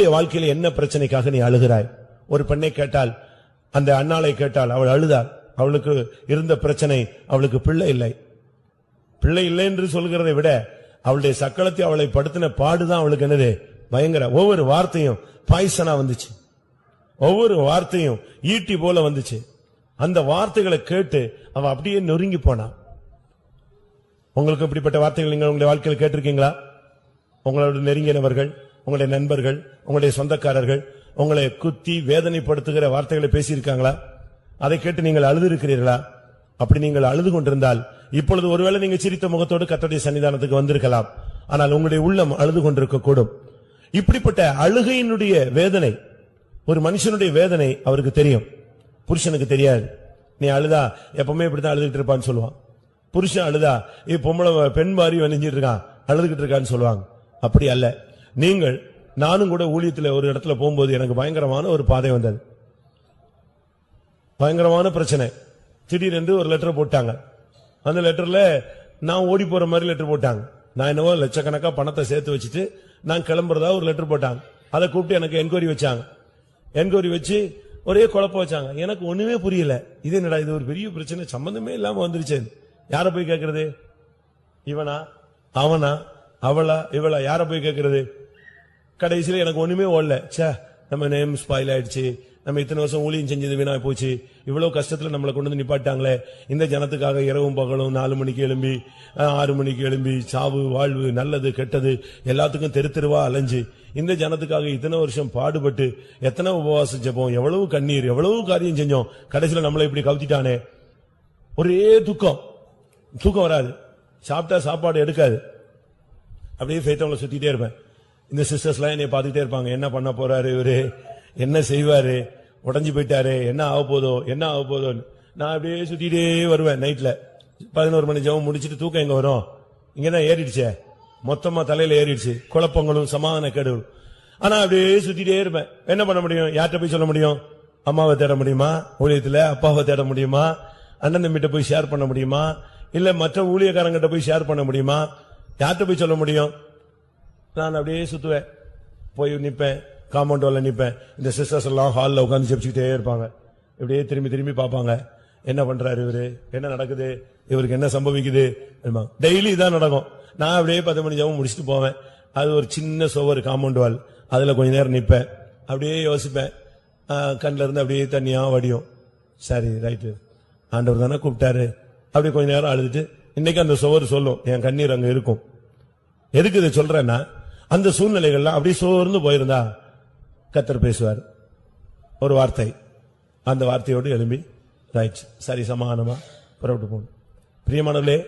உன்னுடைய வாழ்க்கையில என்ன பிரச்சனைக்காக நீ அழுகிறாய்? ஒரு பெண்ணை கேட்டால், அந்த அன்னாளை கேட்டால், அவள் அழுதாள். அவளுக்கு இருந்த பிரச்சனை, அவளுக்கு பிள்ளை இல்லை. பிள்ளை இல்லை என்று சொல்கிறதை விட அவளுடைய சக்களத்தை அவளை படுத்தின பாடுதான் அவளுக்கு என்னது பயங்கர. ஒவ்வொரு வார்த்தையும் பாய்சனா வந்துச்சு, ஒவ்வொரு வார்த்தையும் ஈட்டி போல வந்துச்சு. அந்த வார்த்தைகளை கேட்டு அவ அப்படியே நொறுங்கி போனான். உங்களுக்கு இப்படிப்பட்ட வார்த்தைகள் நீங்கள் உங்களுடைய வாழ்க்கையில் கேட்டிருக்கீங்களா? உங்களோட நெருங்கினவர்கள், உங்களுடைய நண்பர்கள், உங்களுடைய சொந்தக்காரர்கள் உங்களை குத்தி வேதனைப்படுத்துகிற வார்த்தைகளை பேசியிருக்காங்களா? அதை கேட்டு நீங்கள் அழுது இருக்கிறீர்களா? அப்படி நீங்கள் அழுது கொண்டிருந்தால் இப்பொழுது ஒருவேளை நீங்க சிரித்த முகத்தோடு கர்த்தருடைய சன்னிதானத்துக்கு வந்திருக்கலாம். ஆனால் உங்களுடைய உள்ளம் அழுது கொண்டிருக்க கூடும். இப்படிப்பட்ட அழுகையினுடைய வேதனை, ஒரு மனுஷனுடைய வேதனை அவருக்கு தெரியும், புருஷனுக்கு தெரியாது. நீ அழுதா எப்பவுமே இப்படித்தான் அழுதுகிட்டு இருப்பான்னு சொல்லுவான். புருஷன் அழுதா பொம்பளை பெண் மாறி வணிஞ்சிட்டு இருக்கான், அழுதுகிட்டு இருக்கான்னு சொல்லுவாங்க. அப்படி அல்ல. நீங்கள், நானும் கூட ஊழியத்தில் ஒரு இடத்துல போகும்போது எனக்கு பயங்கரமான ஒரு பாதை வந்தது, பயங்கரமான பிரச்சனை. திடீரென்று ஒரு லெட்டர் போட்டாங்க. அந்த லெட்டர்ல நான் ஓடி போற மாதிரி லெட்டர் போட்டாங்க. நான் என்னவோ லட்சக்கணக்கா பணத்தை சேர்த்து வச்சுட்டு நான் கிளம்புறதா ஒரு லெட்டர் போட்டாங்க. அதை கூப்பிட்டு எனக்கு என்கொயரி வச்சாங்க. என்கொயரி வச்சு ஒரே குழப்பம் வச்சாங்க. எனக்கு ஒண்ணுமே புரியல. இது என்னடா, இது ஒரு பெரிய பிரச்சனை, சம்பந்தமே இல்லாம வந்துருச்சு. யார போய் கேட்கறது? இவனா, அவனா, அவளா, இவளா, யார போய் கேட்கறது? கடைசியில எனக்கு ஒண்ணுமே ஓடல. சே, நம்ம நேம் ஸ்பாயில் ஆயிடுச்சு, நம்ம இத்தனை வருஷம் ஊழியம் செஞ்சது வீணா போச்சு, இவ்வளவு கஷ்டத்துல நம்மளை கொண்டு வந்து நிப்பாட்டாங்களே, இந்த ஜனத்துக்காக இரவும் பகலும் 4 மணிக்கு எழும்பி 6 மணிக்கு எழும்பி சாவு வாழ்வு நல்லது கெட்டது எல்லாத்துக்கும் தெரு தெருவா அலைஞ்சு இந்த ஜனத்துக்காக இத்தனை வருஷம் பாடுபட்டு எத்தனை உபவாச ஜெபம், எவ்வளவு கண்ணீர், எவ்வளவு காரியம் செஞ்சோம், கடைசியில நம்மளை இப்படி கவுத்திட்டானே. ஒரே துக்கம், தூக்கம் வராது, சாப்பிட்டா சாப்பாடு எடுக்காது. அப்படியே ஃபேத்தவங்களை சுத்திட்டே இருப்பேன். இந்த சிஸ்டர்ஸ் எல்லாம் என்னை பார்த்துட்டே இருப்பாங்க, என்ன பண்ண போறாரு இவரு, என்ன செய்வாரு, உடஞ்சு போயிட்டாரு, என்ன ஆக போதோ என்ன ஆக போதோன்னு. நான் அப்படியே சுத்திட்டே வருவேன். நைட்ல 11 மணி ஜெபம் முடிச்சிட்டு தூக்கம் எங்க வரும்? இங்கதான் ஏறிடுச்சே, மொத்தமா தலையில ஏறிடுச்சு, குழப்பங்களும் சமாதான கேடுகளும். ஆனா அப்படியே சுத்திட்டே இருப்பேன். என்ன பண்ண முடியும்? யார்கிட்ட போய் சொல்ல முடியும்? அம்மாவை தேட முடியுமா? ஊழியத்துல அப்பாவை தேட முடியுமா? அண்ணன் தம்பிட்ட போய் ஷேர் பண்ண முடியுமா? இல்ல மற்ற ஊழியக்காரங்கிட்ட போய் ஷேர் பண்ண முடியுமா? யார்கிட்ட போய் சொல்ல முடியும்? நான் அப்படியே சுத்துவேன், போய் நிப்பேன், காம்பவுண்ட் வால்ல நிப்பேன். இந்த சிஸ்டர்ஸ் எல்லாம் ஹால்ல உட்கார்ந்து ஜெபிச்சுட்டே இருப்பாங்க. இப்படியே திரும்பி திரும்பி பார்ப்பாங்க, என்ன பண்றாரு இவரு, என்ன நடக்குது, இவருக்கு என்ன சம்பவிக்குது. டெய்லி இதான் நடக்கும். நான் அப்படியே 10 மணி ஜெபம் முடிச்சுட்டு போவேன். அது ஒரு சின்ன சுவர், காம்பவுண்ட் வால், அதுல கொஞ்ச நேரம் நிப்பேன், அப்படியே யோசிப்பேன். கண்ணில இருந்து அப்படியே தண்ணியா வடியும். சரி, ரைட்டு, ஆண்டவர் தானே கூப்பிட்டாரு. அப்படியே கொஞ்ச நேரம் அழுதுட்டு, இன்னைக்கு அந்த சுவர் சொல்லும், என் கண்ணீர் அங்க இருக்கும். எதுக்கு இதை சொல்றேன்னா, அந்த சூழ்நிலைகள்லாம் அப்படியே சோர்ந்து போயிருந்தா கர்த்தர் பேசுவார் ஒரு வார்த்தை, அந்த வார்த்தையோடு எழும்பி ரைட், சரி, சமாதானமா புறப்பட்டு போகணும். பிரியமானவர்களே,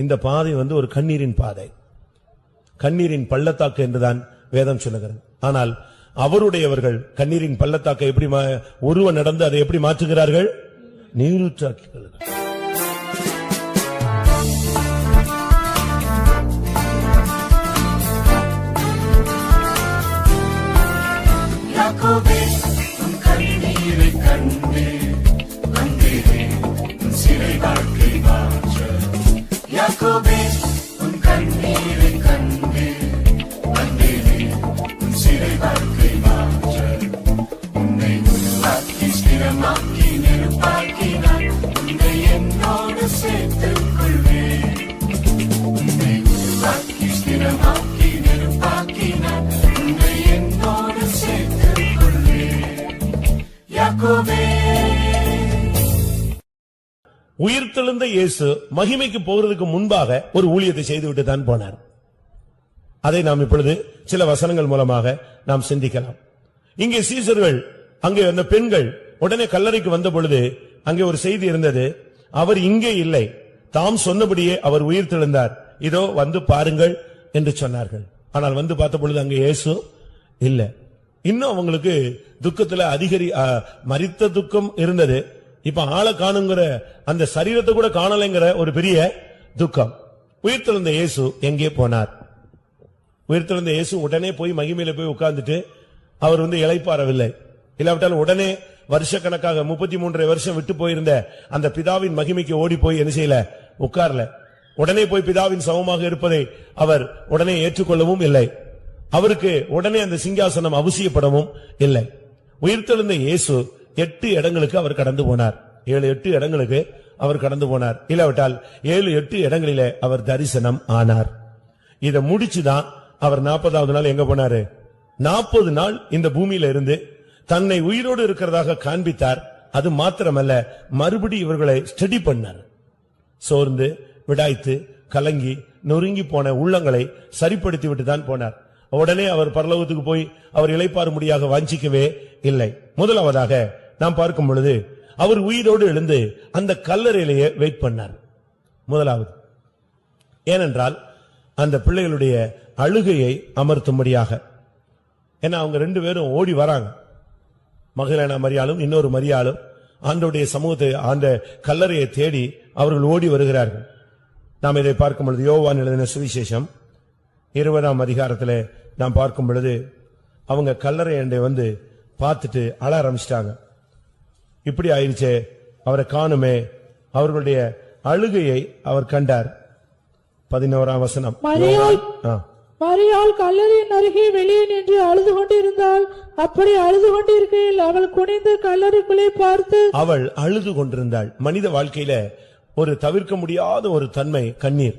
இந்த பாதை ஒரு கண்ணீரின் பாதை, கண்ணீரின் பள்ளத்தாக்கு என்றுதான் வேதம் சொல்லுகிறது. ஆனால் அவருடையவர்கள் கண்ணீரின் பள்ளத்தாக்கை எப்படி ஒருவன் நடந்து அதை எப்படி மாற்றுகிறார்கள்? நீரூற்றாக்குகிறார்கள். உயிர்த்தெழுந்த இயேசு மகிமைக்கு போகிறதுக்கு முன்பாக ஒரு ஊழியத்தை செய்துவிட்டு தான் போனார். அதை நாம் இப்பொழுது சில வசனங்கள் மூலமாக நாம் சிந்திக்கலாம். இங்கே சீசர்கள், அங்கே அந்த பெண்கள் உடனே கல்லறைக்கு வந்த பொழுது அங்கே ஒரு செய்தி இருந்தது, அவர் இங்கே இல்லை, தாம் சொன்னபடியே அவர் உயிர்த்தெழுந்தார், இதோ வந்து பாருங்கள் என்று சொன்னார்கள். ஆனால் வந்து பார்த்த பொழுது அங்கே இயேசு இல்ல. இன்னும் அவங்களுக்கு துக்கத்துல மரித்த துக்கம் இருந்தது. இப்ப ஆளை காணுங்கிற, அந்த சரீரத்தை கூட காணலைங்கிற ஒரு பெரிய துக்கம். உயிர்த்தெழுந்த இயேசு எங்கே போனார்? உயிர்த்தெழுந்த இயேசு உடனே போய் மகிமையில போய் உட்கார்ந்துட்டு அவர் இளைப்பாறவில்லை. இல்லாவிட்டால் உடனே வருஷக்கணக்காக 33 வருஷம் விட்டு போயிருந்த அந்த பிதாவின் மகிமைக்கு ஓடி போய் என்ன செய்யல, உட்கார்ல. உடனே போய் பிதாவின் சமமாக இருப்பதை அவர் உடனே ஏற்றுக்கொள்ளவும் இல்லை. அவருக்கு உடனே அந்த சிங்காசனம் அவசியப்படவும் இல்லை. உயிர்த்தெழுந்த இயேசு 8 இடங்களுக்கு அவர் கடந்து போனார். 7-8 இடங்களுக்கு அவர் கடந்து போனார். இல்லாவிட்டால் 7-8 இடங்களிலே அவர் தரிசனம் ஆனார். இத முடிச்சுதான் அவர் 40வது நாள் எங்க போனாரு? 40 நாள் இந்த பூமியில இருந்து தன்னை உயிரோடு இருக்கிறதாக காண்பித்தார். அது மாத்திரமல்ல, மறுபடி இவர்களை ஸ்டடி பண்ணார். சோர்ந்து விடாய்த்து கலங்கி நொறுங்கி போன உள்ளங்களை சரிப்படுத்தி விட்டு தான் போனார். உடனே அவர் பரலோகத்துக்கு போய் அவர் இளைப்பாறும்படியாக வாஞ்சிக்கவே இல்லை. முதலாவதாக நாம் பார்க்கும் பொழுது அவர் உயிரோடு எழுந்து அந்த கல்லறையிலேயே வெயிட் பண்ணார். முதலாவது ஏனென்றால் அந்த பிள்ளைகளுடைய அழுகையை அமர்த்தும்படியாக. ஏன்னா அவங்க 2 பேரும் ஓடி வராங்க. மகதலேனா மரியாளும் இன்னொரு மரியாளும் ஆண்டவருடைய சமூகத்தை அந்த கல்லறையை தேடி அவர்கள் ஓடி வருகிறார்கள். நாம் இதை பார்க்கும் பொழுது யோவான் எழுதின சுவிசேஷம் 20ஆம் அதிகாரத்திலே நாம் பார்க்கும் பொழுது அவங்க கல்லறையை வந்து பார்த்துட்டு அழ ஆரம்பிச்சிட்டாங்க. இப்படி ஆயிடுச்சே, அவரை காணுமே. அவர்களுடைய அழுகையை அவர் கண்டார். 11ஆம் வசனம். மரியாள் கல்லறையின் அருகே வெளியே நின்று அழுது கொண்டிருந்தாள். அப்படி அழுது கொண்டிருக்கையில் அவள் குனிந்து கல்லறைக்குள்ளே பார்த்து அவள் அழுது கொண்டிருந்தாள். மனித வாழ்க்கையில ஒரு தவிர்க்க முடியாத ஒரு தன்மை கண்ணீர்.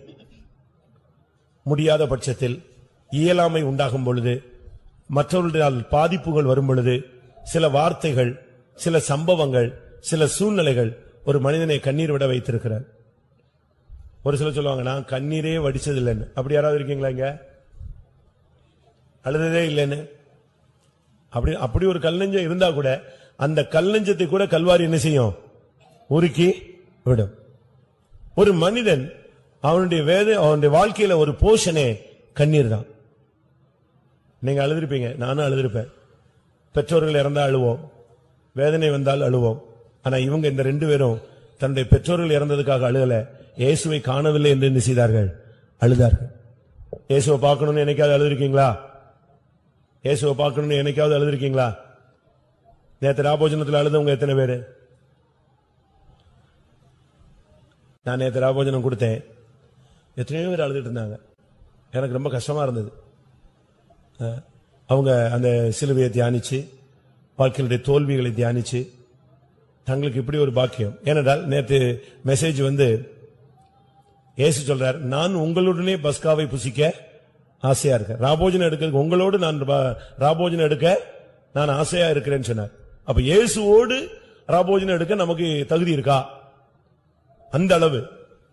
முடியாத பட்சத்தில், இயலாமை உண்டாகும் பொழுது, மற்றவர்களால் பாதிப்புகள் வரும் பொழுது, சில வார்த்தைகள், சில சம்பவங்கள், சில சூழ்நிலைகள் ஒரு மனிதனை கண்ணீர் விட வைத்திருக்கிறார். ஒரு சில சொல்லுவாங்க, நான் கண்ணீரே வடிச்சது இல்லைன்னு. அப்படி யாராவது இருக்கீங்களா? இங்க அழுததே இல்லைன்னு அப்படி ஒரு கல்நெஞ்சம் இருந்தா கூட அந்த கல்நெஞ்சத்தை கூட கல்வாரி என்ன செய்யும்? உருக்கி விடும். ஒரு மனிதன் அவனுடைய வாழ்க்கையில ஒரு போஷனே கண்ணீர் தான். நீங்க அழுதிருப்பீங்க, நானும் அழுதிருப்பேன். பெற்றோர்கள் இறந்தா அழுவோம், வேதனை வந்தால் அழுவோம். ஆனா இவங்க இந்த 2 பேரும் தன்னுடைய பெற்றோர்கள் இறந்ததுக்காக அழுகல, இயேசுவை காணவில்லை என்று என்ன செய்தார்கள்? அழுதார்கள். இயேசுவை பார்க்கணும்னு என்னைக்காவது அழுதிருக்கீங்களா? இயேசுவை பார்க்கணும்னு என்னைக்காவது அழுதிருக்கீங்களா? நேற்று ராபோஜனத்தில் அழுதவங்க எத்தனை பேரு? நான் நேற்று ராபோஜனம் கொடுத்தேன், எத்தனையோ பேர் அழுதுட்டு இருந்தாங்க. எனக்கு ரொம்ப கஷ்டமா இருந்தது. அவங்க அந்த சிலுவையை தியானிச்சு, வாழ்க்கையுடைய தோல்விகளை தியானிச்சு, தங்களுக்கு இப்படி ஒரு பாக்கியம். ஏனென்றால் நேற்று மெசேஜ் வந்து இயேசு சொல்றார், நான் உங்களுடனே பஸ்காவை புசிக்க ஆசையா இருக்கேன். ராபோஜனம் எடுக்க உங்களோடு நான் ராபோஜனம் எடுக்க நான் ஆசையா இருக்கிறேன்னு சொன்னார். அப்ப இயேசுவோடு ராபோஜனம் எடுக்க நமக்கு தகுதி இருக்கா? அந்த அளவு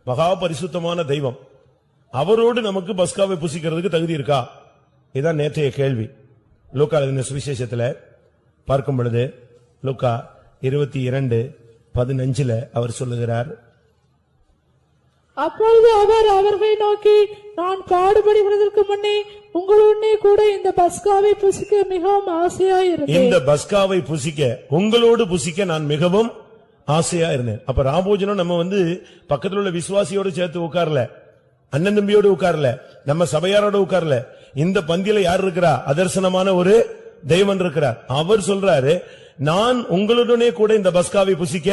மகா பரிசுத்தமான தெய்வம், அவரோடு நமக்கு பஸ்காவை புசிக்கிறதுக்கு தகுதி இருக்கா? இதுதான் நேற்றைய கேள்வி. லூக்கா எழுதின சுவிசேஷத்துல பார்க்கும் பொழுது லூக்கா 22:15 அவர் சொல்லுகிறார், அப்பொழுது அவர் அவர்களை நோக்கி, நான் பாடுபடுகிறதற்கு முன்னே உங்களுடனே கூட இந்த பஸ்காவை புசிக்க மிகவும் ஆசையா இருந்தேன். இந்த பஸ்காவை புசிக்க, உங்களோடு புசிக்க நான் மிகவும் ஆசையா இருந்தேன். அப்ப ராபோஜனம் நம்ம வந்து பக்கத்தில் உள்ள விசுவாசியோடு சேர்த்து உட்கார்ல, அண்ணன் தம்பியோடு உட்கார்ல, நம்ம சபையாரோடு உட்கார்ல. இந்த பந்தியில யார் இருக்கிறா? அதர்சனமான ஒரு தெய்வன் இருக்கிறார். அவர் சொல்றாரு, நான் உங்களுடனே கூட இந்த பஸ்காவை புசிக்க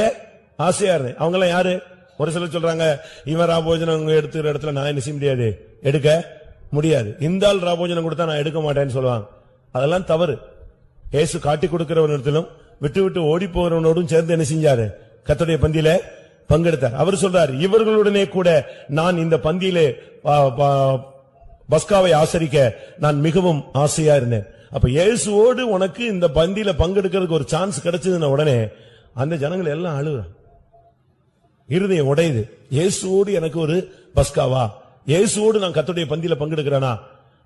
ஆசையா இருந்தேன். அவங்க எல்லாம் யாரு? ஒரு சிலர் சொல்றாங்க, இவன் ராபோஜனம் எடுத்துக்கிற இடத்துல நான் என்ன செய்ய முடியாது, எடுக்க முடியாது. இந்த ஆள் ராபோஜனம் கொடுத்தா நான் எடுக்க மாட்டேன்னு சொல்லுவாங்க. அதெல்லாம் தவறு. இயேசு காட்டி கொடுக்கிறவனிடத்திலும் விட்டு விட்டு ஓடி போகிறவனோடும் சேர்ந்து என்ன செஞ்சாரு? கர்த்தருடைய பந்தியில பங்கெடுத்தார். அவர் சொல்றார், இவர்களுடனே கூட நான் இந்த பந்தியிலே பஸ்காவை ஆசரிக்க நான் மிகவும் ஆசையா இருந்தேன். அப்ப இயேசுவோடு உனக்கு இந்த பந்தியில பங்கெடுக்கிறதுக்கு ஒரு சான்ஸ் கிடைச்சதுன்னா உடனே அந்த ஜனங்கள் எல்லாம் அழுகுறாங்க, இருதயம் உடையுது. இயேசுவோடு எனக்கு ஒரு பஸ்காவா, இயேசுவோடு நான் கர்த்தருடைய பந்தியில பங்கெடுக்கிறேனா?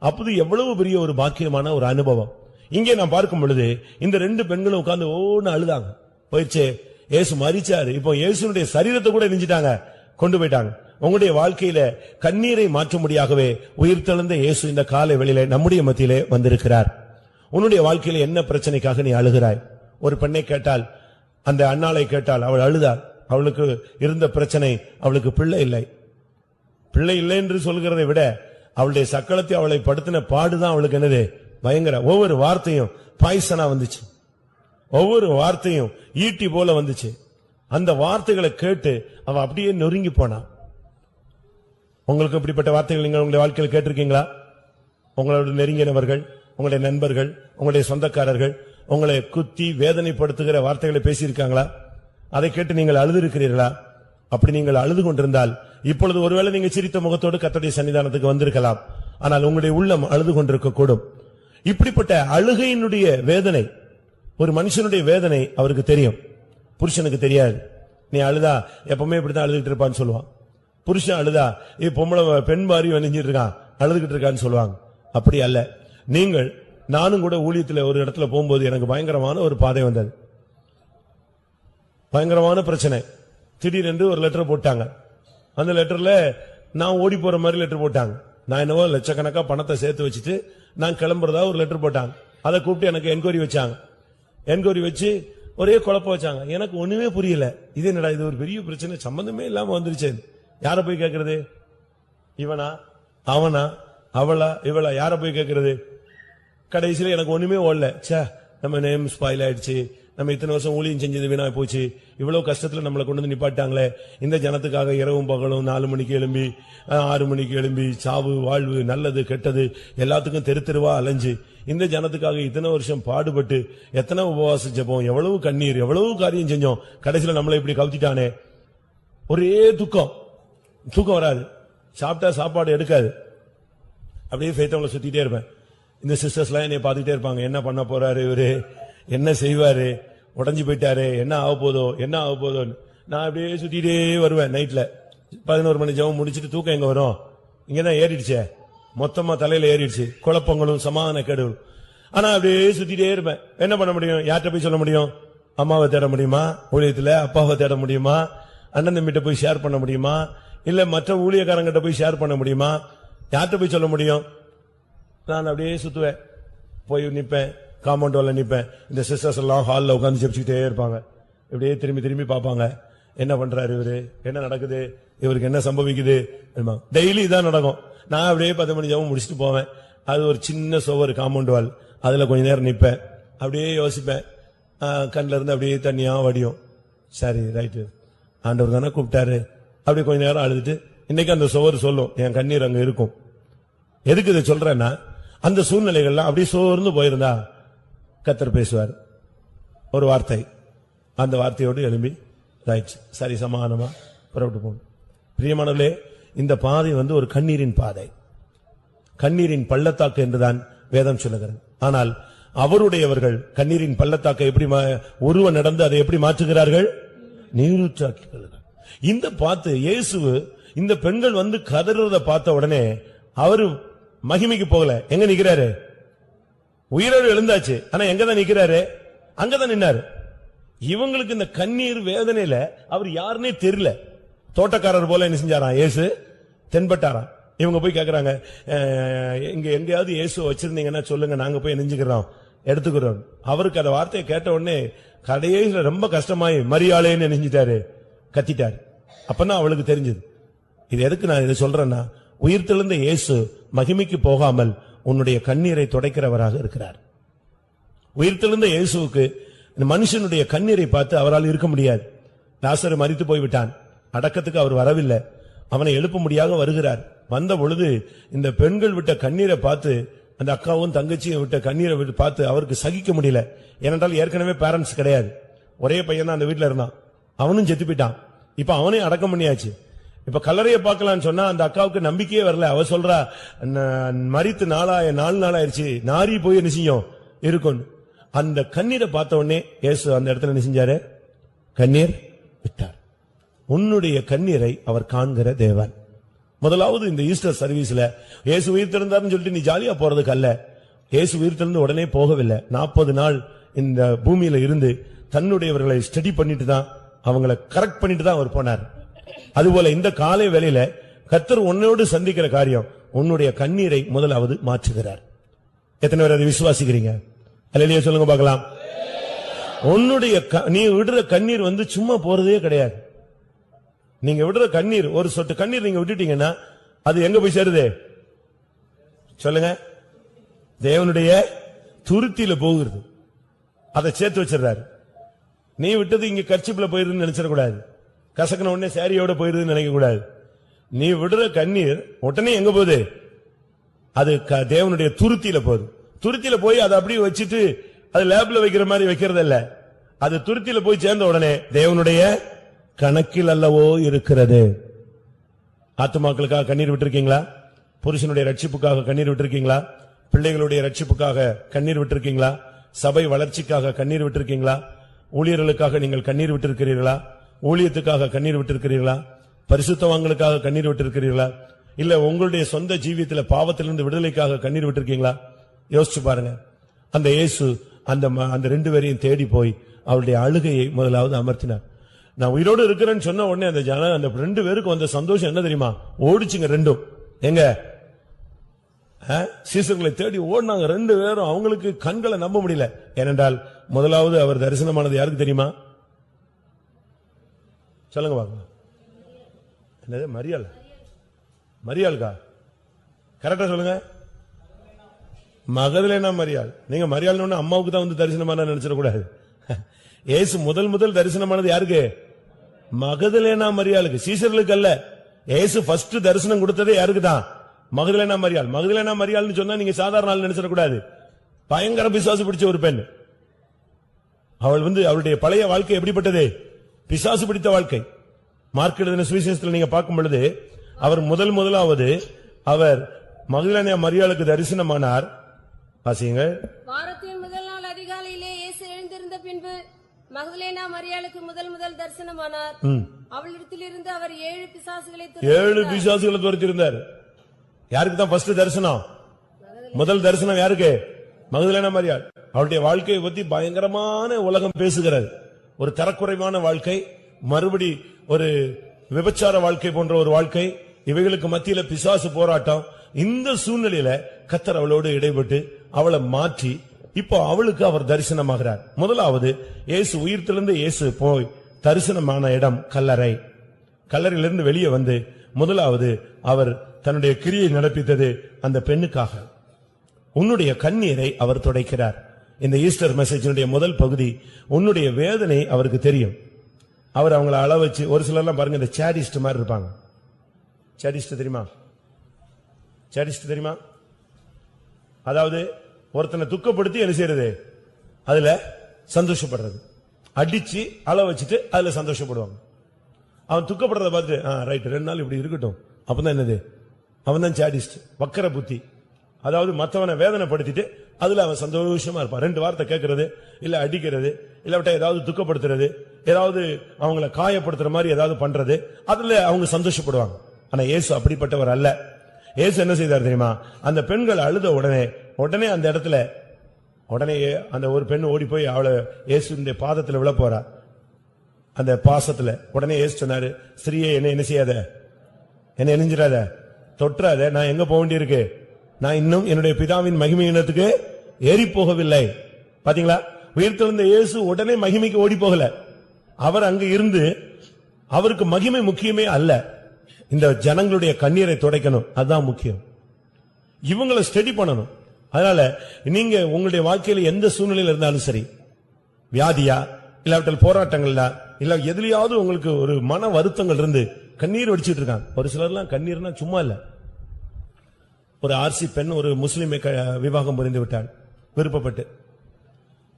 அப்போது எவ்வளவு பெரிய ஒரு பாக்கியமான ஒரு அனுபவம். இங்கே நான் பார்க்கும் பொழுது இந்த 2 பெண்களும் உட்கார்ந்து ஓன்னு அழுதாங்க. போயிடுச்சே, இயேசு மரிச்சாரு, இப்போ இயேசுனுடைய சரீரத்தை கூட நெஞ்சிட்டாங்க, கொண்டு போயிட்டாங்க. உங்களுடைய வாழ்க்கையில கண்ணீரை மாற்றும்படியாகவே உயிர்த்தெழுந்த இயேசு இந்த காலை வேளையிலே நம்முடைய மத்தியிலே வந்திருக்கிறார். உன்னுடைய வாழ்க்கையில என்ன பிரச்சனைக்காக நீ அழுகிறாய்? ஒரு பெண்ணை கேட்டால், அந்த அன்னாளை கேட்டால், அவள் அழுதாள். அவளுக்கு இருந்த பிரச்சனை, அவளுக்கு பிள்ளை இல்லை. பிள்ளை இல்லை என்று சொல்கிறதை விட அவளுடைய சக்களத்தை அவளை படுத்தின பாடுதான் அவளுக்கு என்னது பயங்கர. ஒவ்வொரு வார்த்தையும் பாய்சனா வந்துச்சு, ஒவ்வொரு வார்த்தையும் ஈட்டி போல வந்துச்சு. அந்த வார்த்தைகளை கேட்டு அவ அப்படியே நொறுங்கி போனான். உங்களுக்கு இப்படிப்பட்ட வார்த்தைகள் நீங்க உங்களுடைய வாழ்க்கையில் கேட்டிருக்கீங்களா? உங்களோட நெருங்கினவர்கள், உங்களுடைய நண்பர்கள், உங்களுடைய சொந்தக்காரர்கள் உங்களை குத்தி வேதனைப்படுத்துகிற வார்த்தைகளை பேசியிருக்காங்களா? அதை கேட்டு நீங்கள் அழுது இருக்கிறீர்களா? அப்படி நீங்கள் அழுது கொண்டிருந்தால் இப்பொழுது ஒருவேளை நீங்க சிரித்த முகத்தோடு கர்த்தருடைய சன்னிதானத்துக்கு வந்திருக்கலாம். ஆனால் உங்களுடைய உள்ளம் அழுது கொண்டிருக்க கூடும். இப்படிப்பட்ட அழுகையினுடைய வேதனை, ஒரு மனுஷனுடைய வேதனை அவருக்கு தெரியும், புருஷனுக்கு தெரியாது. நீ அழுதா எப்பவுமே இப்படித்தான் அழுதுகிட்டு இருப்பான்னு சொல்லுவான். புருஷன் அழுதா பொம்பளை பெண் மாறி வணிஞ்சிட்டு இருக்கான், அழுதுகிட்டு இருக்கான்னு சொல்லுவாங்க. அப்படி அல்ல. நீங்கள் நானும் கூட ஊழியத்தில் ஒரு இடத்துல போகும்போது எனக்கு பயங்கரமான ஒரு பாதை வந்தது, பயங்கரமான பிரச்சனை. திடீரென்று ஒரு லெட்டர் போட்டாங்க. அந்த லெட்டர்ல நான் ஓடி போற மாதிரி லெட்டர் போட்டாங்க. நான் என்னவோ லட்சக்கணக்கா பணத்தை சேர்த்து வச்சுட்டு நான் கிளம்புறதா ஒரு லெட்டர் போட்டாங்க. அதை கூப்பிட்டு எனக்கு என்கொயரி வச்சாங்க. என்கொயரி வச்சு ஒரே குழப்பம் வச்சாங்க. எனக்கு ஒண்ணுமே புரியல. இது என்னடா, இது ஒரு பெரிய பிரச்சனை, சம்பந்தமே இல்லாம வந்துருச்சு. யார போய் கேட்கறது? இவனா, அவனா, அவளா, இவளா, யார போய் கேட்கறது? கடைசியில எனக்கு ஒண்ணுமே ஓடல. சே, நம்ம நேம் ஸ்பாயில் ஆயிடுச்சு, நம்ம இத்தனை வருஷம் ஊழியம் செஞ்சது வீணா போச்சு, இவ்வளவு கஷ்டத்துல நம்மளை கொண்டு வந்து நிப்பாட்டாங்களே, இந்த ஜனத்துக்காக இரவும் பகலும் 4 மணிக்கு எழும்பி 6 மணிக்கு எழும்பி சாவு வாழ்வு நல்லது கெட்டது எல்லாத்துக்கும் தெரு தெருவா அலைஞ்சு இந்த ஜனத்துக்காக இத்தனை வருஷம் பாடுபட்டு எத்தனை உபவாச ஜெபம், எவ்வளவு கண்ணீர், எவ்வளவு காரியம் செஞ்சோம், கடைசியில நம்மளை இப்படி கவுத்திட்டானே. ஒரே துக்கம். தூக்கம் வராது, சாப்பிட்டா சாப்பாடு எடுக்காது. அப்படியே ஃபேத்தவங்களை சுத்திட்டே இருப்பேன். இந்த சிஸ்டர்ஸ் எல்லாம் என்னை பார்த்துட்டே இருப்பாங்க. என்ன பண்ண போறாரு இவரு, என்ன செய்வாரு, உடஞ்சு போயிட்டாரு, என்ன ஆக போதோ, என்ன ஆக போதோன்னு நான் அப்படியே சுத்திட்டே வருவேன். நைட்ல 11 மணி ஜெபம் முடிச்சிட்டு தூக்கம் எங்க வரும்? இங்கதான் ஏறிடுச்சே, மொத்தமா தலையில ஏறிடுச்சு, குழப்பங்களும் சமாதான கேடுகளும். ஆனா அப்படியே சுத்திட்டே இருப்பேன். என்ன பண்ண முடியும்? யார்கிட்ட போய் சொல்ல முடியும்? அம்மாவை தேட முடியுமா? ஊழியத்துல அப்பாவை தேட முடியுமா? அண்ணன் தம்பிட்ட போய் ஷேர் பண்ண முடியுமா? இல்ல மற்ற ஊழியக்காரங்கிட்ட போய் ஷேர் பண்ண முடியுமா? யார்கிட்ட போய் சொல்ல முடியும்? நான் அப்படியே சுத்துவேன், போய் நிப்பேன், காம்பவுண்ட் வால்ல நிப்பேன். இந்த சிஸ்டர்ஸ் எல்லாம் ஹால்ல உட்கார்ந்து ஜெபிச்சுட்டே இருப்பாங்க. இப்படியே திரும்பி திரும்பி பார்ப்பாங்க. என்ன பண்றாரு இவரு, என்ன நடக்குது, இவருக்கு என்ன சம்பவிக்குது. டெய்லி இதான் நடக்கும். நான் அப்படியே 10 மணி ஜெபம் முடிச்சுட்டு போவேன். அது ஒரு சின்ன சுவர், காம்பவுண்ட் வால், அதுல கொஞ்ச நேரம் நிப்பேன். அப்படியே யோசிப்பேன். கண்ணில இருந்து அப்படியே தண்ணியா வடியும். சரி, ரைட்டு, ஆண்டவர் தானே கூப்பிட்டாரு. அப்படியே கொஞ்ச நேரம் அழுதுட்டு இன்னைக்கு அந்த சுவர் சொல்லும், என் கண்ணீர் அங்க இருக்கும். எதுக்கு இதை சொல்றேன்னா, அந்த சூழ்நிலைகள்லாம் அப்படியே சோர்ந்து போயிருந்தா கர்த்தர் பேசுவார் ஒரு வார்த்தை. அந்த வார்த்தையோடு எழும்பி ரைட், சரி, சமாதானமா புறப்பட்டு போகணும். பிரியமானவர்களே, இந்த பாதை ஒரு கண்ணீரின் பாதை, கண்ணீரின் பள்ளத்தாக்கு என்றுதான் வேதம் சொல்லுகிறது. ஆனால் அவருடையவர்கள் கண்ணீரின் பள்ளத்தாக்கை எப்படி ஒருவன் நடந்து அதை எப்படி மாற்றுகிறார்கள்? நீரூற்றாக்குகிறார்கள். இந்த பார்த்து இயேசு இந்த பெண்கள் கதறத பார்த்த உடனே அவரு மகிமைக்கு போகல. எங்க நிக்கிறாரு? உயிரோடு எழுந்தாச்சு. ஆனா எங்கதான் நிக்கிறாரு? அங்கதான் நின்னாரு. இவங்களுக்கு இந்த கண்ணீர் வேதனையில அவர் யாருன்னே தெரியல. தோட்டக்காரர் போல என்ன செஞ்சாராம்? இயேசு தென்பட்டாராம். இவங்க போய் கேக்குறாங்க, இங்க எங்கேயாவது இயேசு வச்சிருந்தீங்கன்னா சொல்லுங்க, நாங்க போய் நெஞ்சுக்கிறோம், எடுத்துக்கிறோம். அவருக்கு அந்த வார்த்தையை கேட்ட உடனே கடையில ரொம்ப கஷ்டமாயி மரியாளைன்னு நெஞ்சிட்டாரு, கத்திட்டாரு. அப்பதான் அவளுக்கு தெரிஞ்சது. இது எதுக்கு நான் இதை சொல்றேன்னா, உயிர்த்தெழுந்த இயேசு மகிமைக்கு போகாமல் உன்னுடைய கண்ணீரை துடைக்கிறவராக இருக்கிறார். உயிர்த்தெழுந்த இயேசுவுக்கு இந்த மனுஷனுடைய கண்ணீரை பார்த்து அவரால் இருக்க முடியாது. லாசரு மரித்து போய்விட்டான், அடக்கத்துக்கு அவர் வரவில்லை. அவனை எழுப்ப முடியாத வருகிறார். வந்த பொழுது இந்த பெண்கள் விட்ட கண்ணீரை பார்த்து, அந்த அக்காவும் தங்கச்சியும் விட்ட கண்ணீரை விட்டு பார்த்து அவருக்கு சகிக்க முடியல. ஏனென்றால் ஏற்கனவே பேரண்ட்ஸ் கிடையாது, ஒரே பையன் தான் அந்த வீட்டுல இருந்தான். அவனும் செத்து போயிட்டான். இப்ப அவனே அடக்கம் பண்ணியாச்சு. இப்ப கல்லறையை பார்க்கலான்னு சொன்னா அந்த அக்காவுக்கு நம்பிக்கையே வரல. அவ சொல்றா, மரித்து 4 நாள் ஆயிடுச்சு, நாரி போய் என்ன செய்யும் இருக்கும். அந்த கண்ணீரை பார்த்த உடனே இயேசு அந்த இடத்துல என்ன செஞ்சாரு? கண்ணீர் விட்டார். உன்னுடைய கண்ணீரை அவர் காண்கிற தேவன். முதலாவது இந்த ஈஸ்டர் சர்வீஸ்ல இயேசு உயிர்த்தெழுந்தார்னு சொல்லிட்டு நீ ஜாலியா போறதுக்கு அல்ல. இயேசு உயிர்த்தெழுந்து உடனே போகவில்லை. 40 நாள் இந்த பூமியில இருந்து தன்னுடையவர்களை ஸ்டடி பண்ணிட்டு தான், அவங்களை கரெக்ட் பண்ணிட்டு தான் அவர் போனார். அதுபோல இந்த காலை வேளையில கர்த்தர் உன்னோடு சந்திக்கிற காரியம், உன்னுடைய கண்ணீரை முதலாவது மாற்றுகிறார். எத்தனை பேர் அதை விசுவாசிக்கிறீங்க? அல்லேலூயா சொல்லுங்க பார்க்கலாம். உன்னுடைய நீ விடுற கண்ணீர் சும்மா போறதே கிடையாது. நீங்க விடுற கண்ணீர், ஒரு சொட்டு கண்ணீர் நீங்க விட்டுட்டீங்கன்னா அது எங்க போய் சேருது சொல்லுங்க? தேவனுடைய துருத்தியில போகிறது. அதை சேர்த்து வச்சிடறாரு. நீ விட்டது இங்க கர்ச்சிப்ல போயிருதுன்னு நினைச்சிடக்கூடாது, கசக்கன உடனே சாரியோட போயிருதுன்னு நினைக்க கூடாது. நீ விடுற கண்ணீர் உடனே எங்க போகுது? அது தேவனுடைய துருத்தியில போகுது. துருத்தியில போய் அதை அப்படியே வச்சுட்டு அது லேப்ல வைக்கிற மாதிரி வைக்கிறது இல்ல. அது துருத்தியில போய் சேர்ந்த உடனே தேவனுடைய கணக்கில் அல்லவோ இருக்கிறது. ஆத்துமாக்களுக்காக கண்ணீர் விட்டிருக்கீங்களா? புருஷனுடைய ரட்சிப்புக்காக கண்ணீர் விட்டிருக்கீங்களா? பிள்ளைகளுடைய ரட்சிப்புக்காக கண்ணீர் விட்டிருக்கீங்களா? சபை வளர்ச்சிக்காக கண்ணீர் விட்டிருக்கீங்களா? ஊழியர்களுக்காக நீங்கள் கண்ணீர் விட்டிருக்கிறீர்களா? ஊழியத்துக்காக கண்ணீர் விட்டிருக்கிறீர்களா? பரிசுத்தவான்களுக்காக கண்ணீர் விட்டிருக்கிறீர்களா? இல்ல உங்களுடைய சொந்த ஜீவியத்துல பாவத்திலிருந்து விடுதலைக்காக கண்ணீர் விட்டிருக்கீங்களா? யோசிச்சு பாருங்க. அந்த இயேசு அந்த ரெண்டு பேரையும் தேடி போய் அவருடைய அழுகையை முதலாவது அமர்த்தினார். நான் உயிரோடு இருக்கிறேன்னு சொன்ன உடனே அந்த ரெண்டு பேருக்கு வந்த சந்தோஷம் என்ன தெரியுமா? ஓடிச்சுங்க ரெண்டும். எங்க சீசர்களை தேடி ஓடினாங்க ரெண்டு பேரும். அவங்களுக்கு கண்களை நம்ப முடியல. ஏனென்றால் முதலாவது அவர் தரிசனமானது யாருக்கு தெரியுமா? சொல்லுங்க வாங்க. என்னது? மரியாள். மரியாளுக்கா? கரெக்டா சொல்லுங்க. மகதலேனா மரியாள். நீங்க மரியாள் அம்மாவுக்கு தான் வந்து தரிசனமான நினைச்சிடக்கூடாது. ஏசு முதல் தரிசனமானது யாருக்கு? மகதலேனா மரியாளுக்கு, சீசர்களுக்கு அல்ல. ஏசு ஃபர்ஸ்ட் தரிசனம் கொடுத்ததே யாருக்கு தான்? மகதலேனா மரியாள். மகதலேனா மரியாள்னு சொன்னா நீங்க சாதாரண ஆள் நினைச்சிடக்கூடாது. பயங்கர பிசாசு பிடிச்ச ஒரு பெண். அவள் அவளுடைய பழைய வாழ்க்கை எப்படிப்பட்டது? பிசாசு பிடித்த வாழ்க்கை. மார்க் எழுதின சுவிசேஷத்தில் நீங்க பார்க்கும் பொழுது அவர் முதலாவது அவர் மகதலேனா மரியாளுக்கு தரிசனமானார். வாசிங்க. வாரத்தின் முதல் நாள் அதிகாலையிலே இயேசு எழுந்திருந்த பின்பு மகதலேனா மரியாளுக்கு முதல் தரிசனமானார். அவளிடத்திலிருந்து அவர் 7 பிசாசுகளை துரத்தியிருந்தார். யாருக்கு தான் ஃபர்ஸ்ட் தரிசனம்? முதல் தரிசனம் யாருக்கு? மகதலேனா மரியாள். அவருடைய வாழ்க்கையை பத்தி பயங்கரமான உலகம் பேசுகிறது. ஒரு தரக்குறைவான வாழ்க்கை, மறுபடி ஒரு விபச்சார வாழ்க்கை போன்ற ஒரு வாழ்க்கை, இவைகளுக்கு மத்தியில பிசாசு போராட்டம். இந்த சூழ்நிலையில கர்த்தர் அவளோடு இடைப்பட்டு அவளை மாற்றி இப்போ அவளுக்கு அவர் தரிசனமாகிறார். முதலாவது இயேசு உயிர்த்தெழுந்து இயேசு போய் தரிசனமான இடம் கல்லறை. கல்லறையிலிருந்து வெளியே வந்து முதலாவது அவர் தன்னுடைய கிரியை நடப்பித்தது அந்த பெண்ணுக்காக. உன்னுடைய கண்ணீரை அவர் துடைக்கிறார். இந்த ஈஸ்டர் மெசேஜினுடைய முதல் பகுதி உன்னுடைய வேதனை அவருக்கு தெரியும். அவர் அவங்களை அள வச்சு, ஒரு சிலர்லாம் பாருங்க இந்த சாடிஸ்ட் மாதிரி இருப்பாங்க. சாடிஸ்ட் தெரியுமா? சாடிஸ்ட் தெரியுமா? அதாவது ஒருத்தனை துக்கப்படுத்தி என்ன செய்யறது? அதுல சந்தோஷப்படுறது. அடிச்சு அள வச்சுட்டு அதுல சந்தோஷப்படுவாங்க. அவன் துக்கப்படுறத பார்த்து ரைட் 2 நாள் இப்படி இருக்கட்டும், அப்பதான் என்னது? அவன் தான் சாடிஸ்ட். வக்கர புத்தி. அதாவது மற்றவனை வேதனைப்படுத்திட்டு அதுல அவன் சந்தோஷமா இருப்பான். 2 வார்த்தை கேட்கறது, இல்ல அடிக்கிறது, இல்லாவிட்டா ஏதாவது துக்கப்படுத்துறது, ஏதாவது அவங்களை காயப்படுத்துற மாதிரி ஏதாவது பண்றது, அதுல அவங்க சந்தோஷப்படுவாங்க. ஆனா இயேசு அப்படிப்பட்டவர் அல்ல. இயேசு என்ன செய்தார் தெரியுமா? அந்த பெண்கள் அழுத உடனே அந்த இடத்துல அந்த ஒரு பெண் ஓடி போய் அவளை இயேசுடைய பாதத்துல விழ போறா. அந்த பாசத்துல உடனே இயேசு சொன்னாரு, ஸ்திரீயே என்ன செய்யாத, என்ன எரிஞ்சிடாத, தொற்றாத, நான் எங்க போக வேண்டியிருக்கு? நான் இன்னும் என்னுடைய பிதாவின் மகிமையினத்துக்கு ஏறி போகவில்லை. பாத்தீங்களா? உயிர்த்தெழுந்த இயேசு உடனே மகிமைக்கு ஓடி போகல. அவர் அங்கு இருந்து, அவருக்கு மகிமை முக்கியமே அல்ல, இந்த ஜனங்களுடைய கண்ணீரை துடைக்கணும், அதுதான் முக்கியம். இவங்களை ஸ்டடி பண்ணணும். அதனால நீங்க உங்களுடைய வாழ்க்கையில எந்த சூழ்நிலையில் இருந்தாலும் சரி, வியாதியா இல்லாவிட்டால் போராட்டங்கள்ல இல்ல எதுலயாவது உங்களுக்கு ஒரு மன வருத்தங்கள் இருந்து கண்ணீர் வடிச்சிட்டு இருக்காங்க. ஒரு சிலர்லாம் கண்ணீர்னா சும்மா இல்ல. ஒரு ஆர்சி பெண் ஒரு முஸ்லிமை விவாகம் புரிந்து விட்டாள் விருப்பப்பட்டு.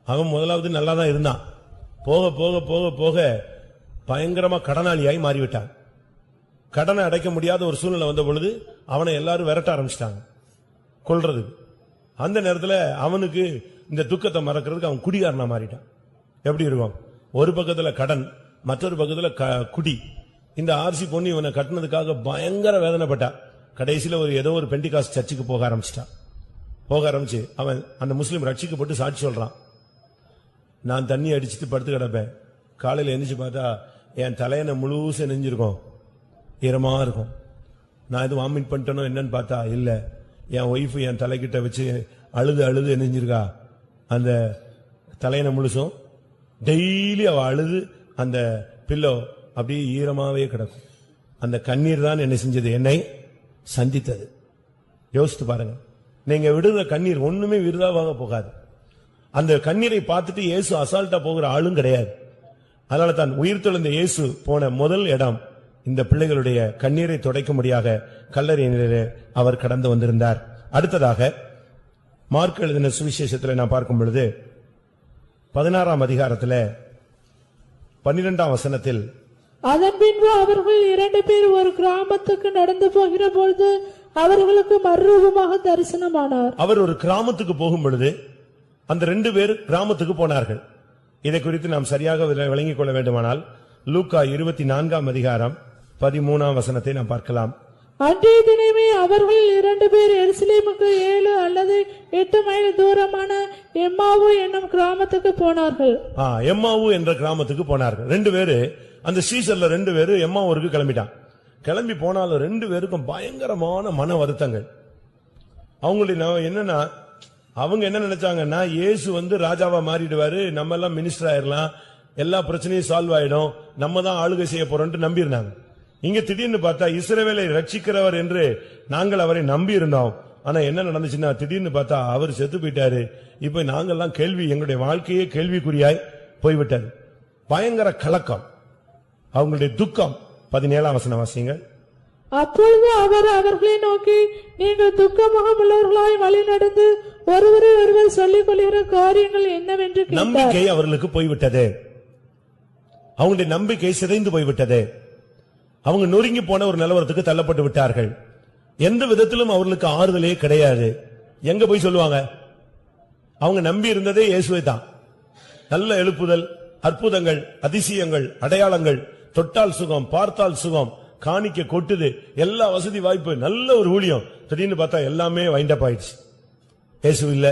அவன் முதலாவது நல்லா தான் இருந்தான். போக போக போக போக பயங்கரமா கடனாளியாய் மாறிவிட்டான். கடனை அடைக்க முடியாத ஒரு சூழ்நிலை வந்த பொழுது அவனை எல்லாரும் விரட்ட ஆரம்பிச்சிட்டாங்க, கொல்றதுக்கு. அந்த நேரத்தில் அவனுக்கு இந்த துக்கத்தை மறக்கிறதுக்கு அவன் குடிகாரனா மாறிட்டான். எப்படி இருக்கும்? ஒரு பக்கத்துல கடன், மற்றொரு பக்கத்துல குடி. இந்த ஆர்சி பொண்ணு இவனை கட்டினதுக்காக பயங்கர வேதனைப்பட்டா. கடைசியில ஏதோ ஒரு பெண்டிகாஸ்ட் சர்ச்சுக்கு போக ஆரம்பிச்சு அவன் அந்த முஸ்லீம் ரட்சிக்கப்பட்டு சாட்சி சொல்றான். நான் தண்ணி அடிச்சுட்டு படுத்து கிடப்பேன், காலையில எந்திரிச்சு பார்த்தா என் தலையனை முழுசு நெஞ்சிருக்கும், ஈரமா இருக்கும். நான் எதுவும் வாமிட் பண்ணிட்டனோ என்னன்னு பார்த்தா இல்ல, என் ஒய்ஃப் என் தலைக்கிட்ட வச்சு அழுது நெஞ்சிருக்கா. அந்த தலையனை முழுசும் டெய்லி அவ அழுது அந்த பில்லோ அப்படியே ஈரமாவே கிடக்கும். அந்த கண்ணீர் தான் என்ன செஞ்சது? என்னை சந்தித்தது. யோசித்து பாருங்க. நீங்க விடுற கண்ணீர் ஒண்ணுமே விருதாவாக போகாது. அந்த கண்ணீரை பார்த்துட்டு இயேசு அசால்ட்டா போகிற ஆளும் கிடையாது. அதனால தான் உயிர்த்தெழுந்த இயேசு போன முதல் இடம் இந்த பிள்ளைகளுடைய கண்ணீரை துடைக்க முடியாத கல்லறையிலே அவர் கடந்து வந்திருந்தார். அடுத்ததாக மார்க் எழுதின சுவிசேஷத்தில் நான் பார்க்கும் பொழுது 16ஆம் அதிகாரத்தில் 12ஆம் வசனத்தில், அதன் பின்பு அவர்கள் 2 பேர் ஒரு கிராமத்துக்கு நடந்து போகிற பொழுது அவர்களுக்கு மறுரூபமாக தரிசனமானார். அவர் ஒரு கிராமத்துக்கு போகும் பொழுது அந்த 2 பேர் கிராமத்துக்கு போனார்கள். இதை குறித்து நாம் சரியாக விளங்கிக் கொள்ள வேண்டுமானால் லூக்கா 24ஆம் அதிகாரம் 13ஆம் வசனத்தை நாம் பார்க்கலாம். அன்றைய தினமே அவர்கள் 2 பேர் எருசலேமுக்கு 7 அல்லது 8 மைல் தூரமான எம்மாவு என்னும் கிராமத்துக்கு போனார்கள். எம்மாவு என்ற கிராமத்துக்கு போனார்கள். 2 பேரு, அந்த சீசர்ல 2 பேரு எம்மாவூருக்கு கிளம்பிட்டான். கிளம்பி போனாலும் 2 பேருக்கும் பயங்கரமான மன வருத்தங்கள். அவங்களுடைய என்னன்னா, அவங்க என்ன நினைச்சாங்கன்னா, இயேசு ராஜாவா மாறிடுவாரு, நம்ம எல்லாம் மினிஸ்டர் ஆயிரலாம், எல்லா பிரச்சனையும் சால்வ் ஆயிடும், நம்ம தான் ஆளுகை செய்ய போறோம்னு நம்பி இருந்தாங்க. இங்க திடீர்னு பார்த்தா இஸ்ரவேலை ரட்சிக்கிறவர் என்று நாங்கள் அவரை நம்பி இருந்தோம். ஆனா என்ன நடந்துச்சுன்னா, திடீர்னு பார்த்தா அவர் செத்து போயிட்டாரு. இப்ப நாங்கெல்லாம் எங்களுடைய வாழ்க்கையே கேள்விக்குறியாய் போய்விட்டது. பயங்கர கலக்கம், அவங்களுடைய துக்கம். 17ஆம் வசனம் வாசிங்க. அப்பொழுது அவர் அவர்களை நோக்கி, நீங்கள் துக்கமுகம் உள்ளவர்களாய் வழி நடந்து ஒருவரை ஒருவர் சொல்லிக் கொள்கிற காரியங்கள் என்னவென்று கேட்டார். நம்பிக்கை அவர்களுக்கு போய்விட்டது. அவங்களுடைய நம்பிக்கை சிதைந்து போய்விட்டது. அவங்க நொறுங்கி போன ஒரு நிலவரத்துக்கு தள்ளப்பட்டு விட்டார்கள். எந்த விதத்திலும் அவர்களுக்கு ஆறுதலே கிடையாது. எங்க போய் சொல்லுவாங்க? அவங்க நம்பி இருந்ததே இயேசுவை தான். நல்ல எழுப்புதல், அற்புதங்கள், அதிசயங்கள், அடையாளங்கள், தொட்டால் சுகம், பார்த்தால் சுகம், காணிக்க கொட்டுது, எல்லா வசதி வாய்ப்பு, நல்ல ஒரு ஊழியம். திடீர்னு பார்த்தா எல்லாமே வைண்டப் ஆயிடுச்சு. இயேசு இல்ல,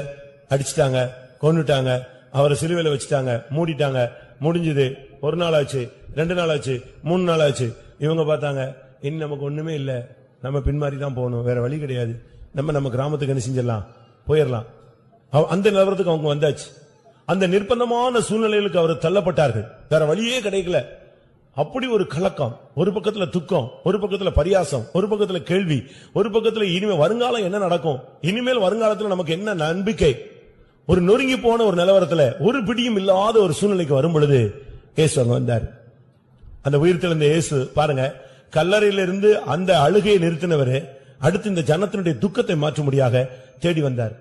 அடிச்சிட்டாங்க, கொன்னுட்டாங்க, அவரை சிலுவையில வச்சுட்டாங்க, மூடிட்டாங்க, முடிஞ்சது. 1 நாள் ஆச்சு, 2 நாள் ஆச்சு, 3 நாள் ஆச்சு. இவங்க பார்த்தாங்க, இனி நமக்கு ஒண்ணுமே இல்ல, நம்ம பின்மாறி தான் போகணும், வேற வழி கிடையாது, நம்ம கிராமத்துக்கு என்ன செஞ்சிடலாம், போயிடலாம். அந்த நிலவரத்துக்கு அவங்க வந்தாச்சு. அந்த நிர்பந்தமான சூழ்நிலைகளுக்கு அவர் தள்ளப்பட்டார்கள். வேற வழியே கிடைக்கல. அப்படி ஒரு கலக்கம், ஒரு பக்கத்துல துக்கம், ஒரு பக்கத்துல பரியாசம், ஒரு பக்கத்துல கேள்வி, ஒரு பக்கத்துல இனிமே வருங்காலம் என்ன நடக்கும், இனிமேல் வருங்காலத்துல நமக்கு என்ன நம்பிக்கை. ஒரு நொறுங்கி போன ஒரு நிலவரத்துல ஒரு பிடியும் இல்லாத ஒரு சூழ்நிலைக்கு வரும் பொழுது இயேசு அங்க வந்தார். அந்த உயிர்த்தெழுந்த இயேசு பாருங்க, கல்லறையிலிருந்து அந்த அழுகையை நிறுத்தினவரு அடுத்து இந்த ஜனத்தினுடைய துக்கத்தை மாற்றும்படியாக தேடி வந்தார்.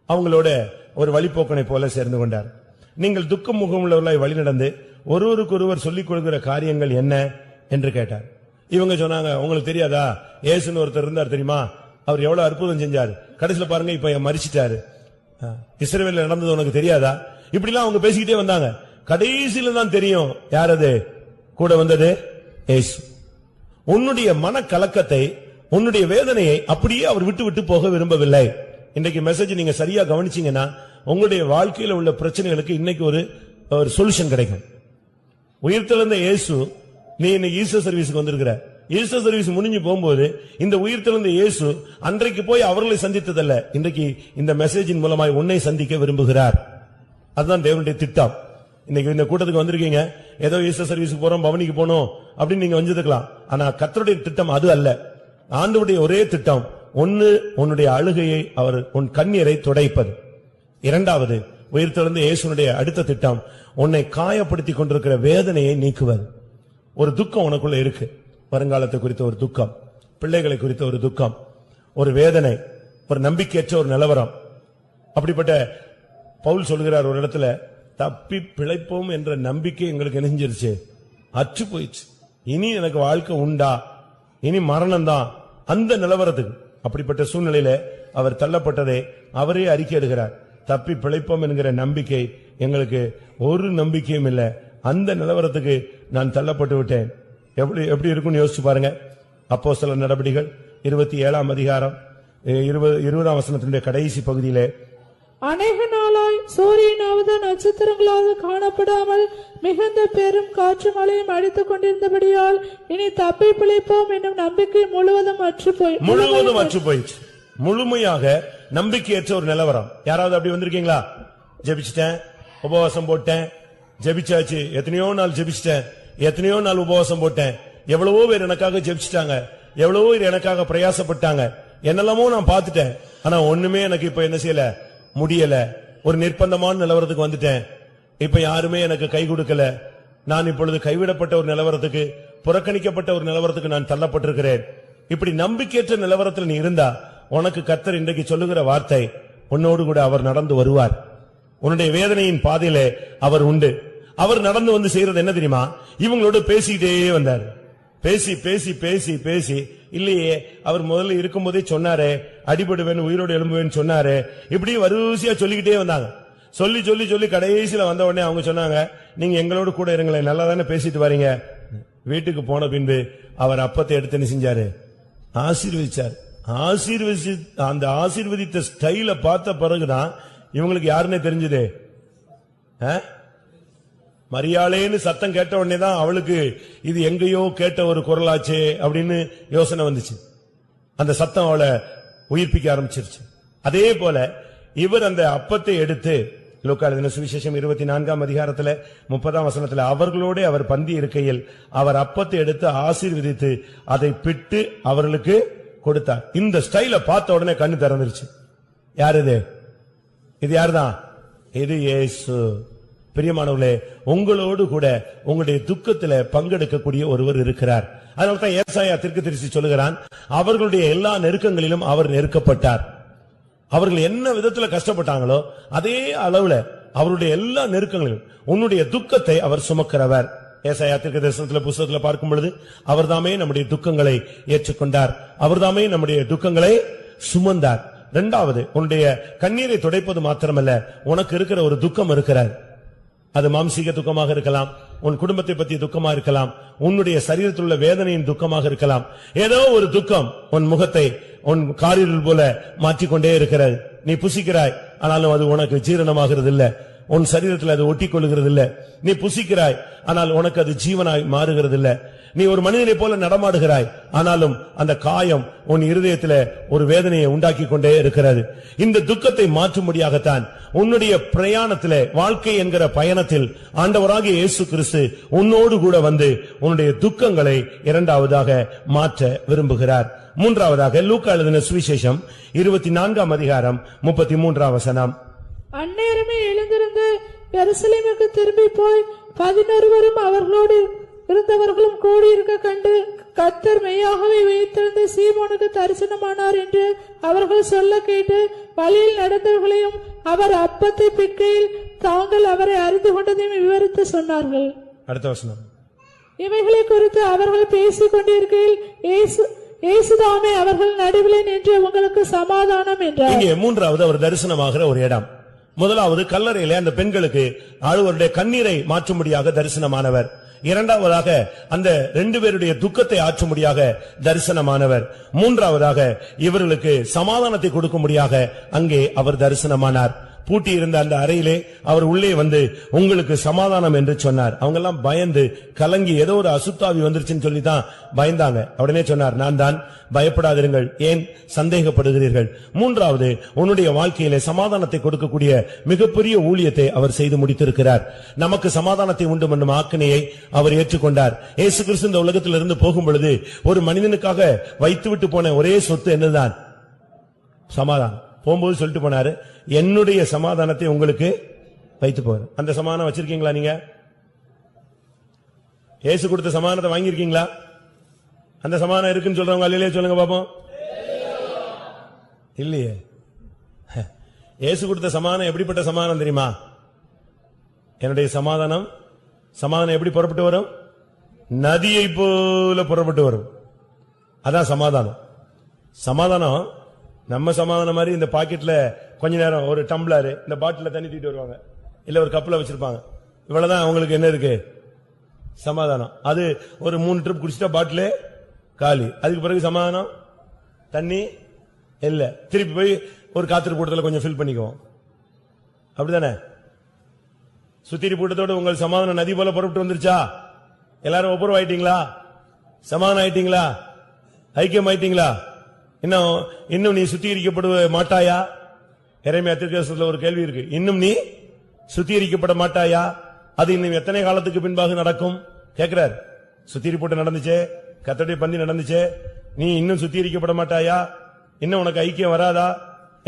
அவங்களோட ஒரு வழிபோக்கனை போல சேர்ந்து கொண்டார். நீங்கள் துக்கம் முகமுள்ளவர்களாய் வழி நடந்து ஒருவருக்கு ஒருவர் சொல்லிக் கொடுக்கிற காரியங்கள் என்ன என்று கேட்டார். இவங்க சொன்னாங்க, உங்களுக்கு தெரியாதா, இயேசுன்னு ஒருத்தர் இருந்தார் தெரியுமா, அவர் எவ்வளவு அற்புதம் செஞ்சார், கடைசியில பாருங்க இப்ப மரிச்சிட்டாரு, இஸ்ரவேல்ல நடந்தது உனக்கு தெரியாதா? இப்படிலாம் அவங்க பேசிக்கிட்டே வந்தாங்க. கடைசியில தான் தெரியும் யார் அது கூட வந்தது, இயேசு. உன்னுடைய மன கலக்கத்தை, உன்னுடைய வேதனையை அப்படியே அவர் விட்டு விட்டு போக விரும்பவில்லை. இன்றைக்கு மெசேஜ் நீங்க சரியா கவனிச்சீங்கன்னா உங்களுடைய வாழ்க்கையில உள்ள பிரச்சனைகளுக்கு இன்னைக்கு ஒரு சொல்யூஷன் கிடைக்கும். உயிர்த்தெழுந்த இயேசு, நீ இன்னைக்கு ஈஸ்டர் சர்வீஸுக்கு வந்திருக்கிற, ஈஸ்டர் சர்வீஸ் முடிஞ்சு போகும்போது இந்த உயிர்த்தெழுந்த இயேசு அன்றைக்கு போய் அவர்களை சந்தித்ததல்ல, இன்றைக்கு இந்த மெசேஜின் மூலமாய் உன்னை சந்திக்க விரும்புகிறார். அதுதான் தேவனுடைய திட்டம். இன்னைக்கு இந்த கூட்டத்துக்கு வந்திருக்கீங்க, ஏதோ ஈஸ்டர் சர்வீஸுக்கு போறோம், பவனிக்கு போனோம் அப்படின்னு நீங்க வந்திருக்கலாம். ஆனா கர்த்தருடைய திட்டம் அது அல்ல. ஆண்டவருடைய ஒரே திட்டம், ஒன்னு உன்னுடைய அழுகையை அவர் உன் கண்ணீரை துடைப்பது. இரண்டாவது, உயிர்த்தெழுந்த இயேசுனுடைய அடுத்த திட்டம், உன்னை காயப்படுத்திக் கொண்டிருக்கிற வேதனையை நீக்குவது. ஒரு துக்கம் உனக்குள்ள இருக்கு, வருங்காலத்தை குறித்த ஒரு துக்கம், பிள்ளைகளை குறித்த ஒரு துக்கம், ஒரு வேதனை, ஒரு நம்பிக்கையற்ற ஒரு நிலவரம். அப்படிப்பட்ட பவுல் சொல்கிறார் ஒரு இடத்துல, தப்பி பிழைப்போம் என்ற நம்பிக்கை எங்களுக்கு நெஞ்சிருச்சு, அற்று போயிடுச்சு, இனி எனக்கு வாழ்க்கை உண்டா, இனி மரணம் தான், அந்த நிலவரத்துக்கு. அப்படிப்பட்ட சூழ்நிலையில அவர் தள்ளப்பட்டதை அவரே அறிக்கையிடுகிறார். தப்பி பிழைப்போம் என்கிற நம்பிக்கை எங்களுக்கு ஒரு நம்பிக்கையும் இல்லை, அந்த நிலவரத்துக்கு நான் தள்ளப்பட்டு விட்டேன். எப்படி இருக்கும்னு யோசிச்சு பாருங்க. அப்போஸ்தலர் நடபடிகள் 27ஆம் அதிகாரம் 20ஆம் வசனத்தினுடைய கடைசி பகுதியிலே, அநேக நாளாய் சூரியனாவது நட்சத்திரங்களாவது காணப்படாமல் மிகுந்த பெரும் காற்று மழையும் அடித்துக் கொண்டிருந்தபடியால் இனி தப்பி பிழைப்போம் என்னும் நம்பிக்கை முழுவதும் அற்று போயிடுச்சு. முழுமையாக நம்பிக்கையற்ற ஒரு நிலவரம். யாராவது அப்படி வந்திருக்கீங்களா? ஜெபிச்சிட்டேன், உபவாசம் போட்டேன், ஜெபிச்சாச்சு, எத்தனையோ நாள் ஜெபிச்சிட்டேன், எத்தனையோ நாள் உபவாசம் போட்டேன், எவ்வளவோ பேர் எனக்காக ஜெபிச்சிட்டாங்க, எவ்வளவோ பேர் எனக்காக பிரயாசப்பட்டாங்க, என்னெல்லாமோ நான் பார்த்துட்டேன், ஆனா ஒண்ணுமே எனக்கு இப்ப என்ன செய்யல, முடியல. ஒரு நிர்பந்தமான நிலவரத்துக்கு வந்துட்டேன், இப்ப யாருமே எனக்கு கை கொடுக்கல, நான் இப்பொழுது கைவிடப்பட்ட ஒரு நிலவரத்துக்கு, புறக்கணிக்கப்பட்ட ஒரு நிலவரத்துக்கு நான் தள்ளப்பட்டிருக்கிறேன். இப்படி நம்பிக்கையற்ற நிலவரத்தில் நீ இருந்தா உனக்கு கர்த்தர் இன்றைக்கு சொல்லுகிற வார்த்தை, உன்னோடு கூட அவர் நடந்து வருவார். உன்னுடைய வேதனையின் பாதையிலே அவர் உண்டு. அவர் நடந்து வந்து செய்யறது என்ன தெரியுமா? இவங்களோட பேசிக்கிட்டே வந்தார். பேசி பேசி பேசி பேசி இல்லையே, அவர் முதல்ல இருக்கும்போதே சொன்னாரே, அடிபடுவேன் உயிரோடு எழும்புவேன்னு சொன்னாரே, இப்படி வரிசையா சொல்லிக்கிட்டே வந்தாங்க. சொல்லி சொல்லி சொல்லி கடைசியில வந்த உடனே அவங்க சொன்னாங்க, நீங்க எங்களோட கூட இருங்களேன், நல்லா தானே பேசிட்டு வரீங்க. வீட்டுக்கு போன பின்பு அவர் அப்பத்தை எடுத்து என்ன செஞ்சாரு? ஆசீர்வதிச்சார். ஆசீர்வதிச்சு அந்த ஆசீர்வதித்த ஸ்டைல பார்த்த பிறகுதான் இவங்களுக்கு யாருன்னே தெரிஞ்சது. மரியாளேன்னு சத்தம் கேட்ட உடனே தான் அவளுக்கு இது எங்கேயோ கேட்ட ஒரு குரலாச்சே அப்படின்னு யோசனை வந்துச்சு. அந்த சத்தம் அவளை உயிர்ப்பிக்க ஆரம்பிச்சிருச்சு. அதே போல இவர் அந்த அப்பத்தை எடுத்து, லூக்கா எழுதின சுவிசேஷம் 24ஆம் அதிகாரத்துல 30ஆம் வசனத்துல, அவர்களோட அவர் பந்தி இருக்கையில் அவர் அப்பத்தை எடுத்து ஆசீர்வதித்து அதை பிட்டு அவர்களுக்கு கொடுத்தார். இந்த ஸ்டைல பார்த்த உடனே கண்ணு திறந்துருச்சு. யார் இது? இது யாருதான்? இது இயேசு. பிரியமானவர்களே, உங்களோடு கூட உங்களுடைய துக்கத்திலே பங்கெடுக்கக்கூடிய ஒருவர் இருக்கிறார். அதனால்தான் ஏசாயா தீர்க்கதரிசி சொல்லுகிறான், அவர்களுடைய எல்லா நெருக்கங்களிலும் அவர் நெருக்கப்பட்டார். அவர்கள் என்ன விதத்துல கஷ்டப்பட்டாங்களோ அதே அளவுல அவருடைய எல்லா நெருக்கங்களிலும் உன்னுடைய துக்கத்தை அவர் சுமக்கிறவர். ஏசாயா தீர்க்கதரிசனத்துல புத்தகத்துல பார்க்கும் பொழுது அவர்தாமே நம்முடைய துக்கங்களை ஏற்றுக்கொண்டார், அவர்தாமே நம்முடைய துக்கங்களை சுமந்தார். இரண்டாவது, உன்னுடைய கண்ணீரை துடைப்பது மாத்திரமல்ல, உனக்கு இருக்கிற ஒரு துக்கம் இருக்கிறார். அது மாம்சீக துக்கமாக இருக்கலாம், உன் குடும்பத்தை பற்றிய துக்கமா இருக்கலாம், உன்னுடைய சரீரத்தில் உள்ள வேதனையின் துக்கமாக இருக்கலாம். ஏதோ ஒரு துக்கம் உன் முகத்தை உன் காரிருள் போல மாற்றிக்கொண்டே இருக்கிறது. நீ புசிக்கிறாய், ஆனாலும் அது உனக்கு ஜீரணமாகிறது இல்ல. உன் சரீரத்தில் அது ஒட்டி கொள்ளுகிறது இல்ல. நீ புசிக்கிறாய், ஆனால் உனக்கு அது ஜீவனாய் மாறுகிறது இல்ல. நீ ஒரு மனிதனை போல நடமாடுகிறாய், ஆனாலும் அந்த காயம் உன் இருதயத்தில் ஒரு வேதனையை உண்டாக்கி கொண்டே இருக்கிறது. இந்த துக்கத்தை மாற்றும்படியாகத்தான் உன்னுடைய பிரயாணத்திலே, வாழ்க்கை என்கிற பயணத்தில் ஆண்டவராகிய இயேசு கிறிஸ்து உன்னோடு கூட வந்து உன்னுடைய துக்கங்களை இரண்டாவதாக மாற்ற விரும்புகிறார். மூன்றாவதாக லூக்கா எழுதின சுவிசேஷம் 24ஆம் அதிகாரம் 33ஆம் வசனம். அந்நேரமே எழுந்திருந்து எருசலேமுக்கு திரும்பி போய் 11 அவர்களோடு இருந்தவர்களும் கூடியிருக்க கண்டு, கர்த்தர் மெய்யாகவே உயிர்த்தெழுந்த சீமோனுக்கு தரிசனமானார் என்று அவர்கள் சொல்ல கேட்டு, வழியில் நடந்தவர்களையும் அவர் அப்பத்தை பிற்கையில் தாங்கள் அவரை அறிந்து கொண்டதையும் விவரித்து சொன்னார்கள். அடுத்த வசனம். இவைகளை குறித்து அவர்கள் பேசிக் கொண்டிருக்கையில் இயேசுதாமே அவர்கள் நடுவிலே நின்று உங்களுக்கு சமாதானம் என்றார். இங்கே மூன்றாவது அவர் தரிசனமாகிற ஒரு இடம். முதலாவது கல்லறையிலே அந்த பெண்களுக்கு ஆளுவருடைய கண்ணீரை மாற்றும்படியாக தரிசனமானவர். இரண்டாவதாக அந்த 2 பேருடைய துக்கத்தை ஆற்றும்படியாக தரிசனமானவர். மூன்றாவதாக இவர்களுக்கு சமாதானத்தை கொடுக்கும்படியாக அங்கே அவர் தரிசனமானார். பூட்டி இருந்த அந்த அறையிலே அவர் உள்ளே வந்து உங்களுக்கு சமாதானம் என்று சொன்னார். அவங்க எல்லாம் பயந்து கலங்கி ஏதோ ஒரு அசுத்தாவி வந்துருச்சுன்னு சொல்லிதான் பயந்தாங்க. உடனே சொன்னார், நான் தான், பயப்படாதிருங்கள், ஏன் சந்தேகப்படுகிறீர்கள்? மூன்றாவது, உன்னுடைய வாழ்க்கையிலே சமாதானத்தை கொடுக்கக்கூடிய மிகப்பெரிய ஊழியத்தை அவர் செய்து முடித்திருக்கிறார். நமக்கு சமாதானத்தை உண்டு பண்ணும் ஆக்கினையை அவர் ஏற்றுக்கொண்டார். இயேசு கிறிஸ்து இந்த உலகத்திலிருந்து போகும் பொழுது ஒரு மனிதனுக்காக வைத்துவிட்டு போன ஒரே சொத்து என்னதான்? சமாதானம். போகும்போது சொல்லிட்டு போனாரு, என்னுடைய சமாதானத்தை உங்களுக்கு வைத்து போற. அந்த சமாதானம் வச்சிருக்கீங்களா? நீங்க இயேசு கொடுத்த சமாதானத்தை வாங்கியிருக்கீங்களா? அந்த சமாதானம் இருக்குன்னு சொல்றவங்க அல்லையே சொல்லுங்க பாப்போம். இல்லையே. இயேசு கொடுத்த சமாதானம் எப்படிப்பட்ட சமாதானம் தெரியுமா? என்னுடைய சமாதானம் எப்படி புறப்பட்டு வரும்? நதியை போல புறப்பட்டு வரும். அதான் சமாதானம். சமாதானம் நம்ம சமாதானம் மாதிரி இந்த பாக்கெட்ல கொஞ்ச நேரம் ஒரு டம்ளர் இந்த பாட்டில தண்ணி தூக்கிட்டு வருவாங்க, இல்ல ஒரு கப்ல வச்சிருப்பாங்க. இவ்வளவுதான் அவங்களுக்கு என்ன இருக்கு? சமாதானம். அது ஒரு 3 ட்ரிப் குடிச்சிட்டா பாட்டிலே காலி. அதுக்கு பிறகு சமாதானம் தண்ணி இல்ல, திருப்பி போய் ஒரு காத்திரு கூட்டத்தில் கொஞ்சம் ஃபில் பண்ணிக்குவோம். அப்படிதானே? சுத்திரி கூட்டத்தோடு உங்கள் சமாதானம் நதி போல புறப்பட்டு வந்துருச்சா? எல்லாரும் ஒப்புரவு ஆயிட்டீங்களா? சமாதானம் ஆயிட்டீங்களா? ஐக்கியம் ஆயிட்டீங்களா? இன்னும் நீ சுத்திகரிக்கப்பட மாட்டாயா? எரேமியா தீர்க்கதரிசனத்துல ஒரு கேள்வி இருக்கு, இன்னும் நீ சுத்திகரிக்கப்பட மாட்டாயா? அது இன்னும் எத்தனை காலத்துக்கு பின்பாக நடக்கும் கேட்கிறார். சுத்திகரிப்பு நடந்துச்சே, கர்த்தருடைய பந்தி நடந்துச்சே, நீ இன்னும் சுத்திகரிக்கப்பட மாட்டாயா? இன்னும் உனக்கு ஐக்கியம் வராதா?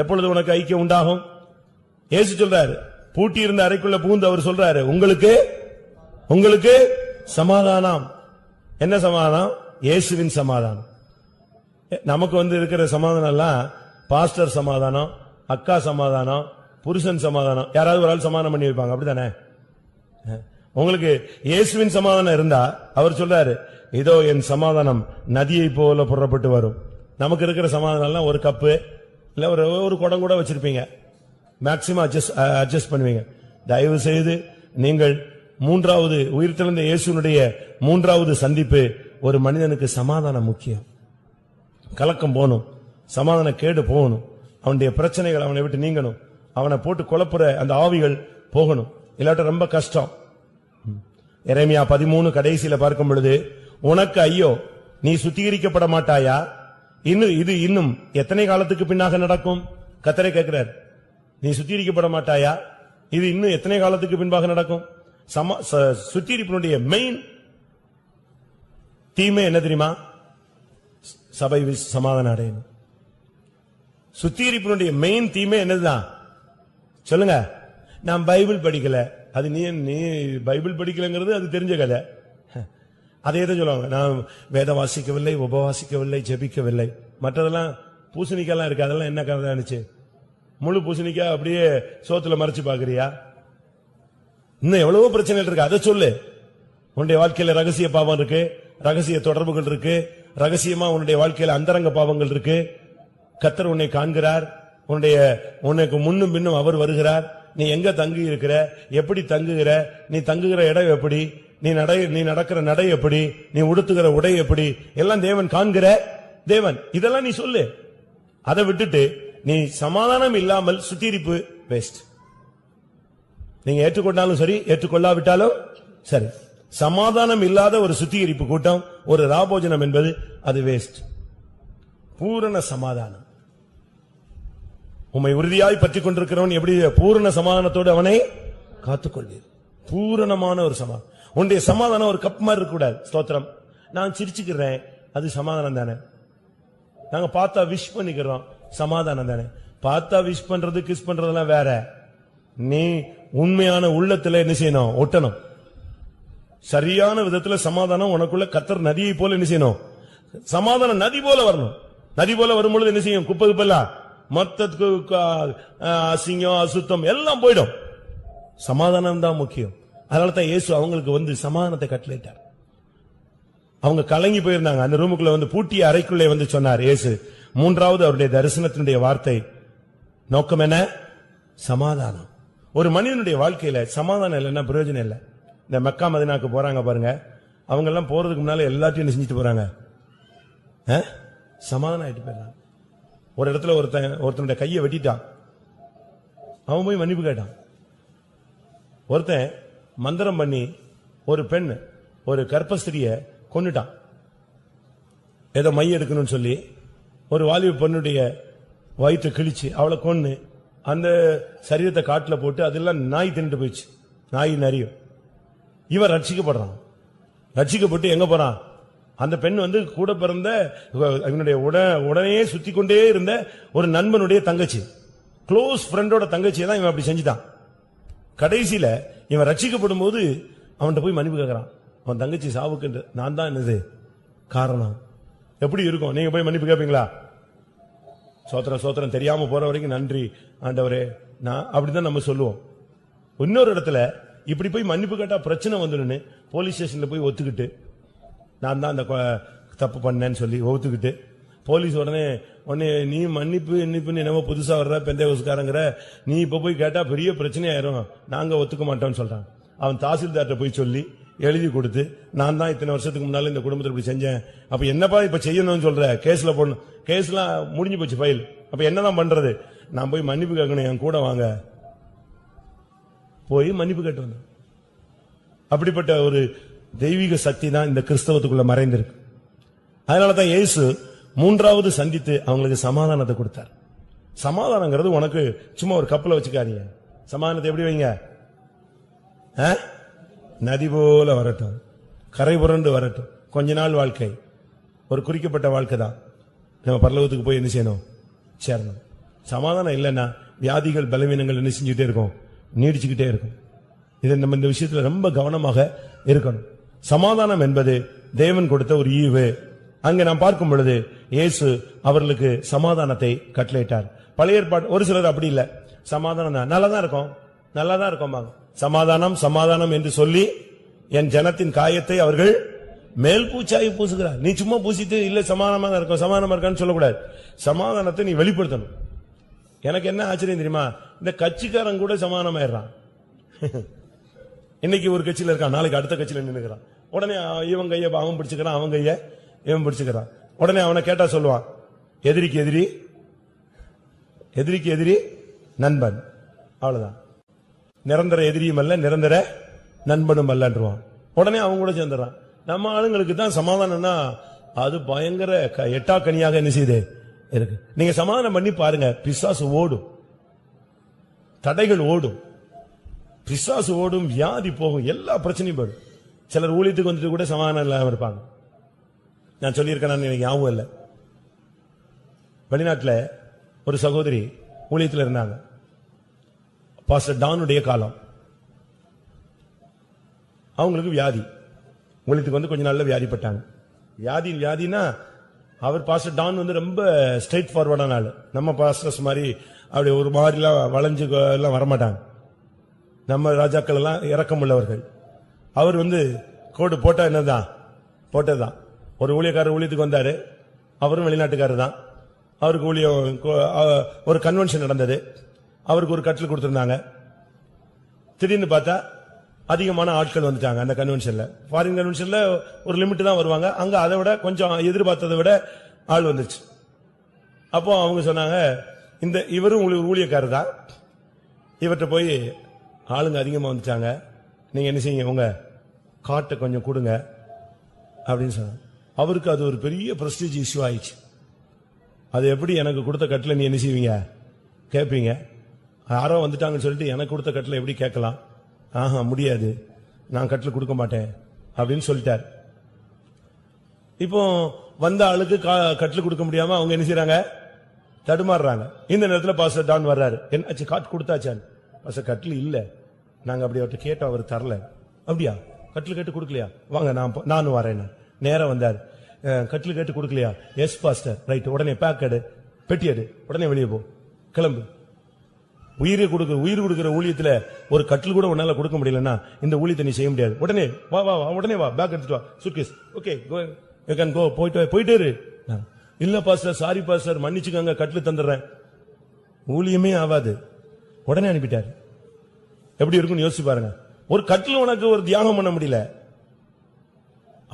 எப்பொழுது உனக்கு ஐக்கியம் உண்டாகும்? இயேசு சொல்றாரு, பூட்டி இருந்த அறைக்குள்ள புகுந்து அவர் சொல்றாரு, உங்களுக்கு சமாதானம். என்ன சமாதானம்? இயேசுவின் சமாதானம். நமக்கு இருக்கிற சமாதானம் எல்லாம் பாஸ்டர் சமாதானம், அக்கா சமாதானம், புருஷன் சமாதானம், யாராவது ஒரு ஆள் சமாதானம் பண்ணி வைப்பாங்க, அப்படித்தானே? உங்களுக்கு இயேசுவின் சமாதானம் இருந்தா அவர் சொல்றாரு, இதோ என் சமாதானம் நதியை போல புறப்பட்டு வரும். நமக்கு இருக்கிற சமாதானம் ஒரு கப்பு இல்ல ஒரு குடம் கூட வச்சிருப்பீங்க, மேக்சிமம் அட்ஜஸ்ட் பண்ணுவீங்க. தயவு செய்து நீங்கள் மூன்றாவது உயிர்த்தெழுந்த இயேசுனுடைய மூன்றாவது சந்திப்பு, ஒரு மனிதனுக்கு சமாதானம் முக்கியம். கலக்கம் போகணும், சமாதான கேடு போகணும், அவனுடைய பிரச்சனைகள் அவனை விட்டு நீங்கணும், அவனை போட்டு குழப்புற அந்த ஆவிகள் போகணும், இல்லாட்ட ரொம்ப கஷ்டம். எரேமியா 13 கடைசியில பார்க்கும் பொழுது, உனக்கு ஐயோ, நீ சுத்திகரிக்கப்பட மாட்டாயா, இது இன்னும் எத்தனை காலத்துக்கு பின்னாக நடக்கும்? கர்த்தரே கேட்கிறார், நீ சுத்திகரிக்கப்பட மாட்டாயா, இது இன்னும் எத்தனை காலத்துக்கு பின்பாக நடக்கும்? சுத்திகரிப்பினுடைய மெயின் தீமை என்ன தெரியுமா? சபை சமாதானம் அடையணும். சுத்திகரிப்பினுடைய மெயின் தீமை என்னதுதான் சொல்லுங்க? நான் பைபிள் படிக்கல, அது நீ பைபிள் படிக்கலங்கிறது அது தெரிஞ்ச கதை. அதே தான் சொல்லுவாங்க, நான் வேதம் வாசிக்கவில்லை, உபவாசிக்கவில்லை, ஜெபிக்கவில்லை. மற்றதெல்லாம் பூசணிக்காலாம் இருக்கு, அதெல்லாம் என்ன கதை இருந்துச்சு? முழு பூசணிக்கா அப்படியே சோத்துல மறைச்சு பாக்குறியா? இன்னும் எவ்வளவோ பிரச்சனைகள் இருக்கு, அதை சொல்லு. உன்னுடைய வாழ்க்கையில ரகசிய பாவம் இருக்கு, ரகசிய தொடர்புகள் இருக்கு, ரகசியமா உன்னுடைய வாழ்க்கையில அந்தரங்க பாவங்கள் இருக்கு. கர்த்தர் உன்னை காண்கிறார், உனக்கு முன்னும் பின்னும் அவர் வருகிறார். நீ எங்க தங்கி இருக்கிற, எப்படி தங்குகிற, நீ தங்குகிற இடம் எப்படி, நீ நடக்கிற நடை எப்படி, நீ உடுத்துகிற உடை எப்படி, எல்லாம் தேவன் காண்கிற தேவன். இதெல்லாம் நீ சொல்லு. அதை விட்டுட்டு நீ சமாதானம் இல்லாமல் சுத்திகரிப்பு வேஸ்ட். நீங்க ஏற்றுக்கொண்டாலும் சரி, ஏற்றுக்கொள்ளாவிட்டாலும் சரி, சமாதானம் இல்லாத ஒரு சுத்திகரிப்பு கூட்டம், ஒரு ராபோஜனம் என்பது அது வேஸ்ட். பூரண சமாதானம். உம்மை உறுதியாய் பற்றிக் கொண்டிருக்கிறவன் எப்படி பூரண சமாதானத்தோடு அவனை காத்துக்கொள்வீர். பூரணமான ஒரு சமாதானம். உன்னுடைய சமாதானம் ஒரு கப் மாதிரி இருக்க கூடாது. ஸ்தோத்திரம், நான் சிரிச்சுக்கிறேன், அது சமாதானம் தானே. நாங்க பார்த்தா விஷ் பண்ணிக்கிறோம், சமாதானம் தானே. பார்த்தா விஷ் பண்றது கிஸ் பண்றதெல்லாம் வேற. நீ உண்மையான உள்ளத்துல என்ன செய்யணும்? ஒட்டணும். சரியான விதத்துல சமாதானம் உனக்குள்ள கர்த்தர் நதியை போல என்ன செய்யணும்? சமாதானம் நதி போல வரணும். நதி போல வரும்பொழுது என்ன செய்யும்? குப்பை குப்பெல்லாம் மொத்தத்துக்கு அசிங்கம் அசுத்தம் எல்லாம் போயிடும். சமாதானம் தான் முக்கியம். அதனாலதான் இயேசு அவங்களுக்கு சமாதானத்தை கட்டளையிட்டார். அவங்க கலங்கி போயிருந்தாங்க. அந்த ரூமுக்குள்ள பூட்டிய அறைக்குள்ளே சொன்னார் இயேசு. மூன்றாவது அவருடைய தரிசனத்தினுடைய வார்த்தை நோக்கம் என்ன? சமாதானம். ஒரு மனிதனுடைய வாழ்க்கையில சமாதானம் இல்லைன்னா பிரயோஜனம் இல்லை. இந்த மெக்கா மதீனாக்கு போறாங்க பாருங்க, அவங்க எல்லாம் போறதுக்கு முன்னால எல்லாத்தையும் என்ன செஞ்சுட்டு போறாங்க? சமாதானம் ஆயிட்டு போயிடறாங்க. ஒரு இடத்துல ஒருத்தனுடைய கையை வெட்டிட்டான், அவன் போய் மன்னிப்பு கேட்டான். ஒருத்தன் மந்திரம் பண்ணி ஒரு பெண், ஒரு கர்ப்பஸ்திரிய கொன்னுட்டான். ஏதோ மை எடுக்கணும்னு சொல்லி ஒரு வாலிப பெண்ணுடைய வயிற்றை கிழிச்சு அவளை கொன்னு அந்த சரீரத்தை காட்டுல போட்டு அதெல்லாம் நாய் தின்னுட்டு போயிடுச்சு, நாய் நரியும். இவன் ரட்சிக்கப்படுறான். ரட்சிக்கப்பட்டு எங்க போறான்? அந்த பெண் கூட பிறந்த இவனுடைய உடனே சுத்தி கொண்டே இருந்த ஒரு நண்பனுடைய தங்கச்சி, க்ளோஸ் ஃப்ரெண்டோட தங்கச்சியை தான் இவன் அப்படி செஞ்சுட்டான். கடைசியில இவன் ரட்சிக்கப்படும் போது அவன்கிட்ட போய் மன்னிப்பு கேட்கிறான். அவன் தங்கச்சி சாவுக்கு நான் தான் என்னது காரணம். எப்படி இருக்கும்? நீங்க போய் மன்னிப்பு கேட்பீங்களா? சோத்திரம் சோத்திரம், தெரியாம போற வரைக்கும் நன்றி ஆண்டவரே நான், அப்படிதான் நம்ம சொல்லுவோம். இன்னொரு இடத்துல இப்படி போய் மன்னிப்பு கேட்டா பிரச்சனை வந்துடுன்னு போலீஸ் ஸ்டேஷன்ல போய் ஒத்துக்கிட்டு நான் தான் அந்த தப்பு பண்ணேன்னு சொல்லி ஒத்துக்கிட்டு போலீஸ் உடனே நீ மன்னிப்பு என்னமோ புதுசா வர்ற பெந்தேகோஸ்காரங்கிற, நீ இப்ப போய் கேட்டா பெரிய பிரச்சனை ஆயிரும், நாங்க ஒத்துக்க மாட்டோம்னு சொல்றான். அவன் தாசில்தார்ட்ட போய் சொல்லி எழுதி கொடுத்து, நான் தான் இத்தனை வருஷத்துக்கு முன்னால இந்த குடும்பத்தில் இப்படி செஞ்சேன், அப்ப என்னப்பா இப்ப செய்யணும்னு சொல்ற, கேஸ்ல போடணும், கேஸ்லாம் முடிஞ்சு போச்சு ஃபைல், அப்ப என்னதான் பண்றது? நான் போய் மன்னிப்பு கேட்கணும், என் கூட வாங்க. போய் மன்னிப்பு கேட்டு வந்தேன். அப்படிப்பட்ட ஒரு தெய்வீக சக்தி தான் இந்த கிறிஸ்தவத்துக்குள்ள மறைந்திருக்கு. அதனாலதான் இயேசு மூன்றாவது சந்தித்து அவங்களுக்கு சமாதானத்தை கொடுத்தார். சமாதானங்கிறது உனக்கு சும்மா ஒரு கப்பல வச்சுக்காதீங்க. சமாதானத்தை எப்படி வைங்க? நதி போல வரட்டும், கரை புரண்டு வரட்டும். கொஞ்ச நாள் வாழ்க்கை, ஒரு குறிக்கப்பட்ட வாழ்க்கை தான். நம்ம பரலோகத்துக்கு போய் என்ன செய்யணும்? சேரணும். சமாதானம் இல்லைன்னா வியாதிகள் பலவீனங்கள் என்ன செஞ்சுட்டே இருக்கும்? நீடிச்சுக்கிட்டே இருக்கும். இதை நம்ம இந்த விஷயத்துல ரொம்ப கவனமாக இருக்கணும். சமாதானம் என்பது தேவன் கொடுத்த ஒரு ஈவு. அங்க நாம் பார்க்கும் பொழுது இயேசு அவர்களுக்கு சமாதானத்தை கட்டளையிட்டார். பழைய ஏற்பாடு ஒரு சிலர் அப்படி இல்ல, சமாதானம் தான் நல்லாதான் இருக்கும், நல்லாதான் இருக்கும், சமாதானம் சமாதானம் என்று சொல்லி என் ஜனத்தின் காயத்தை அவர்கள் மேல் பூச்சாய் பூசுகிறார். நீ சும்மா பூசிட்டு இல்ல சமாதானமா தான் இருக்கும், சமாதானமா இருக்கான்னு சொல்லக்கூடாது. சமாதானத்தை நீ வெளிப்படுத்தணும். எனக்கு என்ன ஆச்சரியம் தெரியுமா, இந்த கட்சிக்காரன் கூட சமாதானமாயிடுறான். இன்னைக்கு ஒரு கட்சியில இருக்கான், நாளைக்கு அடுத்த கட்சியில நின்னுக்கிறான். உடனே இவன் கைய அவன் பிடிச்சுக்கிறான், அவன் கைய இவன் பிடிச்சுக்கிறான். உடனே அவனை கேட்டா சொல்லுவான், எதிரிக்கு எதிரி எதிரிக்கு எதிரி நண்பன். அவ்வளவுதான். நிரந்தர எதிரியும் அல்ல, நிரந்தர நண்பனும் அல்லன்றான். உடனே அவங்க கூட சேர்ந்துறான். நம்ம ஆளுங்களுக்கு தான் சமாதானம்னா அது பயங்கர எட்டாக்கனியாக என்ன செய்யுது இருக்கு. நீங்க சமாதானம் பண்ணி பாருங்க, பிசாசு ஓடும், தடைகள் ஓடும், பிசாசு ஓடும், வியாதி போகும், எல்லா பிரச்சனையும் போடும். சிலர் ஊழியத்துக்கு வந்துட்டு கூட சமாதானம் இல்லாம இருப்பாங்க. நான் சொல்லியிருக்கேன், எனக்கு ஞாபகம் இல்லை. வெளிநாட்டில் ஒரு சகோதரி ஊழியத்தில் இருந்தாங்க. பாஸ்டர் டானுடைய காலம். அவங்களுக்கு வியாதி, ஊழியத்துக்கு வந்து கொஞ்ச நாள்ல வியாதிப்பட்டாங்க. வியாதினா அவர் பாஸ்டர் டான் வந்து ரொம்ப ஸ்ட்ரெயிட் ஃபார்வர்டான ஆளு. நம்ம பாஸ்டர்ஸ் மாதிரி அப்படி ஒரு மாதிரிலாம் வளைஞ்சு எல்லாம் வரமாட்டாங்க. நம்ம ராஜாக்கள் எல்லாம் இரக்கம் உள்ளவர்கள். அவர் வந்து கோடு போட்டா என்னதான் போட்டதுதான். ஒரு ஊழியக்காரர் ஊழியத்துக்கு வந்தாரு, அவரும் வெளிநாட்டுக்காரர் தான். அவருக்கு ஊழியம் ஒரு கன்வென்ஷன் நடந்தது, அவருக்கு ஒரு கட்டில் கொடுத்திருந்தாங்க. திடீர்னு பார்த்தா அதிகமான ஆட்கள் வந்துட்டாங்க அந்த கன்வென்ஷன்ல. ஃபாரின் கன்வென்ஷன்ல ஒரு லிமிட் தான் வருவாங்க, அங்க அதை விட கொஞ்சம் எதிர்பார்த்ததை விட ஆள் வந்துருச்சு. அப்போ அவங்க சொன்னாங்க, இந்த இவரும் ஊழியக்காரர் தான், இவர்கிட்ட போய் ஆளுங்க அதிகமா வந்துட்டாங்க, நீங்க என்ன செய்யுங்க, உங்க காட்டை கொஞ்சம் கொடுங்க அப்படின்னு சொன்னாங்க. அவருக்கு அது ஒரு பெரிய பிரஸ்டீஜ் இஷ்யூ ஆயிடுச்சு. அது எப்படி எனக்கு கொடுத்த கட்டில நீ என்ன செய்வீங்க கேட்பீங்க, யாரோ வந்துட்டாங்கன்னு சொல்லிட்டு எனக்கு கொடுத்த கட்டில எப்படி கேட்கலாம், ஆஹா முடியாது, நான் கட்டில் கொடுக்க மாட்டேன் அப்படின்னு சொல்லிட்டார். இப்போ வந்த ஆளுக்கு கட்டில் கொடுக்க முடியாம அவங்க என்ன செய்யறாங்க, தடுமாறுறாங்க. இந்த நேரத்தில் பாஸ்டர் டான் வர்றாரு, என்னாச்சு காட்டு கொடுத்தாச்சான். பாஸ்டர் கட்டில் இல்ல, நாங்க அப்படி அவர்கிட்ட கேட்டோம், அவர் தரல. அப்படியா, கட்டில் கேட்டு கொடுக்கலையா, வாங்க நானும் வரேன். நேரம் வந்தார், கட்டில் கேட்டு கொடுக்கலையா, எஸ் பாஸ்டர், ரைட், உடனே பேக் எடு, பெட்டி எடு, உடனே வெளியே போ, கிளம்பு. உயிர் கொடுக்கிற ஊழியத்துல ஒரு கட்டில் கூட உன்னால கொடுக்க முடியலன்னா இந்த ஊழியத்தை நீ செய்ய முடியாது. உடனே வா வா உடனே வா, பேக் எடுத்துட்டு வா, suitcase, okay you can go, போயிட்டே இரு. இல்ல பாஸ்டர், சாரி பாஸ்டர், மன்னிச்சுக்கங்க, கட்டில் தந்துடுறேன். ஊழியமே ஆகாது, உடனே அனுப்பிட்டாரு. எப்படி இருக்குன்னு யோசிச்சு பாருங்க. ஒரு கட்டில் உனக்கு ஒரு தியாகம் பண்ண முடியல,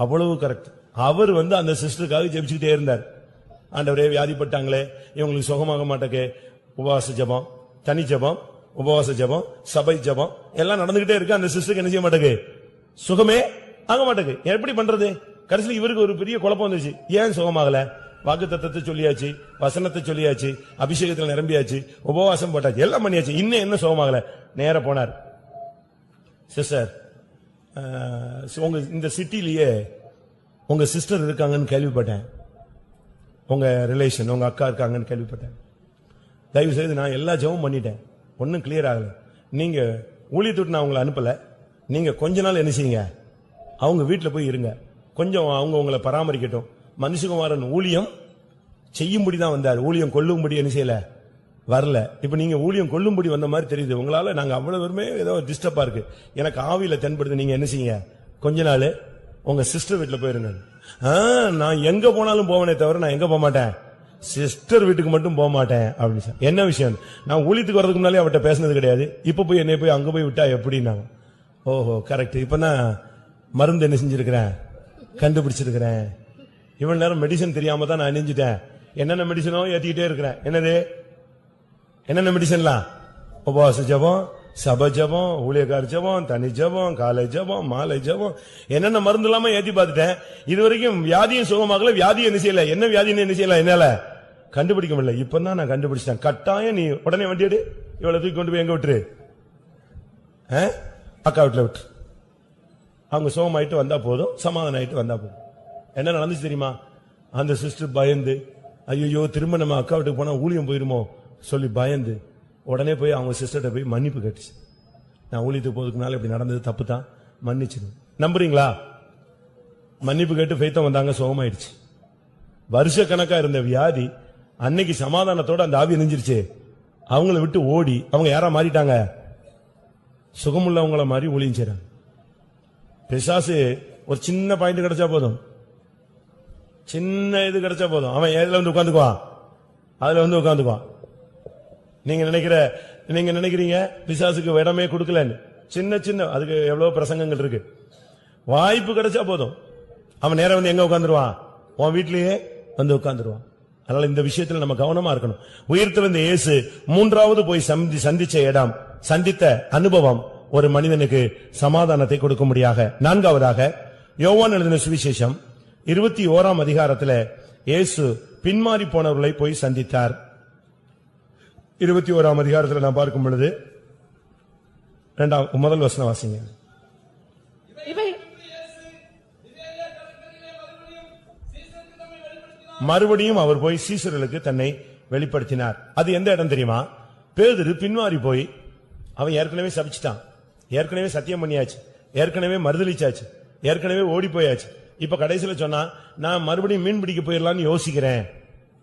அவ்வளவு கரெக்ட். அவர் வந்து அந்த சிஸ்டருக்காக ஜெபிச்சுக்கிட்டே இருந்தார். ஆண்டவரே வியாதிப்பட்டாங்களே, இவங்களுக்கு சுகமாக மாட்டேங்க, உபவாச ஜெபம், தனி ஜெபம், உபவாச ஜெபம், சபை ஜெபம் எல்லாம் நடந்துகிட்டே இருக்கு. அந்த சிஸ்டருக்கு என்ன செய்ய மாட்டேங்க, சுகமே ஆக மாட்டேங்க. எப்படி பண்றது? கடைசியில் இவருக்கு ஒரு பெரிய குழப்பம் வந்துச்சு. ஏன் சுகமாகல? வாக்குத்தத்தத்தை சொல்லியாச்சு, வசனத்தை சொல்லியாச்சு, அபிஷேகத்தில் நிரம்பியாச்சு, உபவாசம் போட்டாச்சு, எல்லாம் பண்ணியாச்சு, இன்னும் என்ன சுகமாகல? நேர போனார். சிஸ்டர், உங்க இந்த சிட்டிலேயே உங்க சிஸ்டர் இருக்காங்கன்னு கேள்விப்பட்டேன், உங்க ரிலேஷன் உங்க அக்கா இருக்காங்கன்னு கேள்விப்பட்டேன். தயவு செய்து நான் எல்லா ஜெபமும் பண்ணிட்டேன், ஒன்னும் கிளியர் ஆகல. நீங்க ஊழியத்துட்டு நான் உங்களை அனுப்பல, நீங்க கொஞ்ச நாள் என்ன செய்யுங்க, அவங்க வீட்டுல போய் இருங்க, கொஞ்சம் அவங்க உங்களை பராமரிக்கட்டும். மனுஷகுமாரன் ஊழியம் செய்யும்படிதான் வந்தார், ஊழியம் கொல்லும்படி என்ன செய்யல, வரல. இப்ப நீங்க ஊழியம் கொல்லும்படி வந்த மாதிரி தெரியுது. உங்களால நாங்க அவ்வளவு பேருமே ஏதோ டிஸ்டர்பா இருக்கு, எனக்கு ஆவியில தென்படுது. நீங்க என்ன செய்யுங்க, கொஞ்ச நாள் உங்க சிஸ்டர் வீட்டுல போயிருங்க. நான் எங்க போனாலும் போவனே தவிர நான் எங்க போக மாட்டேன், சிஸ்டர் வீட்டுக்கு மட்டும் போக மாட்டேன் அப்படின்னு சொன்ன. என்ன விஷயம்? நான் ஊழியத்துக்கு வரதுக்கு முன்னாலே அவட்ட பேசினது கிடையாது, இப்ப போய் என்னை போய் அங்க போய் விட்டா எப்படின்னாங்க. ஓஹோ கரெக்ட், இப்பதான் மருந்து என்ன செஞ்சிருக்கிறேன், கண்டுபிடிச்சிருக்கிறேன். இவ்வளவு நேரம் மெடிசன் தெரியாம தான் நான் நெஞ்சிட்டேன். என்னென்ன மெடிசனோ ஏத்திக்கிட்டே இருக்கிறேன். என்னது, என்னென்ன மெடிசன்லாம்? உபவாச ஜபம், சபை ஜபம், ஊழியக்கார ஜபம், தனி ஜபம், காலை ஜபம், மாலை ஜபம், என்னென்ன மருந்து இல்லாம ஏத்தி பார்த்துட்டேன். இது வரைக்கும் வியாதியும் சுகமாகல. வியாதி என்ன செய்யல, என்ன வியாதின்னு என்ன செய்யல, என்னால கண்டுபிடிக்க முடியல. இப்பதான் நான் கண்டுபிடிச்சேன். கட்டாயம் நீ உடனே வண்டி எடு, இவ்வளவு தூக்கி கொண்டு போய் எங்க விட்டுரு, அக்கா வீட்டுல விட்டு, அவங்க சுகமாயிட்டு வந்தா போதும், சமாதானம் ஆயிட்டு வந்தா போதும். என்ன நடந்துச்சு தெரியுமா? அந்த சிஸ்டர் பயந்து, ஐயோ திரும்ப நம்ம அக்கா வீட்டுக்கு போனா ஊழியம் போயிருமோ சொல்லி பயந்து உடனே போய் அவங்க சிஸ்டர்கிட்ட போய் மன்னிப்பு கேட்டுச்சு. நான் ஊழியத்துக்கு போறதுக்குனால இப்படி நடந்தது தப்பு தான், மன்னிச்சு. நம்புறீங்களா? மன்னிப்பு கேட்டு ஃபெய்த்தம் வந்தாங்க, சுகமாயிடுச்சு. வருஷ கணக்கா இருந்த வியாதி அன்னைக்கு சமாதானத்தோட அந்த ஆவி நெஞ்சிருச்சு. அவங்கள விட்டு ஓடி அவங்க யாரா மாறிட்டாங்க, சுகமுள்ளவங்கள மாதிரி ஊழியம் செய்றாங்க. பிசாசு ஒரு சின்ன பாயிண்ட் கிடைச்சா போதும், சின்ன இது கிடைச்சா போதும், அவன் எதுல வந்து உட்கார்ந்துக்குவான், அதுல வந்து உட்கார்ந்துக்குவான். நீங்க நினைக்கிறீங்க பிசாசுக்கு இடமே கொடுக்கலன்னு, சின்ன சின்ன அதுக்கு எவ்வளவு பிரசங்கங்கள் இருக்கு. வாய்ப்பு கிடைச்சா போதும் அவன் நேரம் வந்து எங்க உட்கார்ந்துருவான், உன் வீட்லயே வந்து உட்கார்ந்துருவான். அதனால இந்த விஷயத்துல நம்ம கவனமா இருக்கணும். உயிர்த்தெழுந்த இயேசு மூன்றாவது போய் சந்திச்ச இடம், சந்தித்த அனுபவம் ஒரு மனிதனுக்கு சமாதானத்தை கொடுக்கும்படியாக. நான்காவதாக யோவான் எழுதின சுவிசேஷம் 21ஆம் அதிகாரத்தில் இயேசு பின்மாறி போனவர்களை போய் சந்தித்தார். 21ஆம் அதிகாரத்தில் நாம் பார்க்கும் பொழுது முதல் வசனம் வாசிங்க. மறுபடியும் அவர் போய் சீசர்களுக்கு தன்னை வெளிப்படுத்தினார். அது எந்த இடம் தெரியுமா? பேதுரு பின்மாறி போய், அவன் ஏற்கனவே சபிச்சிட்டான், ஏற்கனவே சத்தியம் பண்ணியாச்சு, ஏற்கனவே மறுதலிச்சாச்சு, ஏற்கனவே ஓடி போயாச்சு. இப்ப கடைசியில சொன்னா, நான் மறுபடியும் மீன் பிடிக்க போயிடலான்னு யோசிக்கிறேன்,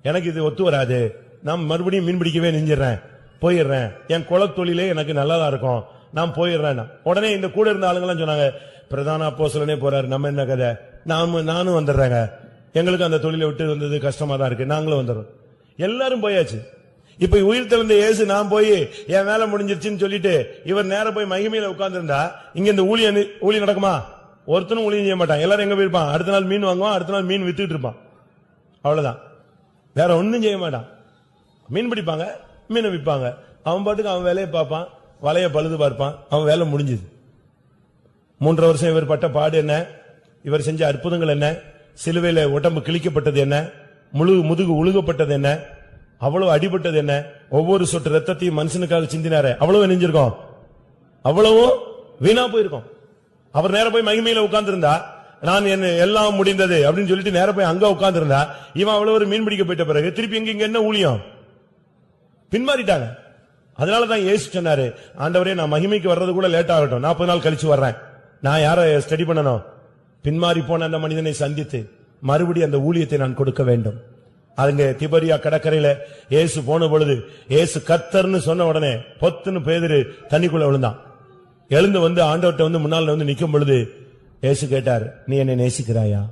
எனக்கு இது ஒத்து வராது, நான் மறுபடியும் மீன் பிடிக்கவே நெஞ்சிடறேன், போயிடுறேன், என் குலத்தொழிலே எனக்கு நல்லதா இருக்கும், நான் போயிடுறேன். உடனே இந்த கூட இருந்த ஆளுங்கெல்லாம் சொன்னாங்க, பிரதான அப்போஸ்தலனே போறாரு, நம்ம என்ன கதை, நானும் வந்துடுறேங்க, எங்களுக்கு அந்த தொழிலை விட்டு வந்தது கஷ்டமா தான் இருக்கு, நாங்களும் வந்துடுறோம். எல்லாரும் போயாச்சு. இப்ப உயிர்த்தெழுந்த இயேசு நான் போய் என் வேலை முடிஞ்சிருச்சுன்னு சொல்லிட்டு இவர் நேரம் போய் மகிமையில உட்கார்ந்து இருந்தா இங்க இந்த ஊழியம் நடக்குமா? ஒருத்தனும் ஊழியம் செய்ய மாட்டான். எல்லாரும் எங்க போயிருப்பான், அடுத்த நாள் மீன் வாங்குவான், அடுத்த நாள் மீன் வித்துட்டு இருப்பான், அவ்வளவுதான், வேற ஒன்னும் செய்ய மாட்டான். மீன் பிடிப்பாங்க, மீனை விற்பாங்க, அவன் பாட்டுக்கு அவன் வேலையை பார்ப்பான், வலைய பழுது பார்ப்பான், அவன் வேலை முடிஞ்சது. 3 வருஷம் இவர் பட்ட பாடு என்ன, இவர் செஞ்ச அற்புதங்கள் என்ன, சிலுவையில உடம்பு கிழிக்கப்பட்டது என்ன, முதுகு உழுகப்பட்டது என்ன, அவ்வளவு அடிபட்டது என்ன, ஒவ்வொரு சொட்டு ரத்தத்தையும் மனுஷனுக்காக சிந்தினாரு, அவ்வளவு நெஞ்சிருக்கோம், அவ்வளவும் வீணா போயிருக்கோம். அவர் நேர போய் மகிமையில உட்கார்ந்து இருந்தா, நான் என்ன எல்லாம் முடிந்தது அப்படின்னு சொல்லிட்டு நேர போய் அங்க உட்கார்ந்து இருந்தா, இவன் அவ்வளவு ஒரு மீன் பிடிக்க போயிட்ட பிறகு திருப்பி இங்க என்ன ஊழியம், பின்மாறிட்டாங்க. அதனாலதான் இயேசு சொன்னாரு, ஆண்டவரே நான் மகிமைக்கு வர்றது கூட லேட் ஆகட்டும், 40 நாள் கழிச்சு வர்றேன், நான் யார ஸ்டடி பண்ணணும், பின்மாறி போன அந்த மனிதனை சந்தித்து மறுபடியும் அந்த ஊழியத்தை நான் கொடுக்க வேண்டும். அங்க திபரியா கடற்கரையில இயேசு போன பொழுது, இயேசு கர்த்தர்னு சொன்ன உடனே பொத்துன்னு பேதுரு தண்ணிக்குள்ள விழுந்தான். எழுந்து வந்து ஆண்டவர்ட்ட வந்து முன்னால வந்து நிக்கும் பொழுது இயேசு கேட்டார், நீ என்னை நேசிக்கிறாயா?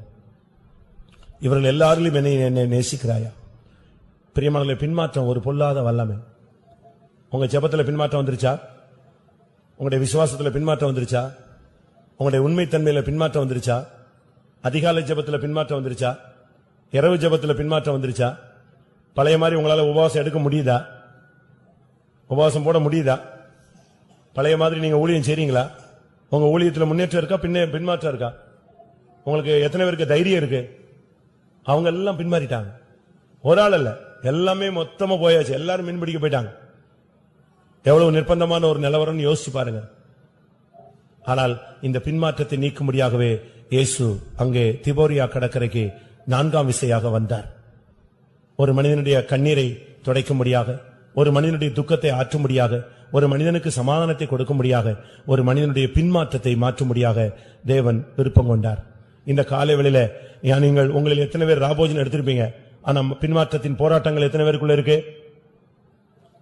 இவர்கள் எல்லாரிலும் என்னை நேசிக்கிறாயா? பிரியமானவர்களே, பின்மாற்றம் ஒரு பொல்லாத வல்லமை. உங்க ஜெபத்துல பின்மாற்றம் வந்துருச்சா? உங்களுடைய விசுவாசத்துல பின்மாற்றம் வந்துருச்சா? உங்களுடைய உண்மைத்தன்மையில பின்மாற்றம் வந்துருச்சா? அதிகாலை ஜெபத்துல பின்மாற்றம் வந்துருச்சா? இரவு ஜெபத்துல பின்மாற்றம் வந்துருச்சா? பழைய மாதிரி உங்களால உபவாசம் எடுக்க முடியுதா? உபவாசம் போட முடியுதா? பழைய மாதிரி நீங்க ஊழியம் செய்றீங்களா? உங்க ஊழியத்துல முன்னேற்றம் இருக்கா, பின்மாற்றம் இருக்கா? உங்களுக்கு எத்தனை பேருக்கு தைரியம் இருக்கு? அவங்க எல்லாம் பின்மாறிட்டாங்க. ஒரு ஆள் அல்ல, எல்லாமே மொத்தமா போயாச்சு, எல்லாரும் மீன் பிடிக்க போயிட்டாங்க. எவ்வளவு நிர்பந்தமான ஒரு நிலவரம் யோசிச்சு பாருங்க. ஆனால் இந்த பின்மாற்றத்தை நீக்கும்படியாகவே இயேசு அங்கே திபோரியா கடற்கரைக்கு 4ஆம் விசையாக வந்தார். ஒரு மனிதனுடைய கண்ணீரை துடைக்கும்படியாக, ஒரு மனிதனுடைய துக்கத்தை ஆற்றும்படியாக, ஒரு மனிதனுக்கு சமாதானத்தை கொடுக்கும்படியாக, ஒரு மனிதனுடைய பின்மாற்றத்தை மாற்றும்படியாக தேவன் விருப்பம் கொண்டார். இந்த காலை வேளையில நீங்கள் உங்களில் எத்தனை பேர் ராபோஜன் எடுத்திருப்பீங்க? ஆனா பின்மாற்றத்தின் போராட்டங்கள் எத்தனை பேருக்குள்ள இருக்கு?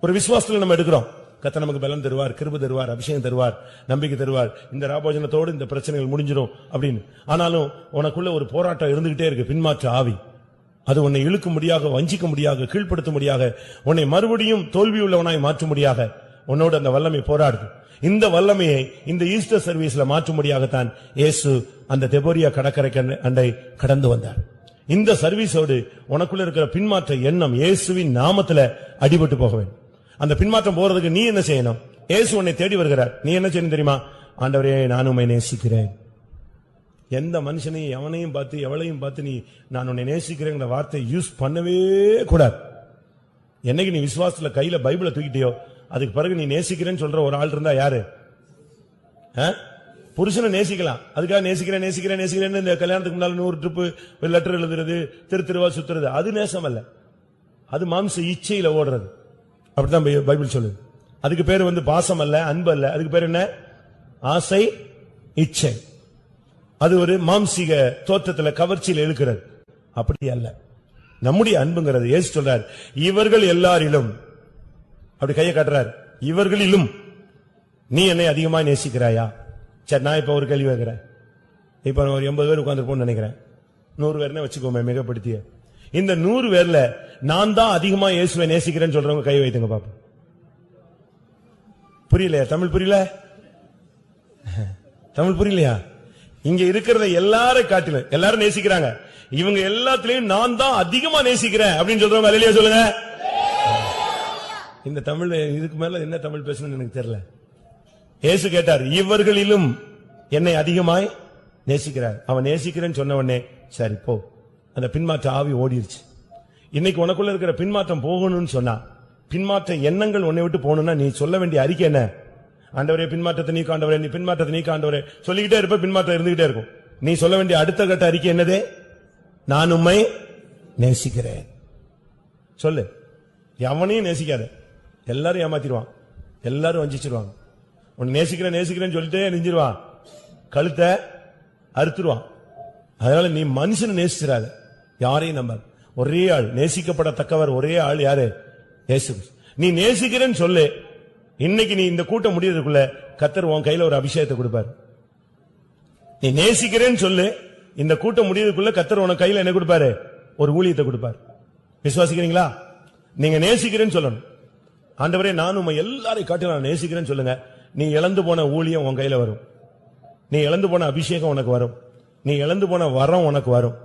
ஒரு விசுவாசத்துல நம்ம எடுக்கிறோம், கர்த்தர் நமக்கு பலன் தருவார், கிருபை தருவார், அபிஷேகம் தருவார், நம்பிக்கை தருவார், இந்த ராபோஜனத்தோடு இந்த பிரச்சனைகள் முடிஞ்சிடும் அப்படின்னு. ஆனாலும் உனக்குள்ள ஒரு போராட்டம் இருந்துகிட்டே இருக்கு, பின்மாற்ற ஆவி. அது உன்னை இழுக்க முடியாக, வஞ்சிக்க முடியாக, கீழ்ப்படுத்த முடியாக, உன்னை மறுபடியும் தோல்வியுள்ளவனாய் மாற்றும்படியாக உன்னோடு அந்த வல்லமை போராடுது. இந்த வல்லமையை இந்த ஈஸ்டர் சர்வீஸ்ல மாற்றும்படியாகத்தான் இயேசு அந்த திபோரியா கடற்கரை அண்டை கடந்து வந்தார். இந்த சர்வீஸோடு உனக்குள்ள இருக்கிற பின்மாற்ற எண்ணம் இயேசுவின் நாமத்துல அடிபட்டு போக வேண்டும். அந்த பின்மாற்றம் போறதுக்கு நீ என்ன செய்யணும்? இயேசு உன்னை தேடி வருகிறார், நீ என்ன செய்யணும் தெரியுமா? ஆண்டவரே, நான் உம்மை நேசிக்கிறேன். எந்த மனுஷனையும் எவனையும் பார்த்து எவளையும் பார்த்து நீ நான் உன்னை நேசிக்கிறேங்கிற வார்த்தையை யூஸ் பண்ணவே கூடாது. என்னைக்கு நீ விசுவாசத்துல கையில பைபிளை தூக்கிட்டியோ அதுக்கு பிறகு நீ நேசிக்கிறேன்னு சொல்ற ஒரு ஆள் இருந்தா யாரு? புருஷனை நேசிக்கலாம், அதுக்காக நேசிக்கிறேன் நேசிக்கிறேன் நேசிக்கிறேன்னு இந்த கல்யாணத்துக்கு முன்னால 100 ட்ரிப்பு லெட்டர் எழுதுறது, திருவா சுத்துறது, அது நேசம் அல்ல, அது மாம்ச இச்சையில ஓடுறது. அப்படித்தான் பைபிள் சொல்லுது. அதுக்கு பேரு பாசம் அல்ல, அன்பு அல்ல, அதுக்கு பேர் என்ன? ஆசை, இச்சை. அது ஒரு மாம்சீக தோற்றத்துல கவர்ச்சியில் இழுக்கிறது. அப்படி அல்ல. நம்முடைய அன்புங்கிறது இயேசு சொல்றார், இவர்கள் எல்லாரிலும், அப்படி கையை காட்டுறார், இவர்களிலும் நீ என்னை அதிகமா நேசிக்கிறாயா? சரி, நான் இப்ப ஒரு கேள்வி வைக்கிறேன். இப்ப ஒரு 80 பேர் உட்கார்ந்துருப்போம்னு நினைக்கிறேன். 100 பேர்னே வச்சுக்கோமே மிகப்படுத்திய. இந்த 100 பேர்ல நான் தான் அதிகமா இயேசுவை நேசிக்கிறேன்னு சொல்றவங்க கை வைத்துங்க பாப்போம். புரியலையா? தமிழ் புரியல? தமிழ் புரியலையா? இங்க இருக்கிறத எல்லாரும் காட்டிலும் எல்லாரும் நேசிக்கிறாங்க. இவங்க எல்லாத்திலையும் நான் தான் அதிகமா நேசிக்கிறேன் அப்படின்னு சொல்றவங்க அல்லேலூயா சொல்லுங்க. இந்த தமிழ் இதுக்கு மேல என்ன தமிழ் பேசணும்னு எனக்கு தெரியல. இயேசு கேட்டார், இவர்களிலும் என்னை அதிகமாய் நேசிக்கிறார். அவன் நேசிக்கிறேன்னு சொன்ன உடனே சரி போ, அந்த பின்மாற்ற ஆவி ஓடிருச்சு. இன்னைக்கு உனக்குள்ள இருக்கிற பின்மாற்றம் போகணும்னு சொன்னா, பின்மாற்ற எண்ணங்கள் உன்னை விட்டு போகணும்னா நீ சொல்ல வேண்டிய அறிக்கை என்ன? ஆண்டவரே பின்மாற்றத்தை நீக்க, ஆண்டவரே நீ பின்மாற்றத்தை நீக்க, ஆண்டவரே சொல்லிக்கிட்டே இருப்ப, பின்மாற்றம் இருந்துகிட்டே இருக்கும். நீ சொல்ல வேண்டிய அடுத்த கட்ட அறிக்கை என்னது? நான் உம்மை நேசிக்கிறேன் சொல்லு. எவனையும் நேசிக்காத, எல்லாரும் ஏமாத்திடுவான், எல்லாரும் வஞ்சிச்சிருவாங்க. உன்னை நேசிக்கிறேன் நேசிக்கிறேன்னு சொல்லிட்டே நெஞ்சிருவான், கழுத்தை அறுத்துருவான். அதனால நீ மனுஷனை நேசிச்சிடாத, யாரையும் நம்பாத. ஒரே ஆள் நேசிக்கப்படத்தக்கவர், ஒரே ஆள் யாரு? இயேசு. நீ நேசிக்கிறேன்னு சொல்லு. இன்னைக்கு நீ இந்த கூட்டம் முடியறதுக்குள்ள கர்த்தர் உன் கையில ஒரு அபிஷேகத்தை கொடுப்பார். நீ நேசிக்கிறேன்னு சொல்லு, இந்த கூட்டம் முடியறதுக்குள்ள கர்த்தர் உன் கையில என்ன கொடுப்பாரு? ஒரு ஊழியத்தை கொடுப்பார். விசுவாசிக்கிறீங்களா? நீங்க நேசிக்கிறேன்னு சொல்லணும். ஆண்டவரே நான் உம்மை எல்லாரையும் காட்டி நான் நேசிக்கிறேன்னு சொல்லுங்க. நீ இழந்து போன ஊழியம் உன் கையில வரும். நீ இழந்து போன அபிஷேகம் உனக்கு வரும். நீ இழந்து போன வரம் உனக்கு வரும்.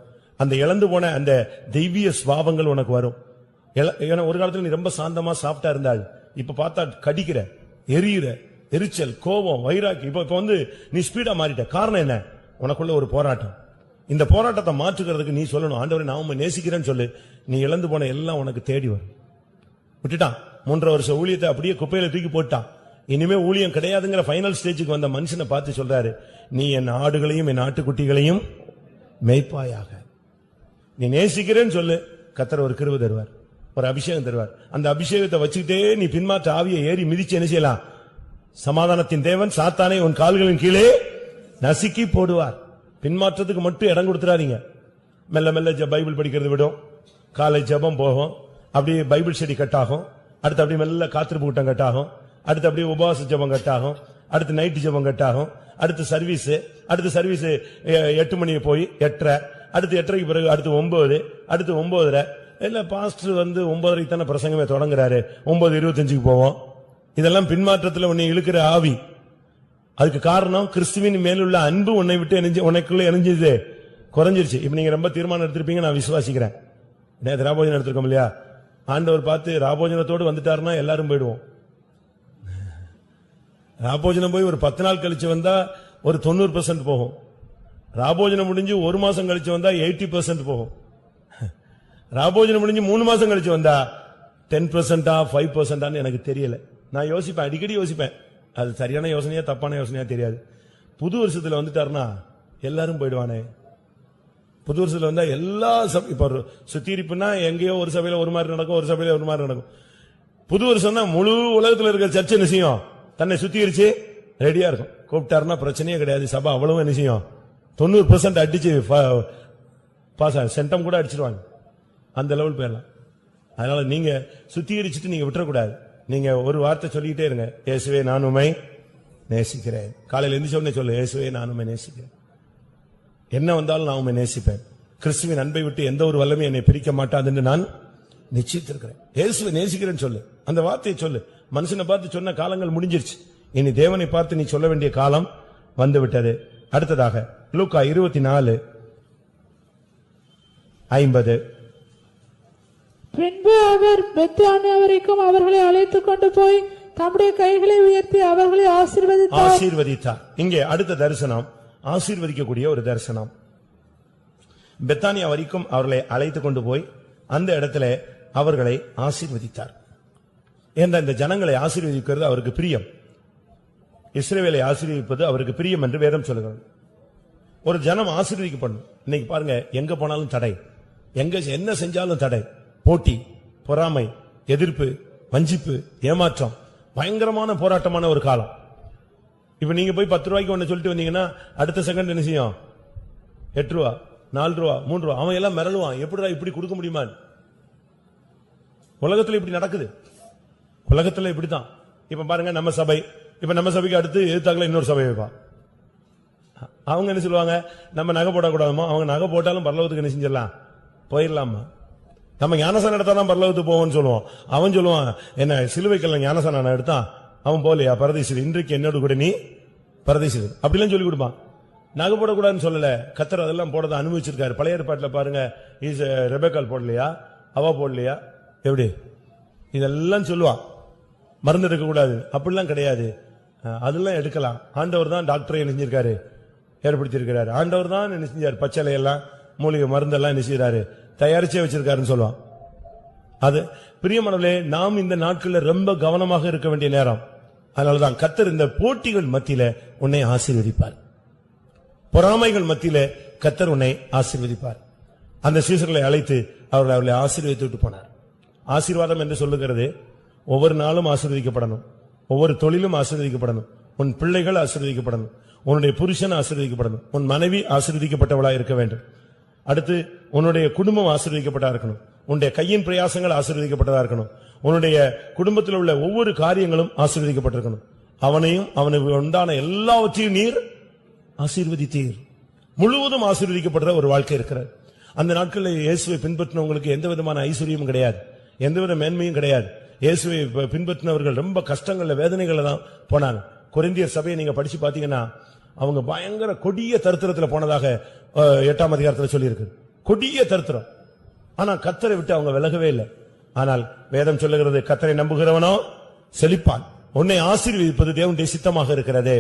அந்த இழந்து போன அந்த தெய்வீக சுபாவங்கள் உனக்கு வரும். ஏன்னா ஒரு காலத்துல நீ ரொம்ப சாந்தமா சாஃப்டா இருந்தாள், இப்ப பார்த்தா கடிக்கிற, எரியுற, எரிச்சல், கோபம், வைராக்கி. இப்ப வந்து நீ ஸ்பீடா மாறிட்ட. காரணம் என்ன? உனக்குள்ள ஒரு போராட்டம். இந்த போராட்டத்தை மாற்றுகிறதுக்கு நீ சொல்லணும், ஆண்டவரே நான் உம்மை நேசிக்கிறேன்னு சொல்லு. நீ இழந்து போன எல்லாம் உனக்கு தேடி வரும். விட்டுட்டான் 3 வருஷ ஊழியத்தை அப்படியே குப்பையில தூக்கி போட்டான். இனிமே ஊழியம் கிடையாதுங்கிற ஃபைனல் ஸ்டேஜுக்கு வந்த மனுஷனை பார்த்து சொல்றாரு, நீ என் ஆடுகளையும் என் ஆட்டுக்குட்டிகளையும் மேய்ப்பாயாக. நீ நேசிக்கிறேன்னு சொல்லு, கர்த்தர் ஒரு கிருபை தருவார், ஒரு அபிஷேகம் தருவார். அந்த அபிஷேகத்தை வச்சுக்கிட்டே நீ பின்மாற்ற ஆவியை ஏறி மிதிச்சு என்ன செய்யலாம்? சமாதானத்தின் தேவன் சாத்தானை உன் கால்களின் கீழே நசுக்கி போடுவார். பின்மாற்றத்துக்கு மட்டும் இடம் கொடுத்துறாதீங்க. மெல்ல மெல்ல பைபிள் படிக்கிறது விடும், காலை ஜெபம் போகும், அப்படியே பைபிள் ஸ்டடி கட் ஆகும், அடுத்து அப்படியே மெல்ல காத்திருப்பு கூட்டம் கட் ஆகும், அடுத்து அப்படியே உபவாச ஜெபம் கட் ஆகும், அடுத்து நைட்டு ஜெபம் கட் ஆகும், அடுத்து சர்வீஸ் 8 மணிக்கு போய் 8:30, அடுத்து 8:30 பிறகு அடுத்து 9, அடுத்து 9:30. இல்ல பாஸ்டர் வந்து 9:30 தானே பிரசங்கமே தொடங்குறாரு, 9:25 போவோம். இதெல்லாம் பின்மாற்றத்துல உன்னை இழுக்கிற ஆவி. அதுக்கு காரணம் கிறிஸ்துவின் மேலுள்ள அன்பு உன்னை விட்டு உனக்குள்ள இணைஞ்சது குறைஞ்சிருச்சு. இப்ப நீங்க ரொம்ப தீர்மானம் எடுத்திருப்பீங்க, நான் விசுவாசிக்கிறேன். நேற்று ராபோஜனம் எடுத்திருக்கோம் இல்லையா? ஆண்டவர் பார்த்து ராபோஜனத்தோடு வந்துட்டாருன்னா எல்லாரும் போயிடுவோம். ராபோஜனம் போய் ஒரு 10 நாள் கழிச்சு வந்தா ஒரு 90% போகும். ராபோஜனம் முடிஞ்சு 1 மாசம் கழிச்சு வந்தா 80% போகும். ராபோஜனம் முடிஞ்சு 3 மாசம் கழிச்சு வந்தா 10%, 5% எனக்கு தெரியல. நான் யோசிப்பேன், அடிக்கடி யோசிப்பேன், அது சரியான யோசனையா தப்பான யோசனையா தெரியாது. புது வருஷத்துல வந்துட்டாருன்னா எல்லாரும் போயிடுவானே. புது வருஷத்துல வந்தா எல்லா இப்ப சுத்திரிப்புனா எங்கேயோ ஒரு சபையில ஒரு மாதிரி நடக்கும், ஒரு சபையில ஒரு மாதிரி நடக்கும். புது வருஷம் தான் முழு உலகத்துல இருக்கிற சர்ச்சை என்ன செய்யும்? தன்னை சுத்திகரிச்சு ரெடியா இருக்கும். கூப்பிட்டாருன்னா பிரச்சனையே கிடையாது. சபை அவ்வளவு என்ன செய்யும்? 90% அடிச்சு பாஸ் ஆகும். சென்டம் கூட அடிச்சிருவாங்க, அந்த லெவல் போயிடலாம். அதனால நீங்க சுத்திகரிச்சுட்டு நீங்க விட்டுறக்கூடாது. நீங்க ஒரு வார்த்தை சொல்லிக்கிட்டே இருங்க, இயேசுவே நான் உம்மை நேசிக்கிறேன். காலையில எந்திரிச்ச உடனே சொல்லு, இயேசுவே நான் உம்மை நேசிக்கிறேன். என்ன வந்தாலும் நான் உம்மை நேசிப்பேன். கிறிஸ்துவின் அன்பை விட்டு எந்த ஒரு வல்லமை என்னை பிரிக்க மாட்டாதுன்னு நான் நிச்சயித்திருக்கிறேன். இயேசுவை நேசிக்கிறேன்னு சொல்லு, அந்த வார்த்தையை சொல்லு. மனுஷனை பார்த்து சொன்ன காலங்கள் முடிஞ்சிருச்சு. இனி தேவனை பார்த்து நீ சொல்ல வேண்டிய காலம் வந்து விட்டது. அடுத்ததாக லூக்கா 24:50. பின்பு அவர் பெத்தானியா வரைக்கும் அவர்களை அழைத்துக் கொண்டு போய் தம்முடைய கைகளை உயர்த்தி அவர்களை ஆசீர்வதித்தார். இங்கே அடுத்த தரிசனம் ஆசீர்வதிக்கக்கூடிய ஒரு தரிசனம். பெத்தானியா வரைக்கும் அவர்களை அழைத்துக் கொண்டு போய் அந்த இடத்துல அவர்களை ஆசீர்வதித்தார். ஏன்னா இந்த ஜனங்களை ஆசீர்வதிக்கிறது அவருக்கு பிரியம். இஸ்ரவேலை ஆசீர்வதிப்பது அவருக்கு பிரியம் என்று வேதம் சொல்லுகிறது. ஒரு ஜனம் ஆசீர்வதிக்கப்படணும். இன்னைக்கு பாருங்க, எங்க போனாலும் தடை, எங்க என்ன செஞ்சாலும் தடை, போட்டி, பொறாமை, எதிர்ப்பு, வஞ்சிப்பு, ஏமாற்றம், பயங்கரமான போராட்டமான ஒரு காலம். இப்ப நீங்க போய் 10 ரூபாய்க்கு ஒண்ணு சொல்லிட்டு வந்தீங்கன்னா அடுத்த செகண்ட் என்ன செய்யும்? 8 ரூபா, 4 ரூபா, 3 ரூபா. அவன் எல்லாம் மிரளுவான், எப்படிடா இப்படி கொடுக்க முடியுமா? உலகத்துல இப்படி நடக்குது. உலகத்துல இப்படித்தான். இப்ப பாருங்க, நம்ம சபை, இப்ப நம்ம சபைக்கு அடுத்து எதிர்த்தாக்கல இன்னொரு சபை வைப்பா. அவங்க என்ன சொல்லுவாங்க, நம்ம நகை போடக்கூடாதுமா, அவங்க நகை போட்டாலும் பரலோகத்துக்கு என்ன செஞ்சிடலாம், போயிடலாமா. நம்ம ஞானசானம் எடுத்தாதான் பரலோகத்துக்கு போவோம்னு சொல்லுவோம். அவன் சொல்லுவான், என்ன சிலுவைக்கல்ல ஞானசானம் எடுத்தான், அவன் போலையா பரதேசி, இன்றைக்கு என்னோட கூட நீ பரதேசி, அப்படிலாம் சொல்லி கொடுப்பான். நகை போடக்கூடாதுன்னு சொல்லல, கர்த்தர் அதெல்லாம் போடத அனுபவிச்சிருக்காரு. பழைய ஏற்பாட்டுல பாருங்க, ரெபெக்கால் போடலையா, அவ போடலையா, எப்படி இதெல்லாம் சொல்லுவான். மருந்து எடுக்க கூடாது அப்படிலாம் கிடையாது, அதெல்லாம் எடுக்கலாம். ஆண்டவர் தான் டாக்டரை என்ன செஞ்சிருக்காரு, ஏற்படுத்தியிருக்கிறாரு. ஆண்டவர் தான் என்ன செஞ்சார், பச்சளை எல்லாம் மூலிகை மருந்தெல்லாம் என்ன செய்யறாரு, தயாரிச்சே வச்சிருக்காருன்னு சொல்லுவான். அது பிரியமானவர்களே, நாம் இந்த நாட்கள்ல ரொம்ப கவனமாக இருக்க வேண்டிய நேரம். அதனாலதான் கர்த்தர் இந்த போட்டிகள் மத்தியில உன்னை ஆசீர்வதிப்பார், பொறாமைகள் மத்தியில கர்த்தர் உன்னை ஆசீர்வதிப்பார். அந்த சீசர்களை அழைத்து அவர்களை ஆசீர்வதித்து விட்டு போனார். ஆசீர்வாதம் என்று சொல்லுகிறது, ஒவ்வொரு நாளும் ஆசீர்வதிக்கப்படணும், ஒவ்வொரு தொழிலும் ஆசீர்வதிக்கப்படணும், உன் பிள்ளைகள் ஆசீர்வதிக்கப்படணும், உன்னுடைய புருஷன் ஆசீர்வதிக்கப்படணும், உன் மனைவி ஆசீர்வதிக்கப்பட்டவளா இருக்க வேண்டும். அடுத்து உன்னுடைய குடும்பம் ஆசீர்வதிக்கப்பட்டா இருக்கணும், உன்னுடைய கையின் பிரயாசங்கள் ஆசீர்வதிக்கப்பட்டதா இருக்கணும், உன்னுடைய குடும்பத்தில் உள்ள ஒவ்வொரு காரியங்களும் ஆசீர்வதிக்கப்பட்டிருக்கணும். அவனையும் அவனுக்கு உண்டான எல்லாவற்றையும் நீர் ஆசீர்வதித்தீர். முழுவதும் ஆசீர்வதிக்கப்பட்ட ஒரு வாழ்க்கை இருக்கிறது. அந்த நாட்களில் இயேசுவை பின்பற்றினவங்களுக்கு எந்த விதமான ஐஸ்வர்யமும் கிடையாது, எந்தவித மேன்மையும் கிடையாது. இயேசுவை பின்பற்றினவர்கள் ரொம்ப கஷ்டங்கள்ல வேதனைகள்ல தான் போனாங்க. கொரிந்தியர் சபையை நீங்க படிச்சு பாத்தீங்கன்னா, அவங்க பயங்கர கொடிய தரித்திரத்துல போனதாக 8ஆம் அதிகாரத்துல சொல்லி இருக்கு. கொடிய தரித்திரம். ஆனா கர்த்தரை விட்டு அவங்க விலகவே இல்லை. ஆனால் வேதம் சொல்லுகிறது, கர்த்தரை நம்புகிறவனோ செழிப்பான். உன்னை ஆசீர்வதிப்பது தேவனுடைய சித்தமாக இருக்கிறது.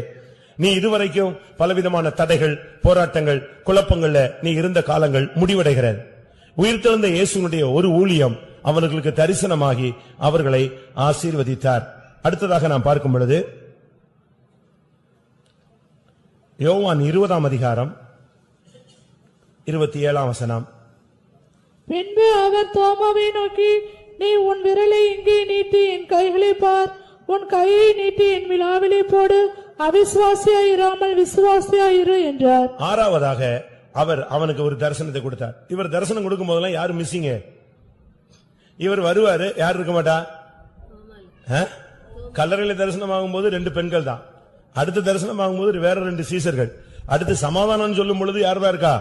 நீ இதுவரைக்கும் பலவிதமான தடைகள், போராட்டங்கள், குழப்பங்கள்ல நீ இருந்த காலங்கள் முடிவடைகிறது. உயிர்த்தெழுந்த இயேசுனுடைய ஒரு ஊழியம் அவர்களுக்கு தரிசனமாகி அவர்களை ஆசீர்வதித்தார். அடுத்ததாக நாம் பார்க்கும் பொழுது யோவான் 20ஆம் அதிகாரம் 27ஆம் வசனம். பின்பு அவர் தோமாவை நோக்கி, நீ உன் விரலை இங்கே நீட்டி என் கைகளை பார், உன் கையை நீட்டி என் விலாவிலே போடு, அவிசுவாசியாயிராமல் விசுவாசியாயிரு என்றார். ஆறாவதாக அவர் அவனுக்கு ஒரு தரிசனத்தை கொடுத்தார். இவர் தரிசனம் கொடுக்கும் போதெல்லாம் யாரு மிஸ்ஸிங்க? இவர் வருவாரு, யார் இருக்க மாட்டா? கல்லறையில தரிசனம் ஆகும்போது 2 பெண்கள் தான். அடுத்த தரிசனம் ஆகும்போது வேற 2 சீசர்கள். அடுத்து சமாதானம் சொல்லும் பொழுது யார் தான் இருக்கா?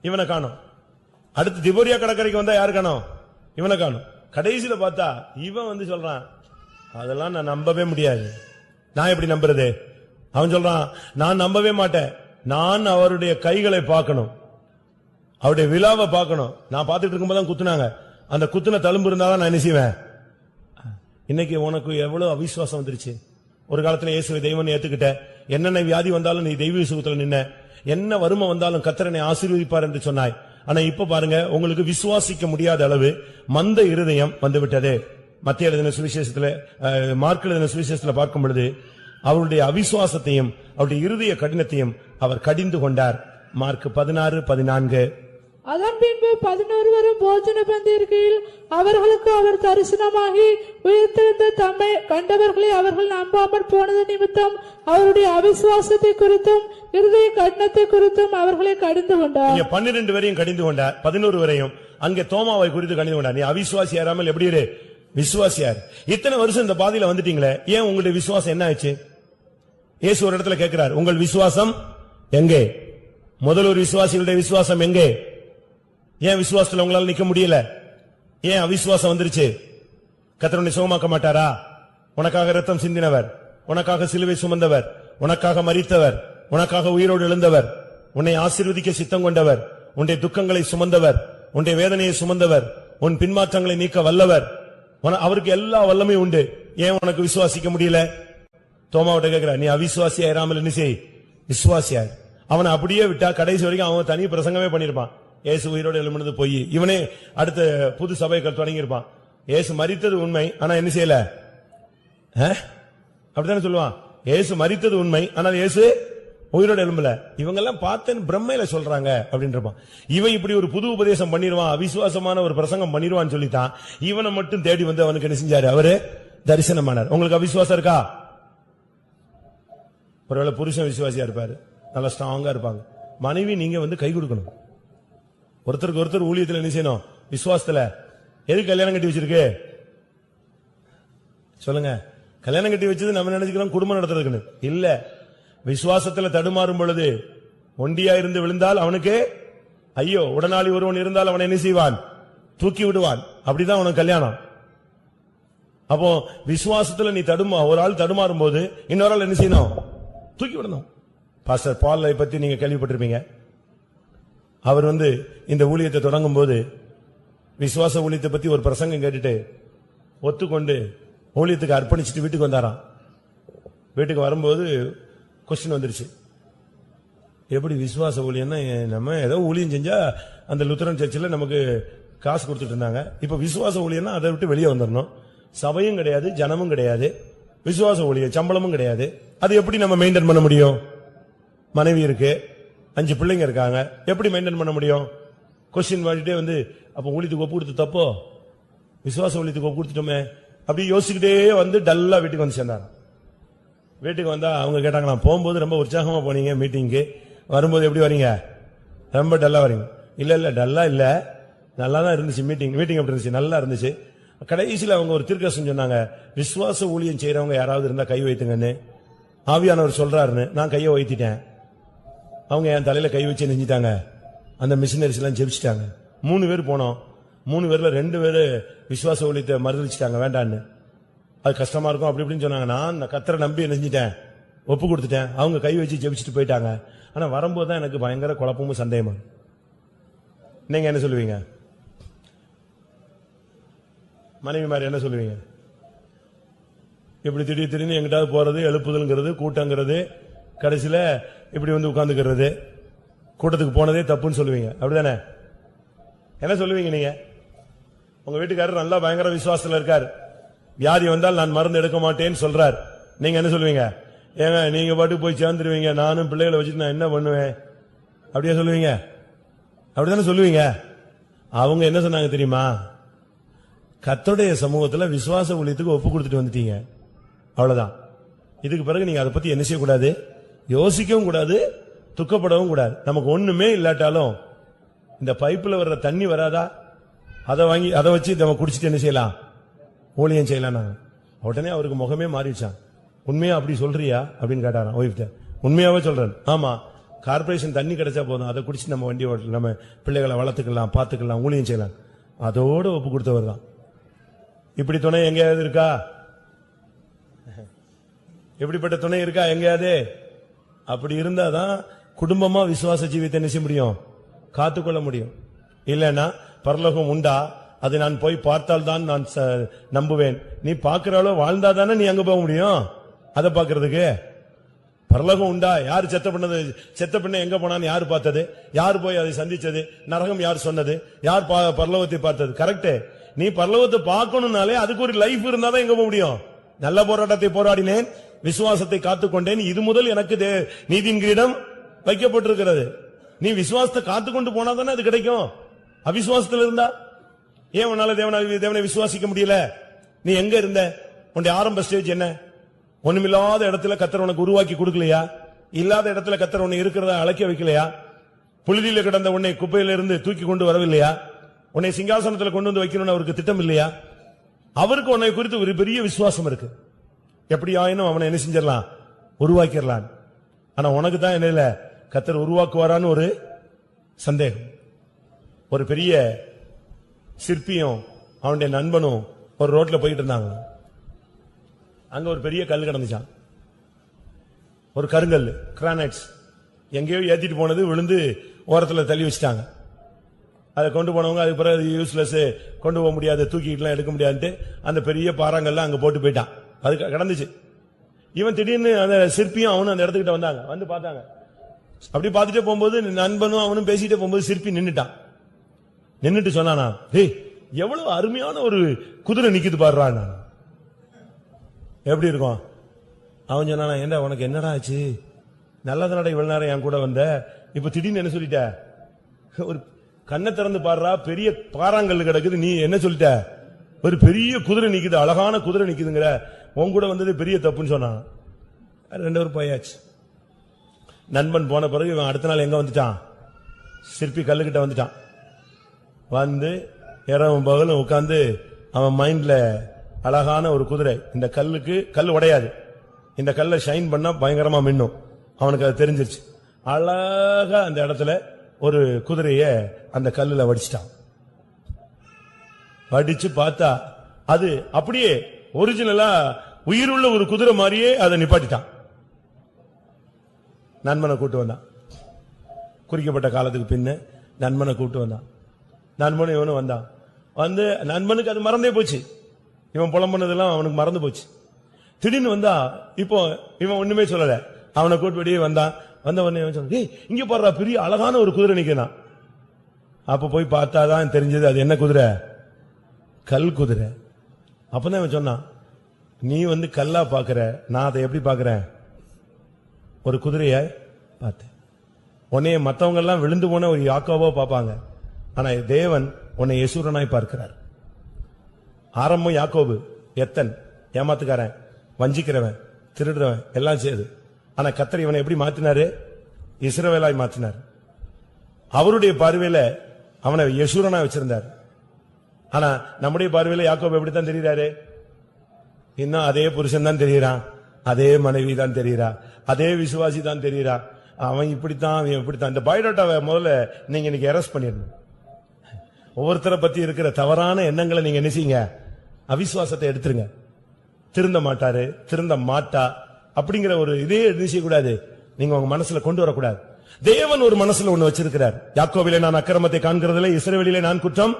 இவனை காணும். அடுத்து திபோரியா கடற்கரைக்கு வந்தா யாரு காணும்? இவனை காணும். கடைசியில பார்த்தா இவன் வந்து சொல்றான், அதெல்லாம் நான் நம்பவே முடியாது. நான் எப்படி நம்புறது? அவன் சொல்றான், நான் நம்பவே மாட்டேன், நான் அவருடைய கைகளை பார்க்கணும், அவருடைய விழாவை பார்க்கணும். நான் பார்த்துட்டு இருக்கும்போது குத்துனாங்க, அந்த குத்துன தழும்பு இருந்தாதான் நான் என்ன செய்வேன். இன்னைக்கு உனக்கு எவ்வளவு அவிசுவாசம் வந்துருச்சு. ஒரு காலத்துல இயேசுவை தெய்வம் ஏத்துக்கிட்ட, என்னென்ன வியாதி வந்தாலும் நீ தெய்வ விசுவாசத்துல நின்ன, என்ன வறுமை வந்தாலும் கர்த்தரனை ஆசீர்வதிப்பார் என்று சொன்னாய். ஆனா இப்ப பாருங்க, உங்களுக்கு விசுவாசிக்க முடியாத அளவு மந்த இருதயம் வந்துவிட்டது. மத்திய எழுதின சுவிசேஷத்துல, மார்க் எழுதின சுவிசேஷத்துல பார்க்கும் பொழுது அவருடைய அவிசுவாசத்தையும் அவருடைய இருதய கடினத்தையும் அவர் கடிந்து கொண்டார். மார்க் 16:14. அதன் பின்பு 11 போஜன பந்தி இருக்கையில் அவர்களுக்கு அவர் தரிசனமாகி, உயிர்த்தெழுந்த தம்மை கண்டவர்களை அவர்கள் நம்பாமல் போனது நிமித்தம் அவருடைய அவிசுவாசத்தை குறித்தும் இருதய கடினத்தை குறித்தும் அவர்களை கடிந்து கொண்டார். 12 வரையும் கடிந்து கொண்டார், 11 வரையும் அங்கே தோமாவை குறித்து கடிந்து கொண்டார். நீ அவிசுவாசியாராமல் எப்படி இரு, விசுவாசியார். இத்தனை வருஷம் இந்த பாதையில வந்துட்டீங்களே, ஏன் உங்களுடைய விசுவாசம் என்ன ஆச்சு? இயேசு ஒரு இடத்துல கேட்கிறார், உங்கள் விசுவாசம் எங்கே? முதல் ஒரு விசுவாசிகளுடைய விசுவாசம் எங்கே? ஏன் விசுவாசத்துல உங்களால நிக்க முடியல? ஏன் அவிசுவாசம் வந்துருச்சு? கர்த்தர் உன்னை சுகமாக்க மாட்டாரா? உனக்காக ரத்தம் சிந்தினவர், உனக்காக சிலுவை சுமந்தவர், உனக்காக மரித்தவர், உனக்காக உயிரோடு எழுந்தவர், உன்னை ஆசீர்வதிக்க சித்தம் கொண்டவர், உன்னுடைய துக்கங்களை சுமந்தவர், உன்னுடைய வேதனையை சுமந்தவர், உன் பின்மாற்றங்களை நீக்க வல்லவர், அவருக்கு எல்லா வல்லமையும் உண்டு. ஏன் உனக்கு விசுவாசிக்க முடியல? தோமாவிட்ட கேட்கிற, நீ அவிசுவாசியாயிராமல் என்ன செய், விசுவாசியார். அவனை அப்படியே விட்டா கடைசி வரைக்கும் அவன் தனி பிரசங்கமே பண்ணிருப்பான். இயேசு உயிரோடு எழும்பினது பொய், இவனே அடுத்த புது சபைகள் தொடங்கி இருப்பான். இயேசு மரித்தது உண்மை, ஆனா என்ன செய்யல, அப்படித்தானே சொல்லுவான். இயேசு மரித்தது உண்மை, ஆனால் இயேசு உயிரோடு எழும்பல. இவங்க எல்லாம் பார்த்தேன் பிரம்மையில சொல்றாங்க அப்படின்னு இருப்பான். இவன் இப்படி ஒரு புது உபதேசம் பண்ணிடுவான், அவிசுவாசமான ஒரு பிரசங்கம் பண்ணிடுவான்னு சொல்லித்தான் இவனை மட்டும் தேடி வந்து அவனுக்கு என்ன செஞ்சாரு, அவரு தரிசனமானார். உங்களுக்கு அவிசுவாசம் இருக்கா? ஒருவேளை புருஷன் விசுவாசியா இருப்பாரு, நல்லா ஸ்ட்ராங்கா இருப்பாங்க. மனைவி நீங்க வந்து கை கொடுக்கணும். ஒருத்தருக்கு ஒருத்தர் ஊழியத்தில் என்ன செய்யணும், விசுவாசத்துல எதுக்கு கல்யாணம் கட்டி வச்சிருக்கு சொல்லுங்க? கல்யாணம் கட்டி வச்சது நம்ம நினைச்சுக்கிறோம் குடும்பம் நடத்துறதுக்குன்னு இல்ல. விசுவாசத்துல தடுமாறும் பொழுது ஒண்டியா இருந்து விழுந்தால் அவனுக்கு ஐயோ, உடனாளி ஒருவன் இருந்தால் அவனை என்ன செய்வான்? தூக்கி விடுவான். அப்படிதான் அவனுக்கு கல்யாணம். அப்போ விசுவாசத்துல நீ ஒரு ஆள் தடுமாறும் போது இன்னொரு ஆள் என்ன செய்யணும்? தூக்கி விடணும். பாஸ்டர் பாலை பத்தி நீங்க கேள்விப்பட்டிருப்பீங்க. அவர் இந்த ஊழியத்தை தொடங்கும் போது விசுவாச ஊழியத்தை பத்தி ஒரு பிரசங்கம் கேட்டுட்டு ஒத்துக்கொண்டு ஊழியத்துக்கு அர்ப்பணிச்சுட்டு வீட்டுக்கு வந்தாராம். வீட்டுக்கு வரும்போது கொஸ்டின் வந்துருச்சு, எப்படி விசுவாச ஊழியம்னா நம்ம ஏதோ ஊழியம் செஞ்சா அந்த லுத்தரன் சர்ச்சில் நமக்கு காசு கொடுத்துட்டு இருந்தாங்க, இப்ப விசுவாச ஊழியம்னா அதை விட்டு வெளியே வந்துடணும், சபையும் கிடையாது ஜனமும் கிடையாது, விசுவாச ஊழியம் சம்பளமும் கிடையாது, அது எப்படி நம்ம மெயின்டைன் பண்ண முடியும்? மனைவி இருக்கு, 5 பிள்ளைங்க இருக்காங்க, எப்படி மெயின்டைன் பண்ண முடியும்? கொஸ்டின் வாடிட்டே அப்ப ஊழியத்துக்கு ஒப்பு கொடுத்து தப்போ, விசுவாச ஊழியத்துக்கு ஒப்பு கொடுத்துட்டோமே அப்படி யோசிச்சுக்கிட்டே டல்லா வீட்டுக்கு வந்து சேர்ந்தாங்க. வீட்டுக்கு வந்தா அவங்க கேட்டாங்க, நான் போகும்போது ரொம்ப உற்சாகமா போனீங்க மீட்டிங்கு, வரும்போது எப்படி வரீங்க? ரொம்ப டல்லா வரீங்க. இல்ல இல்ல டல்லா இல்ல, நல்லா தான் இருந்துச்சு மீட்டிங் எப்படி இருந்துச்சு? நல்லா இருந்துச்சு. கடைசியில் அவங்க ஒரு தீர்க்கதரிசனம் சொன்னாங்க, விசுவாச ஊழியம் செய்யறவங்க யாராவது இருந்தா கை வைத்துங்கன்னு ஆவியானவர் சொல்றாருன்னு. நான் கையை வைத்திட்டேன். அவங்க என் தலையில கை வச்சு நெஞ்சிட்டாங்க. அந்த மிஷினரிஸ் எல்லாம் ஜெபிச்சிட்டாங்க. 3 பேர் போனோம். 3 பேர்ல 2 பேரு விசுவாச ஊழியத்தை மறுதளிச்சிட்டாங்க, வேண்டான்னு. அது கஷ்டமா இருக்கும் அப்படி இப்படின்னு சொன்னாங்க. நான் கர்த்தரை நம்பி நெஞ்சிட்டேன், ஒப்பு கொடுத்துட்டேன். அவங்க கை வச்சு ஜெபிச்சுட்டு போயிட்டாங்க. ஆனா வரும்போது தான் எனக்கு பயங்கர குழப்பமும் சந்தேகமும். நீங்க என்ன சொல்லுவீங்க? மனைவி மாதிரி என்ன சொல்லுவீங்க? இப்படி திடீர்னு எங்கிட்டாவது போறது, எழுப்புதல்ங்கிறது, கூட்டங்கிறது, கடைசியில இப்படி உட்கார்ந்துக்கிறது, கூட்டத்துக்கு போனதே தப்புன்னு சொல்லுவீங்க, அப்படிதானே? என்ன சொல்லுவீங்க நீங்க? உங்க வீட்டுக்காரர் நல்லா பயங்கர விசுவாசத்துல இருக்காரு, வியாதி வந்தால் நான் மருந்து எடுக்க மாட்டேன்னு சொல்றார், நீங்க என்ன சொல்லுவீங்க? ஏங்க நீங்க பாட்டுக்கு போய் சேர்ந்துருவீங்க, நானும் பிள்ளைகளை வச்சுட்டு நான் என்ன பண்ணுவேன்? அப்படியே சொல்லுவீங்க? அப்படித்தானே சொல்லுவீங்க. அவங்க என்ன சொன்னாங்க தெரியுமா? கர்த்தருடைய சமூகத்துல விசுவாச ஊழியத்துக்கு ஒப்பு கொடுத்துட்டு வந்துட்டீங்க, அவ்வளவுதான். இதுக்கு பிறகு நீங்க அதை பத்தி என்ன செய்யக்கூடாது? யோசிக்கவும் கூடாது, துக்கப்படவும் கூடாது. நமக்கு ஒண்ணுமே இல்லாட்டாலும் இந்த பைப்புல வர்ற தண்ணி வராதா, அதை வச்சு நம்ம குடிச்சிட்டு என்ன செய்யலாம்? ஊழியம் செய்யலாம். உடனே அவருக்கு முகமே மாறிடுச்சான். உண்மையா அப்படி சொல்றியா அப்படின்னு கேட்டாராம் ஒய்ஃப்ட. உண்மையாவே சொல்றேன். ஆமா, கார்பரேஷன் தண்ணி கிடைச்சா போதும், அதை குடிச்சு நம்ம வண்டி ஓட்டலாம், நம்ம பிள்ளைகளை வளர்த்துக்கலாம், பாத்துக்கலாம், ஊழியம் செய்யலாம். அதோட ஒப்பு கொடுத்தவர் தான். இப்படி துணை எங்கேயாவது இருக்கா? எப்படிப்பட்ட துணை இருக்கா எங்கேயாவது? அப்படி இருந்தாதான் குடும்பமா விசுவாச ஜீவித்தை நிச்சய முடியும், காத்துக்கொள்ள முடியும். இல்லன்னா பரலோகம் உண்டா, அது நான் போய் பார்த்தால் தான் நான் நம்புவேன். நீ பாக்குறாளோ வாழ்ந்தாதானே நீ அங்க போக முடியும். அதை பாக்குறதுக்கு பரலோகம் உண்டா? யாரு செத்த பண்ண எங்க போனான்னு யாரு பார்த்தது? யாரு போய் அதை சந்திச்சது? நரகம் யார் சொன்னது? யார் பரலோகத்தை பார்த்தது? கரெக்ட். நீ பரலோகத்தை பார்க்கணும்னாலே அதுக்கு ஒரு லைஃப் இருந்தாதான் எங்க போக முடியும். நல்ல போராட்டத்தை போராடினேன், விசுவாசத்தை காத்துக்கொண்டேன், இது முதல் எனக்கு நீதியின் கிரீடம் வைக்கப்பட்டிருக்கிறது. நீ விசுவாசத்தை காத்துக்கொண்டு போனாதானே அது கிடைக்கும். அவிசுவாசத்தில் இருந்தா ஏன் உன்னால தேவனை விசுவாசிக்க முடியல? நீ எங்க இருந்த? உன்னுடைய ஆரம்ப ஸ்டேஜ் என்ன? ஒண்ணுமில்லாத இடத்துல கர்த்தர் உனக்கு உருவாக்கி கொடுக்கலையா? இல்லாத இடத்துல கர்த்தர் உன்னை இருக்கிறத அழைக்க வைக்கலையா? புழுதியில கிடந்த உன்னை குப்பையில இருந்து தூக்கி கொண்டு வரவில்லையா? உன்னை சிங்காசனத்தில் கொண்டு வந்து வைக்கணும்னு அவருக்கு திட்டம் இல்லையா? அவருக்கு உன்னை குறித்து ஒரு பெரிய விசுவாசம் இருக்கு. எப்படி ஆயினும் அவனை என்ன செஞ்சிடலாம்? உருவாக்கிடலாம். ஆனா உனக்கு தான் என்ன, கர்த்தர் உருவாக்குவாரான்னு ஒரு சந்தேகம். ஒரு பெரிய சிற்பியும் அவனுடைய நண்பனும் ஒரு ரோட்ல போயிட்டு இருந்தாங்க. அங்க ஒரு பெரிய கல் கிடந்துச்சான், ஒரு கருங்கல், கிரானைட்ஸ். எங்கேயோ ஏத்திட்டு போனது விழுந்து ஓரத்துல தள்ளி வச்சுட்டாங்க. அதை கொண்டு போனவங்க அதுக்கு பிறகு யூஸ்லெஸ், கொண்டு போக முடியாது, தூக்கிட்டுலாம் எடுக்க முடியாதுன்ட்டு அந்த பெரிய பாறாங்கல்லாம் அங்க போட்டு போயிட்டான். அது கிடந்துச்சு. இவன் திடீர்னு அந்த சிற்பியும் அவனும் அந்த இடத்துக்கிட்ட வந்தாங்க. வந்து பார்த்தாங்க. அப்படி பார்த்துட்டே போகும்போது நண்பனும் அவனும் பேசிட்டே போகும்போது சிற்பி நின்னுட்டான். நின்னுட்டு சொன்னானா, டேய் எவ்வளவு அருமையான ஒரு குதிரை நிக்குது பாடுறான். எப்படி இருக்கும்? அவன் சொன்னானா, ஏண்டா உனக்கு என்னடா ஆச்சு? நல்லதனடா இவ்வளவு நேரம் என் கூட வந்த, இப்ப திடீர்னு என்ன சொல்லிட்ட? ஒரு கண்ணை திறந்து பாடுறா, பெரிய பாறாங்கல் கிடக்குது, நீ என்ன சொல்லிட்ட? ஒரு பெரிய குதிரை நிக்குது, அழகான குதிரை நிக்குதுங்கிற, உன் கூட வந்தது பெரிய தப்புன்னு சொன்னான். 2 பேரும் போயாச்சு. நண்பன் போன பிறகு இவன் அடுத்த நாள் எங்க வந்துட்டான்? சிற்பி கல்லுகிட்ட வந்துட்டான். வந்து இரவும் பகலும் உட்கார்ந்து அவன் மைண்ட்ல அழகான ஒரு குதிரை, இந்த கல் உடையாது, இந்த கல்லை ஷைன் பண்ணா பயங்கரமா மின்னும், அவனுக்கு அது தெரிஞ்சிருச்சு. அழகா அந்த இடத்துல ஒரு குதிரைய அந்த கல்லுல வடிச்சிட்டான். வடிச்சு பார்த்தா அது அப்படியே ஒரிஜினலா உயிருள்ள ஒரு குதிரை மாதிரியே அதை நிப்பாட்டிட்டான். நண்பனை கூட்டு வந்தான், குறிக்கப்பட்ட காலத்துக்கு பின்ன நண்பனை கூட்டு வந்தான். நண்பனும் இவனும் வந்தான். வந்து நண்பனுக்கு அது மறந்தே போச்சு, இவன் புலம்புனதெல்லாம் அவனுக்கு மறந்து போச்சு. திடீர்னு வந்தா இப்போ இவன் ஒண்ணுமே சொல்லல, அவனை கூட்டு வெளியே வந்தான். வந்த உடனே சொன்ன, இங்க பாடுறா பெரிய அழகான ஒரு குதிரை நிக்கிறான். அப்ப போய் பார்த்தாதான் தெரிஞ்சது அது என்ன குதிரை, கல் குதிரை. அப்பதான் இவன் சொன்னான், நீ கல்லா பாக்குற, நான் அதை எப்படி பாக்குறேன், ஒரு குதிரைய பார்த்தேன். உன்னைய மத்தவங்க எல்லாம் விழுந்து போன ஒரு யாக்கோவா பார்ப்பாங்க, ஆனா தேவன் உன்னை யசூரனாய் பார்க்கிறார். ஆரம்பம் யாக்கோபு எத்தன், ஏமாத்துக்காரன், வஞ்சிக்கிறவன், திருடுறவன், எல்லாம் செய்யுது. ஆனா கர்த்தர் இவனை எப்படி மாத்தினாரு, இஸ்ரவேலாய் மாத்தினார். அவருடைய பார்வையில அவனை யசூரனாய் வச்சிருந்தார். ஆனா நம்முடைய பார்வையில யாக்கோபு எப்படித்தான் தெரிகிறாரு, இன்னும் அதே புருஷன் தான் தெரிகிறான், அதே மனைவி தான் தெரிகிறா, அதே விசுவாசி தான் தெரிகிறா. அவன் இப்படித்தான், அவன் இப்படித்தான். இந்த பயோடாட்டாவை முதல்ல நீங்க இன்னைக்கு அரெஸ்ட் பண்ணிடணும். ஒவ்வொருத்தரை பத்தி இருக்கிற தவறான எண்ணங்களை நீங்க நினைச்சீங்க, அவிசுவாசத்தை எடுத்துருங்க. திருந்த மாட்டாரு, திருந்த மாட்டா அப்படிங்கிற ஒரு இதே நினைச்ச கூடாது, நீங்க உங்க மனசுல கொண்டு வரக்கூடாது. தேவன் ஒரு மனசுல ஒண்ணு வச்சிருக்கிறார். யாக்கோபிலே நான் அக்கிரமத்தை காண்கிறதில்லை, இஸ்ரவேலிலே நான் குற்றம்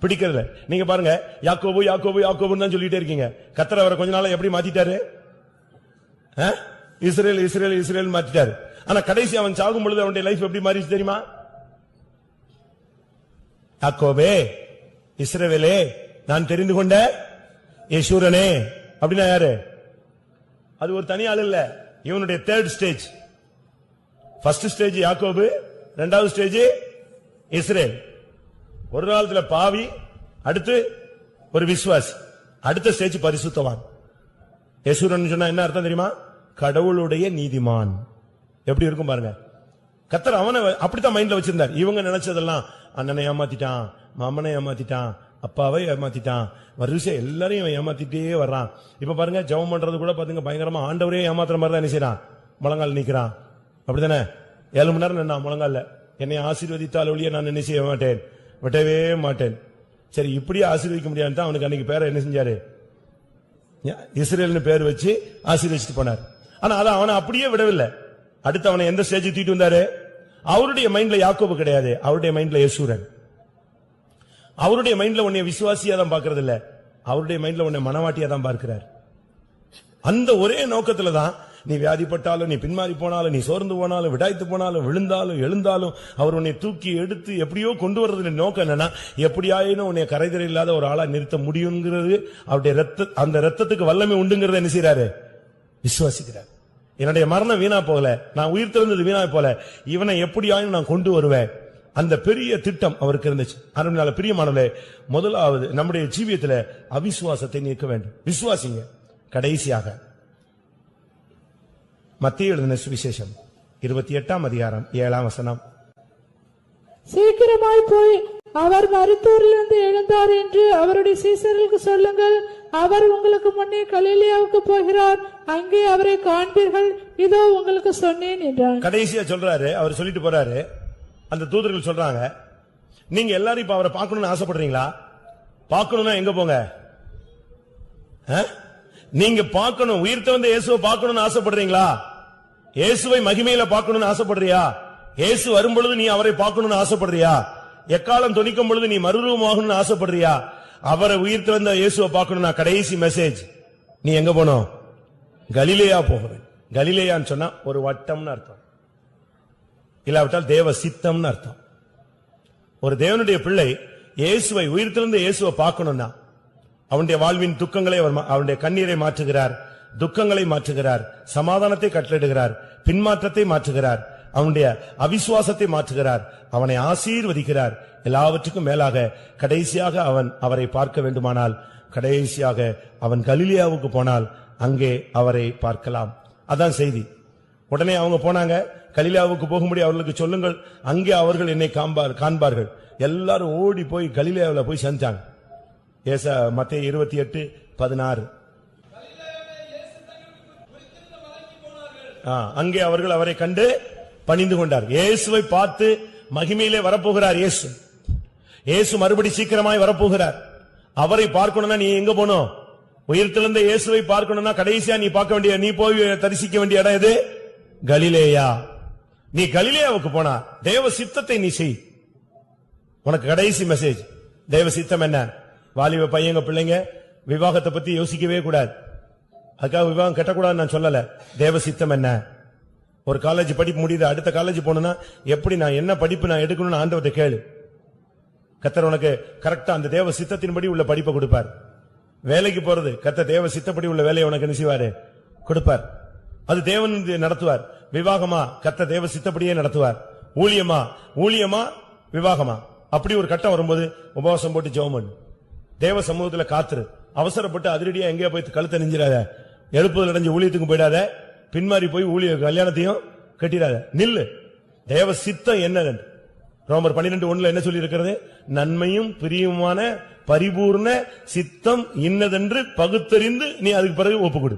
பிடிக்கிறதில்ல. நீங்க பாருங்க, யாக்கோபு யாக்கோபு யாக்கோபுன்னு தான் சொல்லிட்டே இருக்கீங்க. கர்த்தர் அவரை கொஞ்ச நாளா எப்படி மாத்திட்டாரு, இஸ்ரேல் இஸ்ரேல் இஸ்ரேல் மாத்திட்டாரு. ஆனா கடைசி அவன் சாகும் பொழுது அவனுடைய லைஃப் எப்படி மாறிச்சு தெரியுமா, யாக்கோபே இஸ்ரவேலே நான் தெரிந்து கொண்ட யசூரனே அப்படின்னா யாரு, அது ஒரு தனி ஆள் இல்ல, இவனுடைய தேர்ட் ஸ்டேஜ். ஃபர்ஸ்ட் ஸ்டேஜ் யாக்கோபு, இரண்டாவது ஸ்டேஜ் இஸ்ரேல். ஒரு காலத்துல பாவி, அடுத்து ஒரு விசுவாசி, அடுத்த ஸ்டேஜ் பரிசுத்தவான். யசூரன் சொன்னா என்ன அர்த்தம் தெரியுமா, கடவுளுடைய நீதிமான். எப்படி இருக்கும் பாருங்க. கர்த்தர் அவனை அப்படித்தான் மைண்ட்ல வச்சிருந்தார். இவங்க நினைச்சதெல்லாம் அண்ணனை ஏமாத்திட்டான், மாமனை ஏமாத்திட்டான், அப்பாவை ஏமாத்திட்டான், வரிசை எல்லாரையும் ஏமாத்திட்டே வர்றான். இப்ப பாருங்க, ஜெபம் பண்றது கூட பாத்துங்க பயங்கரமா ஆண்டவரே ஏமாத்துற மாதிரி தான் என்ன செய்யறான், முழங்கால் நிக்கிறான். அப்படித்தானே, 7 மணி நேரம் நின்னா முழங்கால, என்னை ஆசீர்வதித்தால் ஒழிய நான் என்ன செய்ய மாட்டேன், விட்டவே மாட்டேன். சரி, இப்படியே ஆசீர்வதிக்க முடியாது, அவனுக்கு அன்னைக்கு பேரை என்ன செஞ்சாரு, இஸ்ரேல்னு பேர் வச்சு ஆசீர்வதிச்சுட்டு போனார். ஆனா அதை அவனை அப்படியே விடவில்லை. அடுத்து அவனை எந்த ஸ்டேஜ் தூக்கிட்டு வந்தாரு, அவருடைய மைண்ட்ல யாக்கோபு கிடையாது, அவருடைய மைண்ட்ல யசூரன். அவருடைய மைண்ட்ல உன்னை விசுவாசியா தான் பாக்குறது இல்ல, அவருடைய மைண்ட்ல உன்னை மனவாட்டியா தான் பார்க்கிறார். அந்த ஒரே நோக்கத்துல தான் நீ வியாதிப்பட்டாலும், நீ பின்மாறி போனாலும், நீ சோர்ந்து போனாலும், விடாய்த்து போனாலும், விழுந்தாலும் எழுந்தாலும் அவர் உன்னை தூக்கி எடுத்து எப்படியோ கொண்டு வர்றதுல நோக்கம் என்னன்னா, எப்படியாயினும் உன்னை கரைதரை இல்லாத ஒரு ஆளா நிறுத்த முடியுங்கிறது, அவருடைய அந்த ரத்தத்துக்கு வல்லமை உண்டுங்கிறத என்ன செய்யறாரு, விசுவாசிக்கிறார். என்னுடைய மரணம் வீணா போகல, நான் உயிர் திறந்தது வீணா போல, இவனை எப்படியாயும் நான் கொண்டு வருவேன். அந்த பெரிய திட்டம் அவருக்கு இருந்துச்சு. அதனால பிரியமானவர்களே, முதலாவது நம்முடைய ஜீவியத்துல அவிசுவாசத்தை நீக்க வேண்டும். விசுவாசிங்க. கடைசியாக மத்தேயு எழுதின சுவிசேஷம் 28ஆம் அதிகாரம் 7ஆம் வசனம். சீக்கிரமாய் போய் அவர் மரித்தோரிலிருந்து எழுந்தார் என்று அவருடைய சீசர்களுக்கு சொல்லுங்கள், அவர் உங்களுக்கு முன்னே கலிலேயாவுக்கு போகிறார், அங்கே அவரை காண்பீர்கள், இதோ உங்களுக்கு சொன்னேன் என்றார். கடைசியா சொல்றாரு, அவர் சொல்லிட்டு போறாரு. அந்த தூதர்கள் சொல்றாங்க, நீங்க எல்லாரும் இப்ப அவரை பார்க்கணும்னு ஆசைப்படுறீங்களா? பார்க்கணும்னா எங்க போங்க, நீங்க பார்க்கணும், உயிர்த்தெழுந்த இயேசுவை பார்க்கணும்னு ஆசைப்படுறீங்களா? இயேசுவை மகிமையில பார்க்கணும்னு ஆசைப்படுறியா? இயேசு வரும்பொழுது நீ அவரை பார்க்கணும்னு ஆசைப்படுறியா? எக்காலம் தொனிக்கும் பொழுது நீ மறுரூபமாகணும்னு ஆசைப்படுறியா? அவரை உயிர்த்தெழுந்த இயேசுவை பார்க்கணும்னா கடைசி மெசேஜ், நீ எங்க போனோம்? கலிலேயா போகிறேன். கலிலேயான்னு சொன்னா ஒரு வட்டம்னு அர்த்தம், இல்லாவிட்டால் தேவ சித்தம்னு அர்த்தம். ஒரு தேவனுடைய பிள்ளை இயேசுவை உயிர்த்தெழுந்த இயேசுவை பார்க்கணும்னா அவனுடைய வாழ்வின் துக்கங்களை, அவனுடைய கண்ணீரை மாற்றுகிறார், துக்கங்களை மாற்றுகிறார், சமாதானத்தை கட்டளிடுகிறார், பின்மாற்றத்தை மாற்றுகிறார், அவனுடைய அவிசுவாசத்தை மாற்றுகிறார், அவனை ஆசீர்வதிக்கிறார். எல்லாவற்றுக்கும் மேலாக கடைசியாக அவன் அவரை பார்க்க வேண்டுமானால், கடைசியாக அவன் கலிலேயாவுக்கு போனால் அங்கே அவரை பார்க்கலாம். அதான் செய்தி. உடனே அவங்க போனாங்க, கலிலேயாவுக்கு போகும்படி அவர்களுக்கு சொல்லுங்கள், அங்கே அவர்கள் என்னை காண்பார்கள். எல்லாரும் ஓடி போய் கலிலேயாவுல போய் சேர்ந்தாங்க. மத்தேயு 28:16. அங்கே அவர்கள் அவரை கண்டு பணிந்து கொண்டார். இயேசுவை பார்த்து மகிமையிலே வரப்போகிறார். இயேசு மறுபடி சீக்கிரமாய் வரப்போகிறார். அவரை பார்க்கணும்னா நீ எங்க போகணும்? உயிர்த்தெழுந்த இயேசுவை பார்க்கணும்னா கடைசியா நீ பார்க்க வேண்டிய, நீ போய் தரிசிக்க வேண்டிய இடம் எது? கலிலேயா. நீ கலிலேயாவுக்கு போனா தேவ சித்தத்தை நீ செய். உனக்கு கடைசி மெசேஜ். தேவ சித்தம் என்ன? வாலிப பையங்க பிள்ளைங்க விவாகத்தை பத்தி யோசிக்கவே கூடாது. அதுக்காக விவாகம் கட்டக்கூடாது நான் சொல்லல. தேவ சித்தம் என்ன? ஒரு காலேஜ் படிப்பு முடியுது, அடுத்த காலேஜ் போனா எப்படி நான் என்ன படிப்பு நான் எடுக்கணும்னு ஆண்டவர்கிட்ட கேளு. கர்த்தர் உனக்கு கரெக்டா அந்த தேவ சித்தத்தின்படி உள்ள படிப்பை கொடுப்பார். வேலைக்கு போறது கர்த்தர் தேவ சித்தப்படி உள்ள வேலையை உனக்கு என்ன செய்வாரு? கொடுப்பார். அது தேவன் நடத்துவார். விவாகமா கர்த்தர் தேவ சித்தப்படியே நடத்துவார். ஊழியமா விவாகமா அப்படி ஒரு கட்டம் வரும்போது உபவாசம் போட்டு ஜெபம் பண்ணு. தேவ சமூகத்துல காத்துரு. அவசரப்பட்டு அதிரடியா எங்கேயா போய் கழுத்தை நெஞ்சிடாத. எழுப்புதல் அடைஞ்சு ஊழியத்துக்கு போயிடாத. பின்மாறி போய் ஊழிய கல்யாணத்தையும் கட்டிடாத. நில்லு. தேவ சித்தம் என்னது? ரோமர் 12:1 என்ன சொல்லி இருக்கிறது? நன்மையும் பிரியுமான பரிபூர்ண சித்தம் இன்னதென்று பகுத்தறிந்து நீ அதுக்கு பிறகு ஒப்புக்கொடு.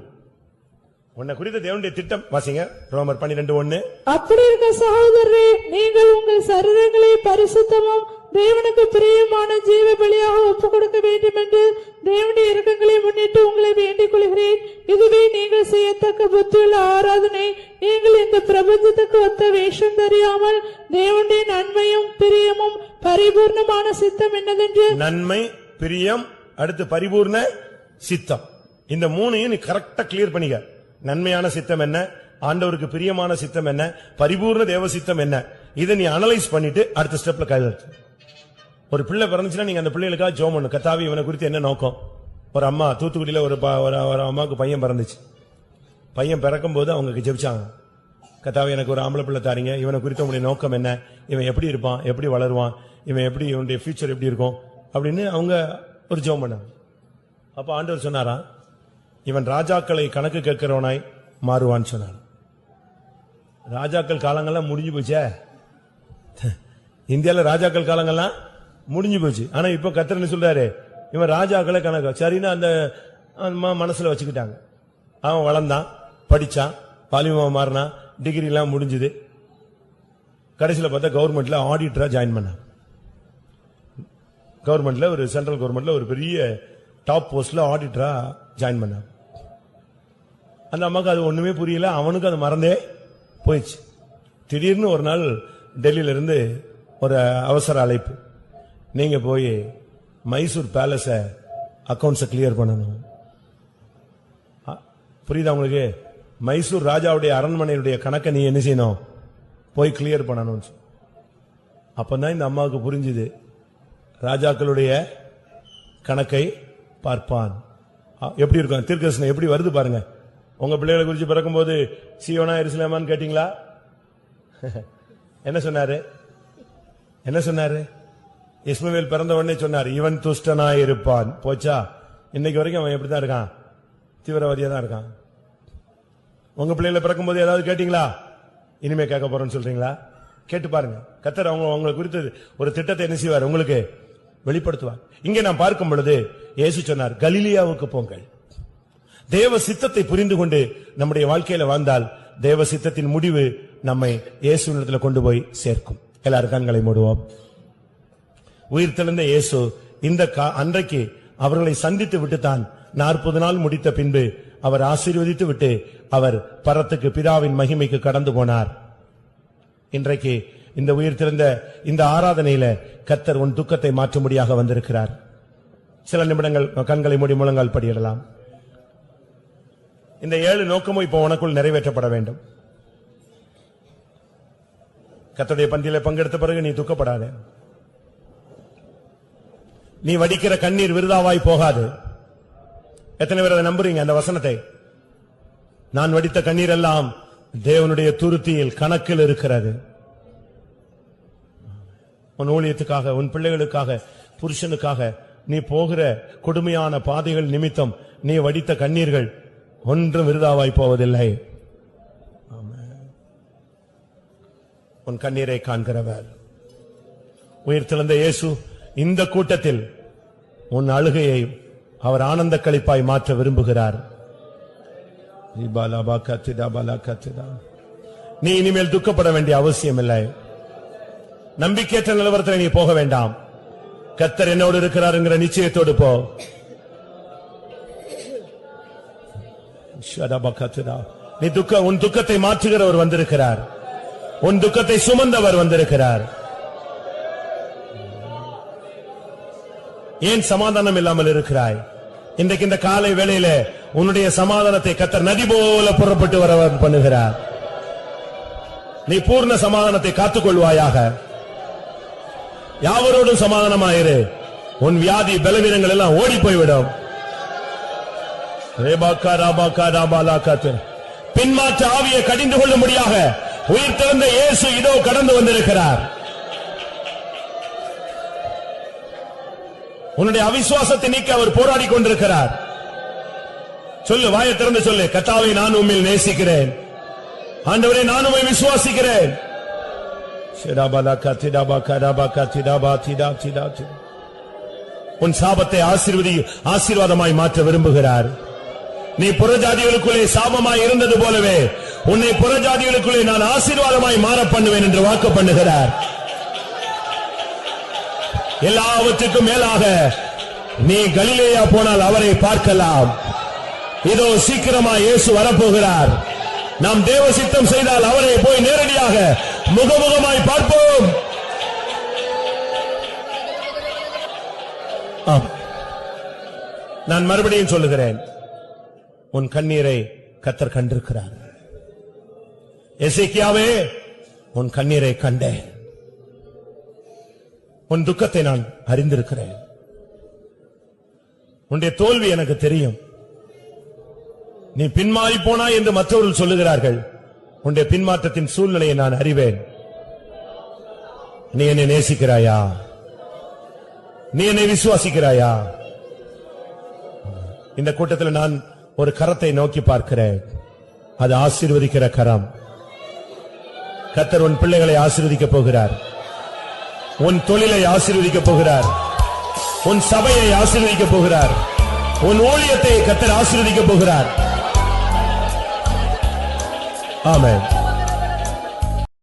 உன்னை குறித்த தேவனுடைய திட்டம் வாசிங்க. ரோமர் 12:1. அப்படி இருக்க சகோதரரே, நீங்கள் உங்கள் சரீரங்களை பரிசுத்தமும் தேவனுக்கு பிரியமான ஜீவ பலியாக ஒப்புக் கொடுக்க வேண்டும் என்று தேவனுடைய இரக்கங்களை முன்னிட்டு உங்களை வேண்டிக் கொள்கிறேன். இதுவே நீங்கள் செய்யத்தக்க புத்தியுள்ள ஆராதனை. நீங்கள் இந்த பிரபஞ்சத்துக்கு ஒத்த வேஷம் தெரியாமல் தேவனுடைய நன்மையும் பிரியமும் பரிபூர்ணமான சித்தம் என்னதென்று. நன்மை, பிரியம், அடுத்து பரிபூர்ண சித்தம். இந்த மூணையும் நீ கரெக்டா கிளியர் பண்ணிக்க. நன்மையான சித்தம் என்ன? ஆண்டவருக்கு பிரியமான சித்தம் என்ன? பரிபூர்ண தேவ சித்தம் என்ன? இதை நீ அனலைஸ் பண்ணிட்டு அடுத்த ஸ்டெப்ல கையெழுத்து. ஒரு பிள்ளை பிறந்துச்சுன்னா நீங்க அந்த பிள்ளைகளுக்காக ஜெபம் பண்ணு. கர்த்தாவே இவனை குறித்து என்ன நோக்கம்? ஒரு அம்மா தூத்துக்குடியில ஒரு அம்மாவுக்கு பையன் பிறந்துச்சு. பையன் பிறக்கும் போது அவங்க ஜெபிச்சாங்க, கர்த்தாவே எனக்கு ஒரு ஆம்பளை பிள்ளை தாரீங்க, இவனை குறித்து உங்களுடைய நோக்கம் என்ன? இவன் எப்படி இருப்பான்? எப்படி வளருவான்? இவன் எப்படி, இவனுடைய ஃபியூச்சர் எப்படி இருக்கும் அப்படின்னு அவங்க ஒரு ஜெபம் பண்ணாங்க. அப்ப ஆண்டவர் சொன்னாரா, இவன் ராஜாக்களை கணக்கு கேட்கிறவனாய் மாறுவான்னு சொன்னார். ராஜாக்கள் காலங்கள்லாம் முடிஞ்சு போச்சே. இந்தியால ராஜாக்கள் காலங்கள்லாம் முடிஞ்சு போச்சு. ஆனா இப்ப கர்த்தர் என்ன சொல்றாரு? இவன் ராஜாக்களை கணக்கு. சரின்னு அந்த மனசுல வச்சுக்கிட்டாங்க. அவன் வளர்ந்தான், படிச்சான், பாலிமா மாறினான், டிகிரி எல்லாம் முடிஞ்சது. கடைசியில பார்த்தா கவர்மெண்ட்ல ஆடிட்டரா ஜாயின் பண்ணான். கவர்மெண்ட்ல ஒரு சென்ட்ரல் கவர்மெண்ட்ல ஒரு பெரிய டாப் போஸ்ட்ல ஆடிட்டரா ஜாயின் பண்ணான். அந்த அம்மாக்கு அது ஒண்ணுமே புரியல. அவனுக்கு அது மறந்தே போயிடுச்சு. திடீர்னு ஒரு நாள் டெல்லியில இருந்து ஒரு அவசர அழைப்பு, நீங்க போய் மைசூர் பேலஸ அக்கவுண்ட்ஸ கிளியர் பண்ணணும். புரியுதா உங்களுக்கு? மைசூர் ராஜாவுடைய அரண்மனையுடைய கணக்கை நீ என்ன செய்யணும்? போய் கிளியர் பண்ணணும். அப்பதான் இந்த அம்மாவுக்கு புரிஞ்சுது, ராஜாக்களுடைய கணக்கை பார்ப்பான். எப்படி இருக்கும் தீர்க்கதரிசனம் எப்படி வருது பாருங்க. உங்க பிள்ளைகளை குறிச்சு பிறக்கும் போது சீயோனா எருசலேமான்னு கேட்டீங்களா? என்ன சொன்னாரு? என்ன சொன்னாரு? இஸ்மவேல் பிறந்த உடனே சொன்னார், இவன் துஷ்டனாய் இருப்பான். போச்சா? இன்னைக்கு வரைக்கும் அவன் எப்படிதான் இருக்கான்? தீவிரவாதியா தான் இருக்கான். உங்க பிள்ளைகளை பிறக்கும் போது ஏதாவது கேட்டீங்களா? இனிமே கேட்க போறேன்னு சொல்றீங்களா? கேட்டு பாருங்க. கர்த்தர் அவங்க குறித்து ஒரு திட்டத்தை என்ன செய்வார்? உங்களுக்கு வெளிப்படுத்துவார். இங்கே நாம் பார்க்கும் பொழுது இயேசு சொன்னார், கலிலேயாவுக்கு போங்கள். தேவ சித்தத்தை புரிந்து கொண்டு நம்முடைய வாழ்க்கையில வாழ்ந்தால் தேவ சித்தத்தின் முடிவு நம்மை இயேசுவினிடத்தில் கொண்டு போய் சேர்க்கும். எல்லாரும் கண்களை மூடுவோம். உயிர்த்தெழுந்த இயேசு இந்த அன்றைக்கு அவர்களை சந்தித்து விட்டுத்தான் 40 நாள் முடித்த பின்பு அவர் ஆசீர்வதித்து விட்டு அவர் பரத்துக்கு பிதாவின் மகிமைக்கு கடந்து போனார். இன்றைக்கு இந்த உயிர்த்தெழுந்த இந்த ஆராதனையில கர்த்தர் உன் துக்கத்தை மாற்றும்படியாக வந்திருக்கிறார். சில நிமிடங்கள் கண்களை மூடி முழங்கால் படியிடலாம். இந்த 7 நோக்கமும் இப்போ உனக்குள் நிறைவேற்றப்பட வேண்டும். கர்த்தருடைய பந்தியில பங்கெடுத்த பிறகு நீ துக்கப்படாத. நீ வடிக்கிற கண்ணீர் விருதாவாய் போகாது. எத்தனை பேர் அதை நம்புறீங்க அந்த வசனத்தை? நான் வடித்த கண்ணீர் எல்லாம் தேவனுடைய துருத்தியில் கணக்கில் இருக்கிறது. உன் ஊழியத்துக்காக, உன் பிள்ளைகளுக்காக, புருஷனுக்காக நீ போகிற கொடுமையான பாதைகள் நிமித்தம் நீ வடித்த கண்ணீர்கள் ஒன்றும் விருதாவாய் போவதில்லை. உன் கண்ணீரை காண்கிறவர். உயிர்த்தெழுந்த இயேசு இந்த கூட்டத்தில் உன் அழுகையை அவர் ஆனந்த களிப்பாய் மாற்ற விரும்புகிறார். நீ இனிமேல் துக்கப்பட வேண்டிய அவசியம் இல்லை. நம்பிக்கையற்ற நிலவரத்தில் நீ போக வேண்டாம். கர்த்தர் என்னோடு இருக்கிறார் என்கிற நிச்சயத்தோடு போ. நீ உன் துக்கத்தை மாற்றுகிறவர் வந்திருக்கிறார். உன் துக்கத்தை சுமந்தவர் வந்திருக்கிறார். ஏன் சமாதானம் இல்லாமல் இருக்கிறாய்? இன்றைக்கு இந்த காலை வேளையில உன்னுடைய சமாதானத்தை கர்த்தர் நதி போல புறப்பட்டு வர பண்ணுகிறார். நீ பூர்ண சமாதானத்தை காத்துக்கொள்வாயாக. யாவரோடும் சமாதானமாயிரு. உன் வியாதி பலவீனங்கள் எல்லாம் ஓடி போய்விடும். பின்மாற்ற ஆவியை கடிந்து கொள்ளும்படியாக உயிர் திறந்த இயேசு இதோ கடந்து வந்திருக்கிறார். உன்னுடைய அவிசுவாசத்தை நீக்க அவர் போராடி கொண்டிருக்கிறார். சொல்லு, வாயை திறந்து சொல்லு, கர்த்தாவே நான் உம்மில் நேசிக்கிறேன். ஆண்டவரே நான் உம்மை விசுவாசிக்கிறேன். உன் சாபத்தை ஆசீர்வாதமாய் மாற்ற விரும்புகிறார். நீ புறஜாதிகளுக்குள்ளே சாபமாய் இருந்தது போலவே உன்னை புறஜாதிகளுக்குள்ளே நான் ஆசீர்வாதமாய் மாற பண்ணுவேன் என்று வாக்கு பண்ணுகிறார். எல்லாவற்றுக்கும் மேலாக நீ கலிலேயா போனால் அவரை பார்க்கலாம். இதோ சீக்கிரமாய் இயேசு வரப்போகிறார். நாம் தேவ சித்தம் செய்தால் அவரை போய் நேரடியாக முகமுகமாய் பார்ப்போம். நான் மறுபடியும் சொல்லுகிறேன், உன் கண்ணீரை கர்த்தர் கண்டிருக்கிறார். எசேக்கியாவே, உன் கண்ணீரை கண்டேன். உன் துக்கத்தை நான் அறிந்திருக்கிறேன். உன்னுடைய தோல்வி எனக்கு தெரியும். நீ பின்மாறி போனாய் என்று மற்றவர்கள் சொல்லுகிறார்கள். உன்னுடைய பின்மாற்றத்தின் சூழ்நிலையை நான் அறிவேன். நீ என்னை நேசிக்கிறாயா? நீ என்னை விசுவாசிக்கிறாயா? இந்த கூட்டத்தில் நான் ஒரு கரத்தை நோக்கி பார்க்கிறேன். அது ஆசீர்வதிக்கிற கரம். கர்த்தர் உன் பிள்ளைகளை ஆசீர்வதிக்க போகிறார். உன் தொழிலை ஆசீர்வதிக்க போகிறார். உன் சபையை ஆசீர்வதிக்க போகிறார். உன் ஊழியத்தை கர்த்தர் ஆசீர்வதிக்க போகிறார். ஆமென்.